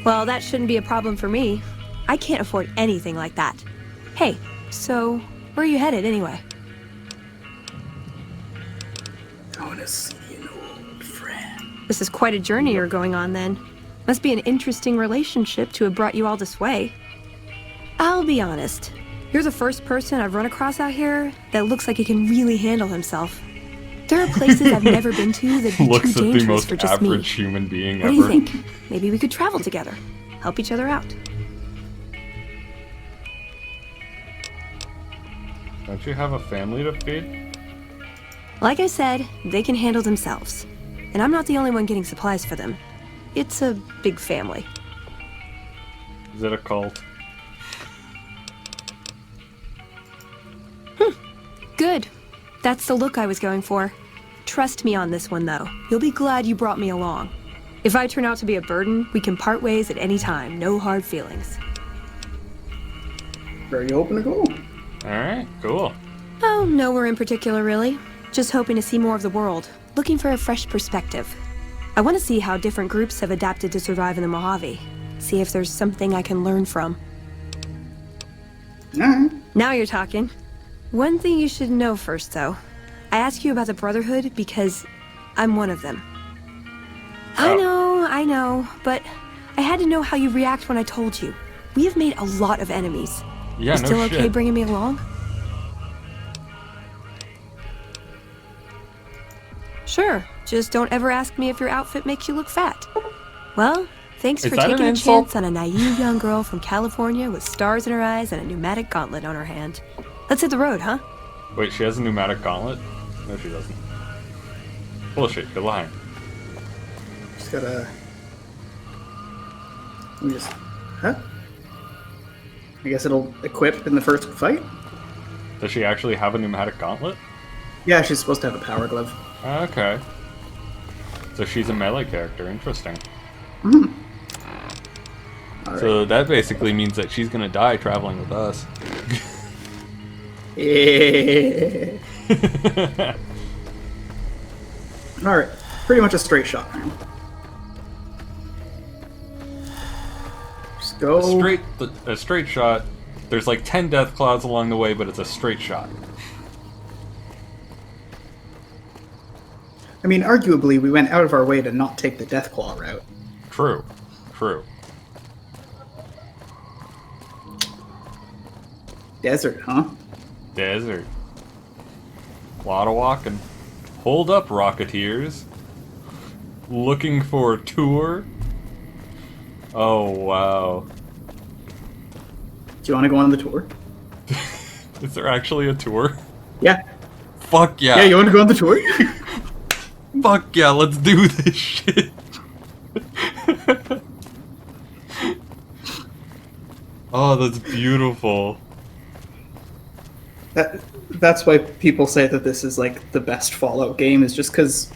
Well, that shouldn't be a problem for me. I can't afford anything like that. Hey, so where are you headed anyway? I want to see an old friend. This is quite a journey you're going on then. Must be an interesting relationship to have brought you all this way. I'll be honest. You're the first person I've run across out here that looks like he can really handle himself. There are places I've never been to that'd be Looks too at the dangerous most for just me. average human being What ever. do you think? Maybe we could travel together. Help each other out. Don't you have a family to feed? Like I said, they can handle themselves. And I'm not the only one getting supplies for them. It's a big family. Is it a cult? Good. That's the look I was going for. Trust me on this one, though. You'll be glad you brought me along. If I turn out to be a burden, we can part ways at any time. No hard feelings. Where are you hoping to go? Alright, cool. Oh, nowhere in particular, really. Just hoping to see more of the world. Looking for a fresh perspective. I want to see how different groups have adapted to survive in the Mojave. See if there's something I can learn from. Now you're talking. One thing you should know first, though. I ask you about the Brotherhood because I'm one of them. I know, but I had to know how you react when I told you. We have made a lot of enemies. Yeah, You still okay bringing me along? Sure, just don't ever ask me if your outfit makes you look fat. Well, thanks Is for that taking an a insult? chance on a naive young girl from California with stars in her eyes and a pneumatic gauntlet on her hand. Let's hit the road, huh? Wait, she has a pneumatic gauntlet? No, she doesn't. Bullshit, you're lying. Just gotta... Let me just... Huh? I guess it'll equip in the first fight? Does she actually have a pneumatic gauntlet? Yeah, she's supposed to have a power glove. Okay. So she's a melee character, interesting. So that basically means that she's gonna die traveling with us. Yeah. Alright, pretty much a straight shot, man. Just go. A straight shot. There's like 10 death clouds along the way, but it's a straight shot. I mean, arguably, we went out of our way to not take the Deathclaw route. True. True. Desert, huh? Desert. A lot of walking. Hold up, Rocketeers. Looking for a tour? Oh, wow. Do you want to go on the tour? Is there actually a tour? Yeah. Fuck yeah. Yeah, you want to go on the tour? Fuck yeah, let's do this shit. Oh, that's beautiful. That that's why people say that this is like the best Fallout game, is just because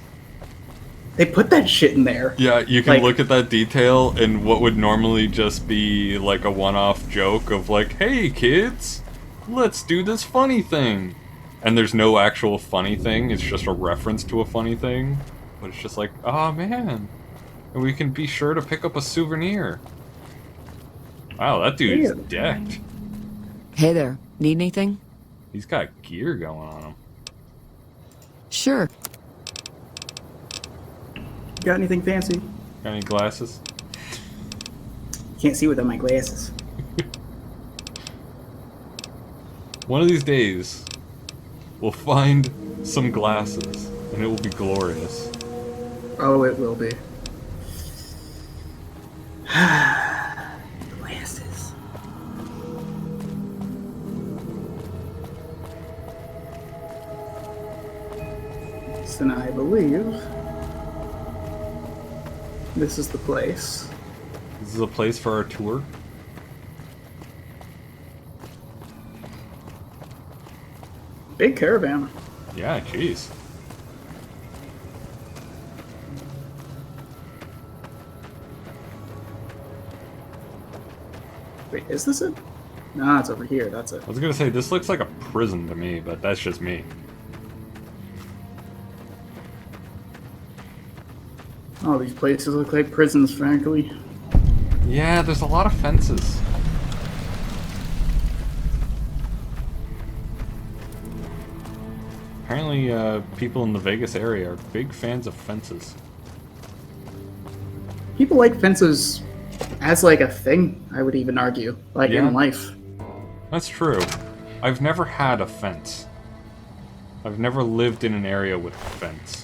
they put that shit in there. Yeah, you can Like- look at that detail and what would normally just be like a one-off joke of like, hey kids, let's do this funny thing. And there's no actual funny thing, it's just a reference to a funny thing. But it's just like, oh man, and we can be sure to pick up a souvenir. Wow, that dude's decked. Hey there, need anything? He's got gear going on him. Sure. Got anything fancy? Got any glasses? Can't see without my glasses. One of these days, we'll find some glasses, and it will be glorious. Oh, it will be. Glasses. So now I believe this is the place. This is a place for our tour. Big caravan. Yeah, jeez. Wait, is this it? No, it's over here. That's it. I was gonna say, this looks like a prison to me, but that's just me. Oh, these places look like prisons, frankly. Yeah, there's a lot of fences. Apparently, people in the Vegas area are big fans of fences. People like fences as like a thing, I would even argue. Like Yeah. in life. That's true. I've never had a fence. I've never lived in an area with a fence.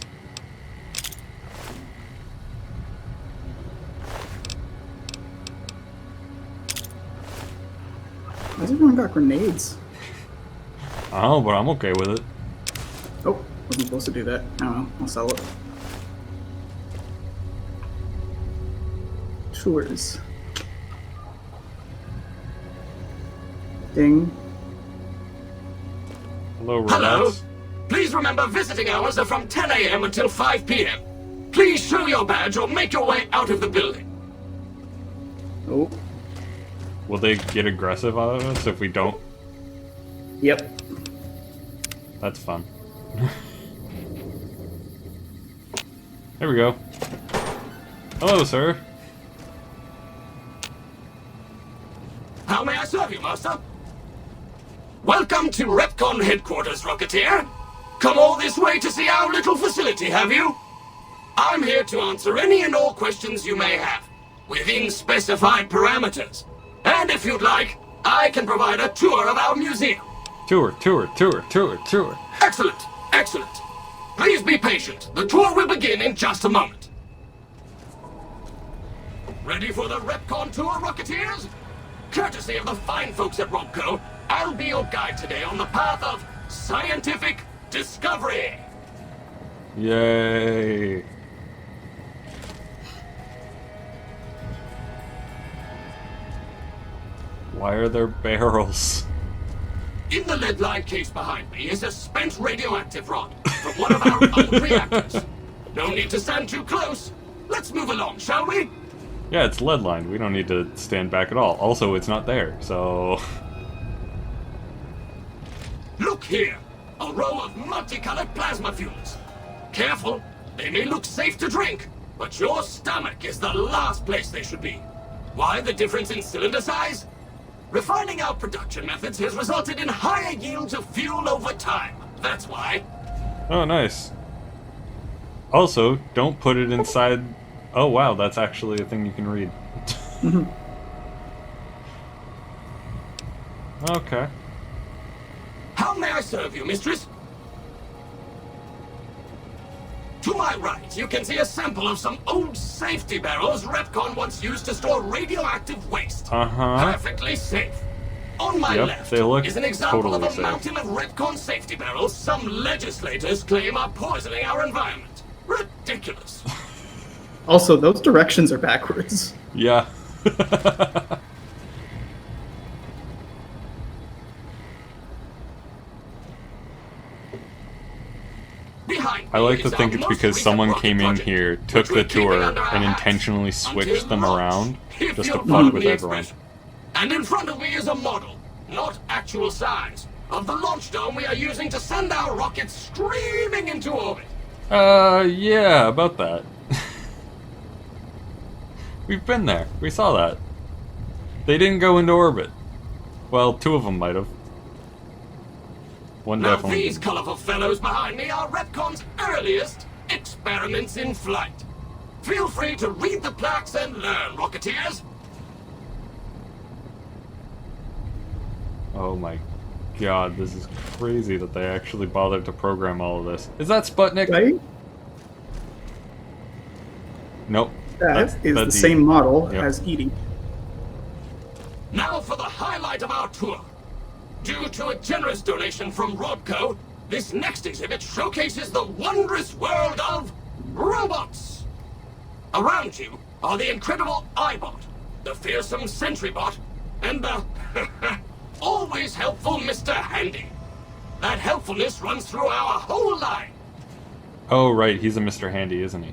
Why's everyone got grenades? I don't know, but I'm okay with it. Oh, wasn't supposed to do that. I don't know. I'll sell it. Tours. Ding. Hello, Hello. robots. Please remember visiting hours are from 10 a.m. until 5 p.m. Please show your badge or make your way out of the building. Oh. Will they get aggressive on us if we don't? Yep. That's fun. There we go. Hello, sir. How may I serve you, Master? Welcome to Repcon headquarters, Rocketeer. Come all this way to see our little facility, have you? I'm here to answer any and all questions you may have, within specified parameters. And if you'd like, I can provide a tour of our museum. Tour. Excellent, excellent. Please be patient. The tour will begin in just a moment. Ready for the Repcon tour, Rocketeers? Courtesy of the fine folks at Robco, I'll be your guide today on the path of scientific discovery. Yay. Why are there barrels? In the lead-lined case behind me is a spent radioactive rod from one of our old reactors. No need to stand too close. Let's move along, shall we? Yeah, it's lead lined. We don't need to stand back at all. Also, it's not there, so... Look here, a row of multicolored plasma fuels. Careful, they may look safe to drink, but your stomach is the last place they should be. Why the difference in cylinder size? Refining our production methods has resulted in higher yields of fuel over time. That's why. Oh, nice. Also, don't put it inside... Oh, wow, that's actually a thing you can read. Okay. How may I serve you, mistress? To my right, you can see a sample of some old safety barrels Repcon once used to store radioactive waste. Perfectly safe. On my Yep, left they look is an example totally of a safe. mountain of Repcon safety barrels some legislators claim are poisoning our environment. Ridiculous. Also, those directions are backwards. Yeah. I like to think it's because someone came in here, took the tour, and intentionally switched them around just to fuck with everyone. And in front of me is a model, not actual size, of the launch dome we are using to send our rockets streaming into orbit. Yeah, about that. We've been there. We saw that. They didn't go into orbit. Well, 2 of them might have. One Now definitely. these colorful fellows behind me are Repcon's earliest experiments in flight. Feel free to read the plaques and learn, Rocketeers. Oh my god, this is crazy that they actually bothered to program all of this. Is that Sputnik? Right? Nope. That is the same model as Edie. Now for the highlight of our tour. Due to a generous donation from Rodco, this next exhibit showcases the wondrous world of robots. Around you are the incredible iBot, the fearsome SentryBot, and the always helpful Mr. Handy. That helpfulness runs through our whole line. Oh, right, he's a Mr. Handy, isn't he?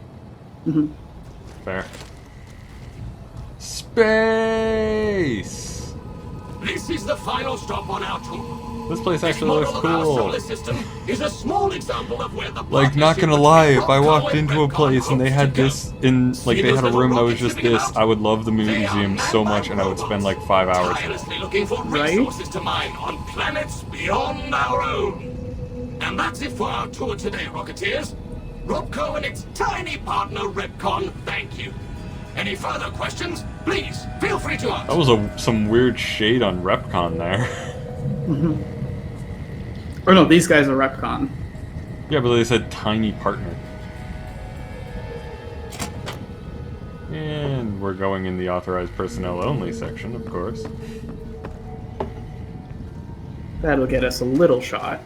Mm-hmm. Fair. Space! This is the final stop on our tour. This place actually looks This model of our cool. solar system is a small example of where the Like, not gonna lie, if I walked into a place and they had this in, like, they had a room that was just this, I would love the museum so much and I would spend like 5 hours in it. tirelessly looking for resources to mine on planets beyond our own. And that's it for our tour today, Rocketeers. Robco and its tiny partner, Repcon, thank you. Any further questions? Please, feel free to ask. That was some weird shade on Repcon there. Mm-hmm. Or no, these guys are Repcon. Yeah, but they said tiny partner. And we're going in the authorized personnel only section, of course. That'll get us a little shot.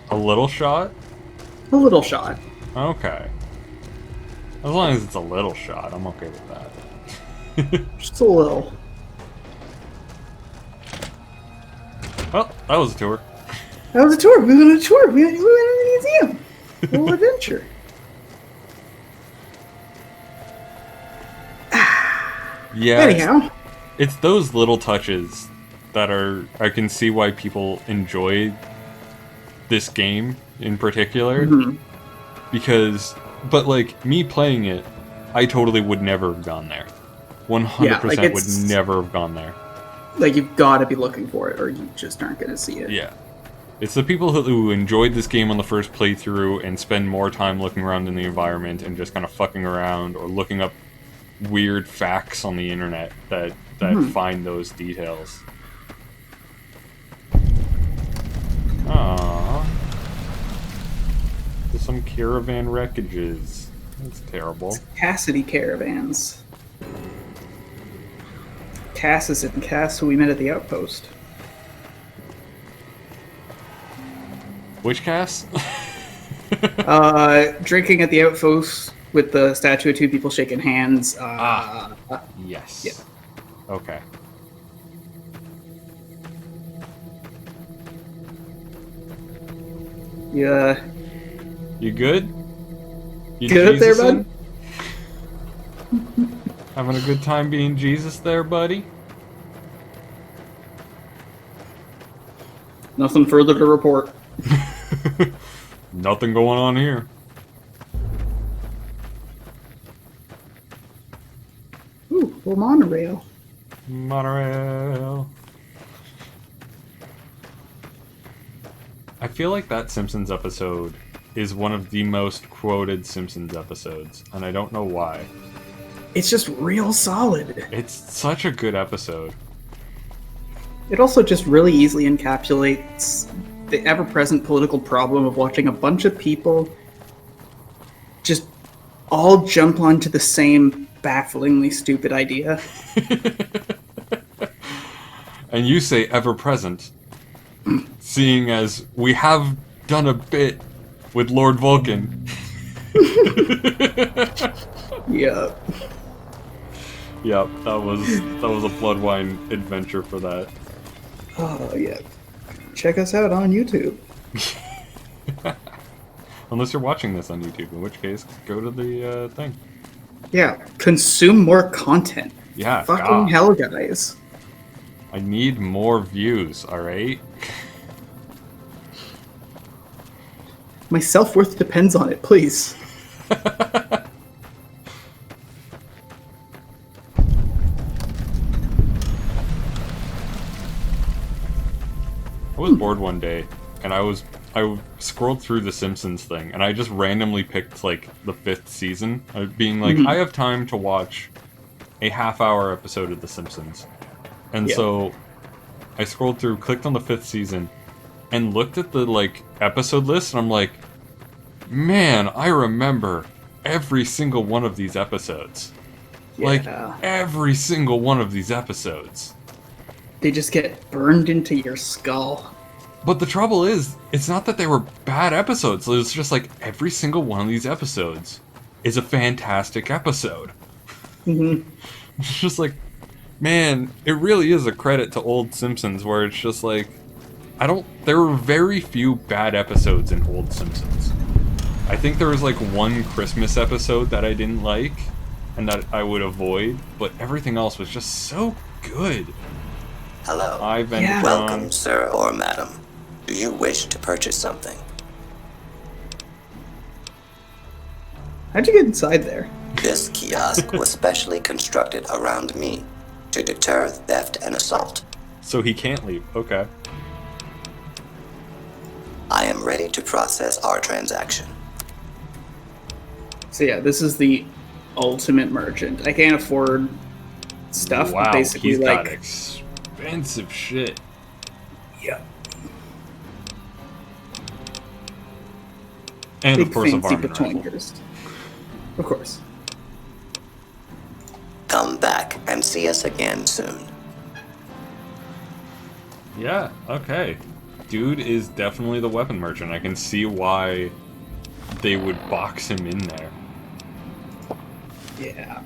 A little shot? A little shot. Okay. As long as it's a little shot, I'm okay with that. Just a little. Well, that was a tour. That was a tour. We went on a tour. We went to the museum. A little adventure. Yeah. Anyhow. It's those little touches that are... I can see why people enjoy this game in particular. Mm-hmm. Because... But, like, me playing it, I totally would never have gone there. 100% would never have gone there. Like, you've got to be looking for it, or you just aren't going to see it. Yeah. It's the people who enjoyed this game on the first playthrough and spend more time looking around in the environment and just kind of fucking around or looking up weird facts on the internet that find those details. Aww. There's some caravan wreckages. That's terrible. It's Cassidy caravans. Cass is in Cass, who we met at the outpost. Which Cass? Drinking at the outpost with the statue of 2 people shaking hands. Yes. Yeah. Okay. Yeah. You good? You good there, bud? Having a good time being Jesus there, buddy? Nothing further to report. Nothing going on here. Ooh, little monorail. Monorail. I feel like that Simpsons episode is one of the most quoted Simpsons episodes, and I don't know why. It's just real solid. It's such a good episode. It also just really easily encapsulates the ever-present political problem of watching a bunch of people just all jump onto the same bafflingly stupid idea. And you say ever-present, seeing as we have done a bit with Lord Vulcan. Yeah. Yep, that was a Bloodwine adventure for that. Oh yeah. Check us out on YouTube. Unless you're watching this on YouTube, in which case, go to the thing. Yeah, consume more content. Yeah, Fucking God. hell, guys. I need more views, alright? My self-worth depends on it, please. I was bored one day, and I scrolled through the Simpsons thing, and I just randomly picked, like, the 5th season, being like, I have time to watch a half-hour episode of The Simpsons. And so, I scrolled through, clicked on the 5th season, and looked at the, like, episode list, and I'm like, man, I remember every single one of these episodes. Like, every single one of these episodes. They just get burned into your skull. But the trouble is, it's not that they were bad episodes. It's just like every single one of these episodes is a fantastic episode. Mm-hmm. It's just like, man, it really is a credit to old Simpsons where it's just like, there were very few bad episodes in old Simpsons. I think there was like one Christmas episode that I didn't like and that I would avoid, but everything else was just so good. Hello. Welcome, sir or madam. Do you wish to purchase something? How'd you get inside there? This kiosk was specially constructed around me to deter theft and assault. So he can't leave. Okay. I am ready to process our transaction. So yeah, this is the ultimate merchant. I can't afford stuff. Wow, basically, he's like got expensive shit. Yeah. And big of course a fancy varmint baton rifle. burst. Of course. Come back and see us again soon. Yeah, okay. Dude is definitely the weapon merchant. I can see why they would box him in there. Yeah.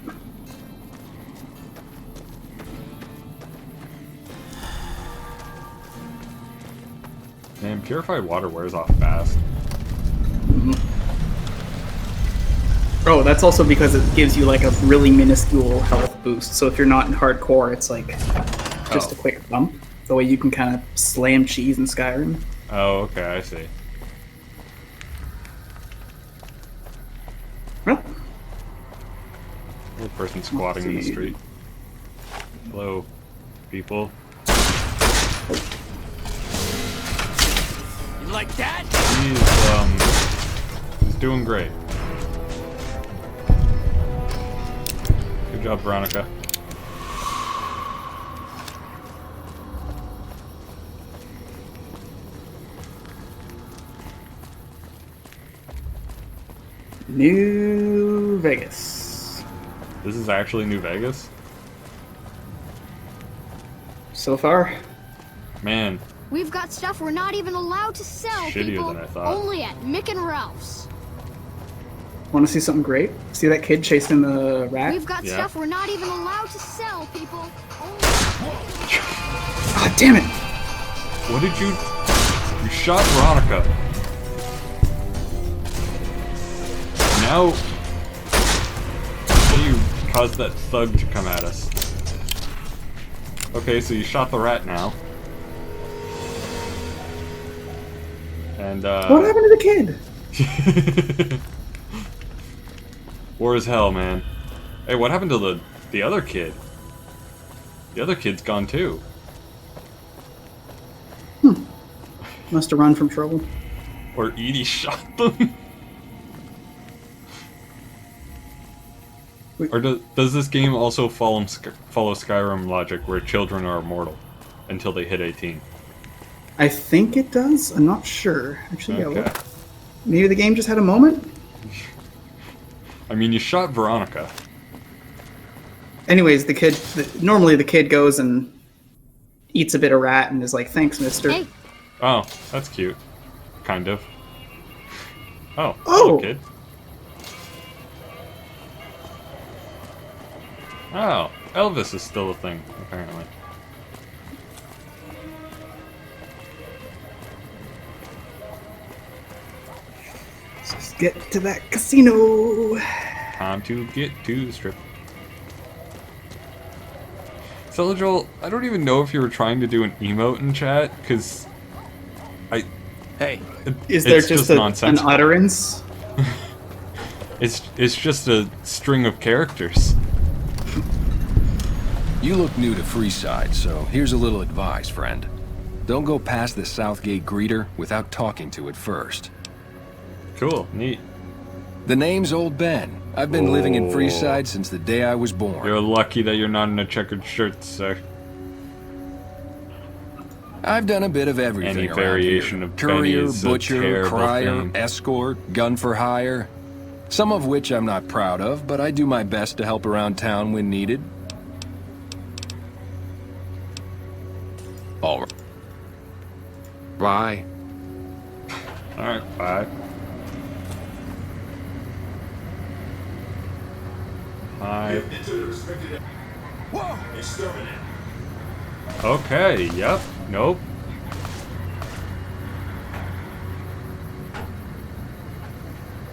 Man, purified water wears off fast. Oh, that's also because it gives you like a really minuscule health boost. So if you're not in hardcore, it's like just a quick bump. The way you can kind of slam cheese in Skyrim. Oh, okay, I see. Well, Little person squatting in the street. Hello, people. You like that? He's doing great. Good job, Veronica. New Vegas. This is actually New Vegas? So far. Man, We've got stuff we're not even allowed to sell, shittier people. than I thought. Only at Mick and Ralph's. Want to see something great? See that kid chasing the rat? We've got stuff we're not even allowed to sell, people. God damn it! What did you... You shot Veronica. Now... You caused that thug to come at us. Okay, so you shot the rat now. And, What happened to the kid? War is hell, man. Hey, what happened to the other kid? The other kid's gone too. Must have run from trouble. Or Edie shot them. Or does this game also follow Skyrim logic where children are immortal until they hit 18? I think it does. I'm not sure. Actually, Okay. yeah. Maybe the game just had a moment? I mean, you shot Veronica. Anyways, normally the kid goes and eats a bit of rat and is like, "Thanks, mister." Hey. Oh, that's cute. Kind of. Oh, Oh! hello, kid. Oh, Elvis is still a thing, apparently. get to that casino. Time to get to the strip. Joel, I don't even know if you were trying to do an emote in chat, because Is there just an utterance? It's just a string of characters. You look new to Freeside, so here's a little advice, friend. Don't go past the Southgate greeter without talking to it first. Cool, neat. The name's Old Ben. I've been living in Freeside since the day I was born. You're lucky that you're not in a checkered shirt, sir. I've done a bit of everything Any around variation here. of Courier, Benny is a butcher, terrible crier, thing. escort, gun for hire. Some of which I'm not proud of, but I do my best to help around town when needed. All right. Bye. Alright, bye. Hi. Whoa! Exterminate. Okay, yep, nope.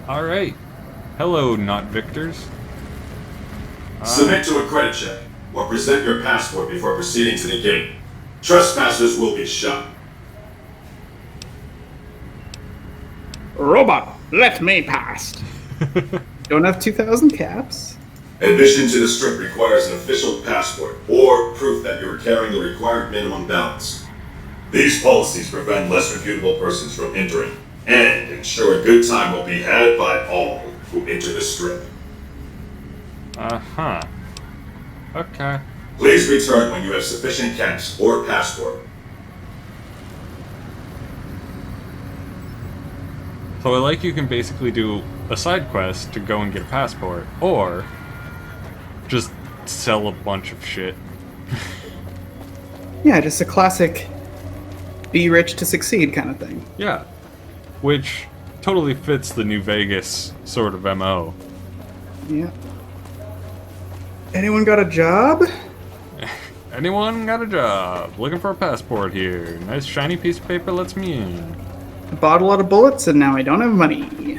Alright. Hello, not victors. Submit to a credit check, or present your passport before proceeding to the gate. Trespassers will be shot. Robot, let me past. Don't have 2,000 caps. Admission to the strip requires an official passport, or proof that you are carrying the required minimum balance. These policies prevent less reputable persons from entering, and ensure a good time will be had by all who enter the strip. Uh-huh. Okay. Please return when you have sufficient caps or passport. So I like you can basically do a side quest to go and get a passport, or just sell a bunch of shit. Yeah, just a classic be rich to succeed kind of thing. Yeah. Which totally fits the New Vegas sort of MO. Yeah. Anyone got a job? Anyone got a job? Looking for a passport here. Nice shiny piece of paper lets me in. I bought a lot of bullets and now I don't have money.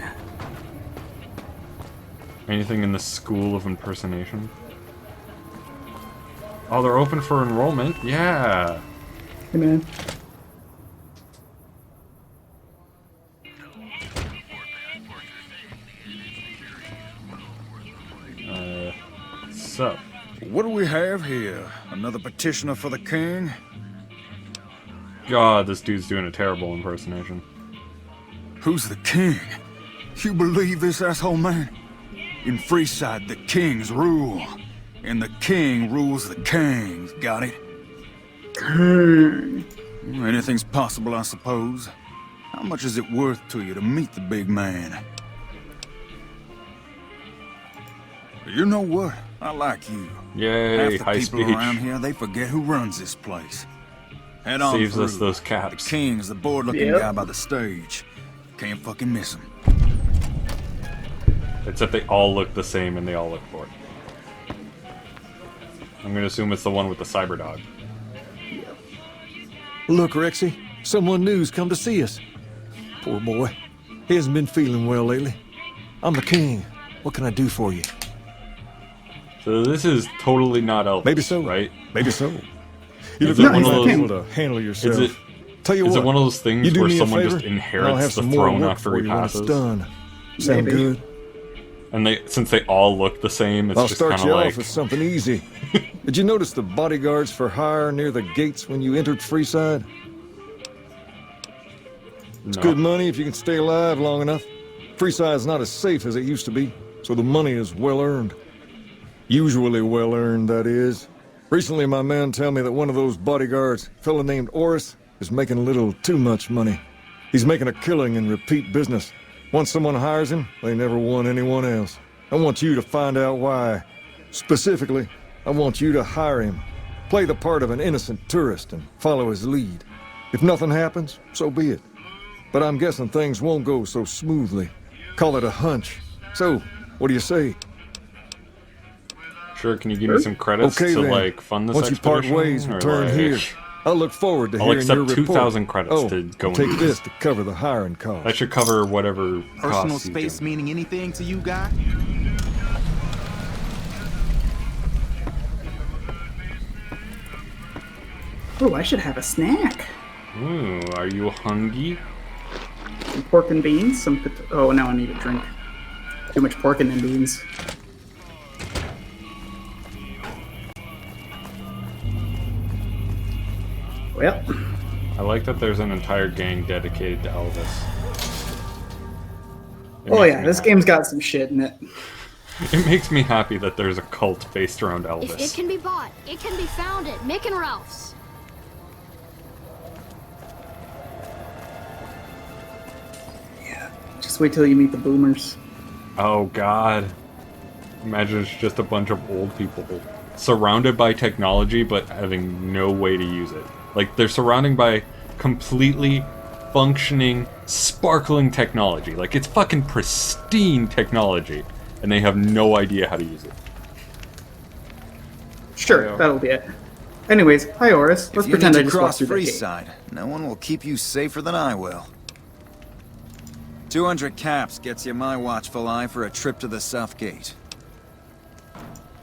Anything in the School of Impersonation? Oh, they're open for enrollment? Yeah. Hey, man. So. What do we have here? Another petitioner for the king? God, this dude's doing a terrible impersonation. Who's the king? You believe this, asshole man? In Freeside, the kings rule. And the king rules the kings, got it? King. Anything's possible, I suppose. How much is it worth to you to meet the big man? You know what? I like you. Yay, Half high the people speech. around here, they forget who runs this place. Head on Saves through. us those caps. The king's the bored-looking guy by the stage. Can't fucking miss him. Except they all look the same and they all look bored. I'm gonna assume it's the one with the cyber dog. Look, Rexy, someone new's come to see us. Poor boy. He hasn't been feeling well lately. I'm the king. What can I do for you? So this is totally not Elvis, Maybe so. right? Maybe so. You Is look it like one you of might be those- able to handle yourself. Is it, Tell you is what, it one of those things you do where me a someone favor, just and I'll inherits have the some more throne work after for he you when it's passes? done. Sound Maybe. good? And since they all look the same, it's I'll just start kind you of like... off with something easy. Did you notice the bodyguards for hire near the gates when you entered Freeside? It's No. good money if you can stay alive long enough. Freeside's not as safe as it used to be, so the money is well earned. Usually well earned, that is. Recently, my man tell me that one of those bodyguards, a fella named Oris, is making a little too much money. He's making a killing in repeat business. Once someone hires him, they never want anyone else. I want you to find out why. Specifically, I want you to hire him. Play the part of an innocent tourist and follow his lead. If nothing happens, so be it. But I'm guessing things won't go so smoothly. Call it a hunch. So, what do you say? Sure, can you give me some credits Okay, to, then. like, fund this Once you part expedition? ways, Or, return like- here. I look forward to I'll hearing your accept report. 2,000 credits to go take into this to cover the hiring cost. That should cover whatever Personal costs you space do. meaning anything to you, guy? Oh, I should have a snack. Ooh, are you hungry? Some pork and beans. Oh, now I need a drink. Too much pork and then beans. Well. I like that there's an entire gang dedicated to Elvis. Oh yeah, this game's got some shit in it. It makes me happy that there's a cult based around If Elvis. it can be bought, it can be found at Mick and Ralph's. Just wait till you meet the boomers. Oh god. Imagine it's just a bunch of old people surrounded by technology but having no way to use it. Like, they're surrounded by completely functioning, sparkling technology. Like, it's fucking pristine technology, and they have no idea how to use it. Sure, that'll be it. Anyways, hi Oris. Let's pretend I just walked through the gate. Freeside, no one will keep you safer than I will. 200 caps gets you my watchful eye for a trip to the South Gate.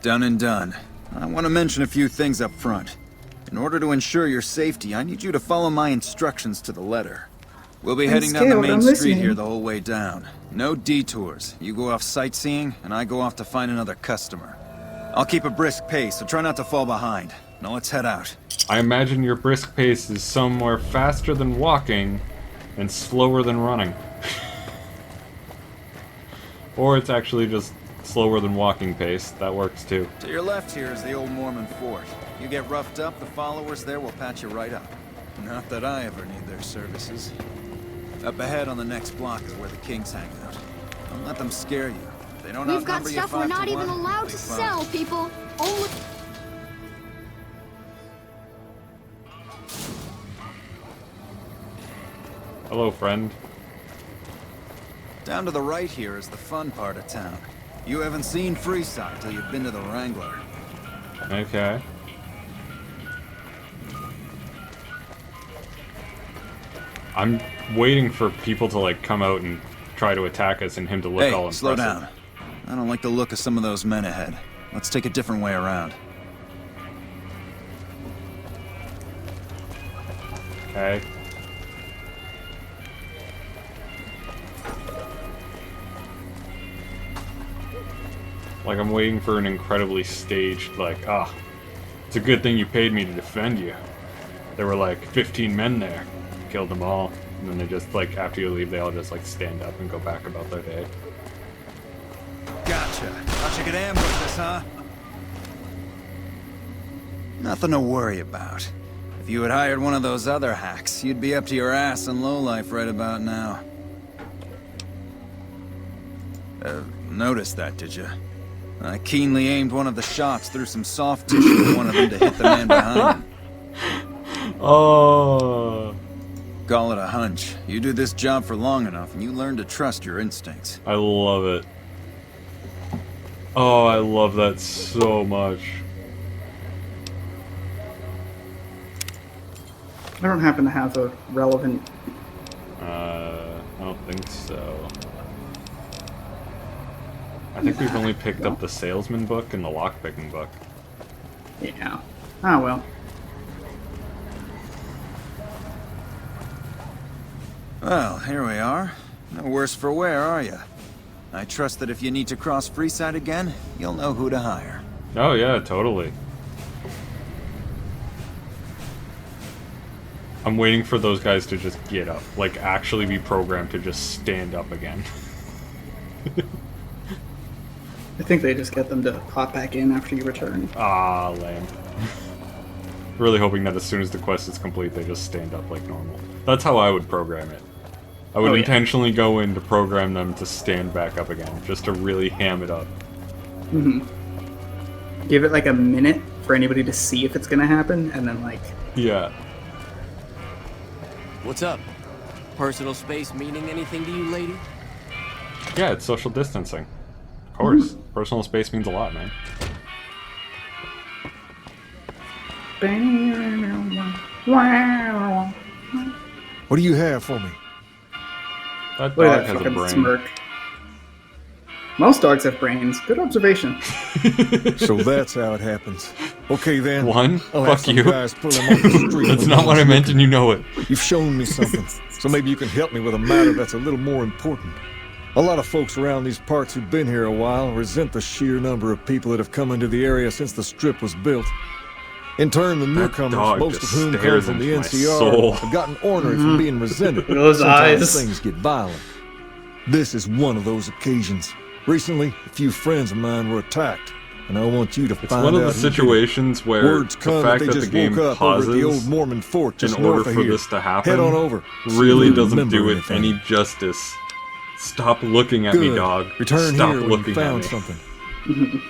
Done and done. I want to mention a few things up front. In order to ensure your safety, I need you to follow my instructions to the letter. We'll be heading down the main street here the whole way down. No detours. You go off sightseeing, and I go off to find another customer. I'll keep a brisk pace, so try not to fall behind. Now let's head out. I imagine your brisk pace is somewhere faster than walking and slower than running. Or it's actually just slower than walking pace. That works too. To your left here is the old Mormon fort. You get roughed up, the followers there will patch you right up. Not that I ever need their services. Up ahead on the next block is where the kings hang out. Don't let them scare you. If they don't We've got outnumber you stuff we're 5 not to even 1, allowed you'll to be sell, fine. people. Only... Hello, friend. Down to the right here is the fun part of town. You haven't seen Freeside till you've been to the Wrangler. Okay. I'm waiting for people to, like, come out and try to attack us and him to look all impressive. Slow down. I don't like the look of some of those men ahead. Let's take a different way around. Okay. Like, I'm waiting for an incredibly staged, like, it's a good thing you paid me to defend you. There were, like, 15 men there. Killed them all. And then they just, like, after you leave, they all just, like, stand up and go back about their day. Gotcha. Thought you could ambush us, huh? Nothing to worry about. If you had hired one of those other hacks, you'd be up to your ass in lowlife right about now. Noticed that, did you? I keenly aimed one of the shots through some soft tissue for one of them to hit the man behind him. Oh. Call it a hunch. You do this job for long enough, and you learn to trust your instincts. I love it. Oh, I love that so much. I don't happen to have a relevant... I don't think so. I think we've only picked up the salesman book and the lockpicking book. Yeah. Ah, well. Well, here we are. No worse for wear, are you? I trust that if you need to cross Freeside again, you'll know who to hire. Oh yeah, totally. I'm waiting for those guys to just get up. Like, actually be programmed to just stand up again. I think they just get them to pop back in after you return. Ah, lame. Really hoping that as soon as the quest is complete, they just stand up like normal. That's how I would program it. I would intentionally go in to program them to stand back up again, just to really ham it up. Mm-hmm. Give it like a minute for anybody to see if it's gonna happen, and then like... Yeah. What's up? Personal space meaning anything to you, lady? Yeah, it's social distancing. Of course. Personal space means a lot, man. Wow. What do you have for me? That Look dog at that has a fucking brain. smirk. Most dogs have brains. Good observation. So that's how it happens. Okay then. One? I'll have Fuck some you. guys pull him off the street. That's when not no what I one's meant, looking. and you know it. You've shown me something, so maybe you can help me with a matter that's a little more important. A lot of folks around these parts who've been here a while resent the sheer number of people that have come into the area since the strip was built. In turn, the newcomers, dog most of just whom come stares from the into my NCR, soul. have gotten ornery from being resented. Those Sometimes eyes. things get violent. This is one of those occasions. Recently, a few friends of mine were attacked, and I want you to It's find one of the out who did it. situations where Words the come fact they that the just game woke up over at the pauses old Mormon fort in just order north of for here. this to happen Head on over. really See if you doesn't remember do it anything. any justice. Stop looking at me, Good. dog. Return Stop here when looking you found at me. something.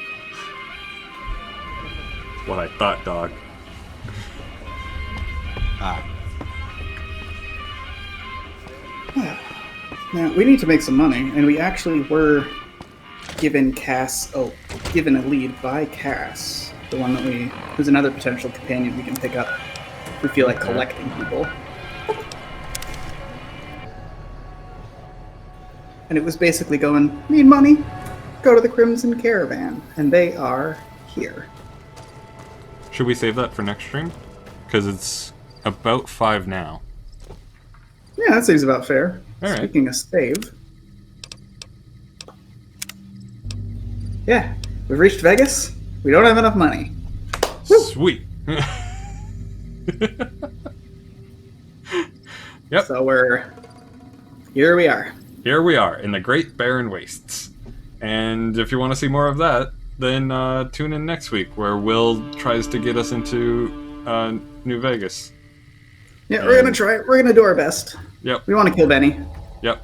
What I thought, dog. Now, we need to make some money, and we actually were given given a lead by Cass, the one that who's another potential companion we can pick up if we feel like collecting people. And it was basically going, need money? Go to the Crimson Caravan. And they are here. Should we save that for next stream? Because it's about 5 now. Yeah, that seems about fair. All right. Speaking of save. Yeah, we've reached Vegas. We don't have enough money. Sweet. Yep. So here we are. Here we are in the Great Barren Wastes. And if you want to see more of that, then tune in next week where Will tries to get us into New Vegas. Yeah, we're gonna try it. We're gonna do our best. Yep. We want to kill Benny. Yep.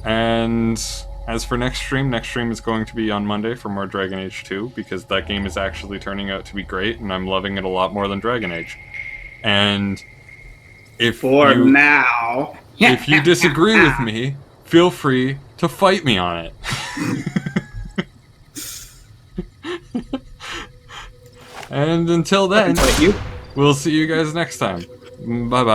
And as for next stream is going to be on Monday for more Dragon Age 2 because that game is actually turning out to be great and I'm loving it a lot more than Dragon Age. And if now, if you disagree with me, feel free to fight me on it. And until then, we'll see you guys next time. Bye-bye.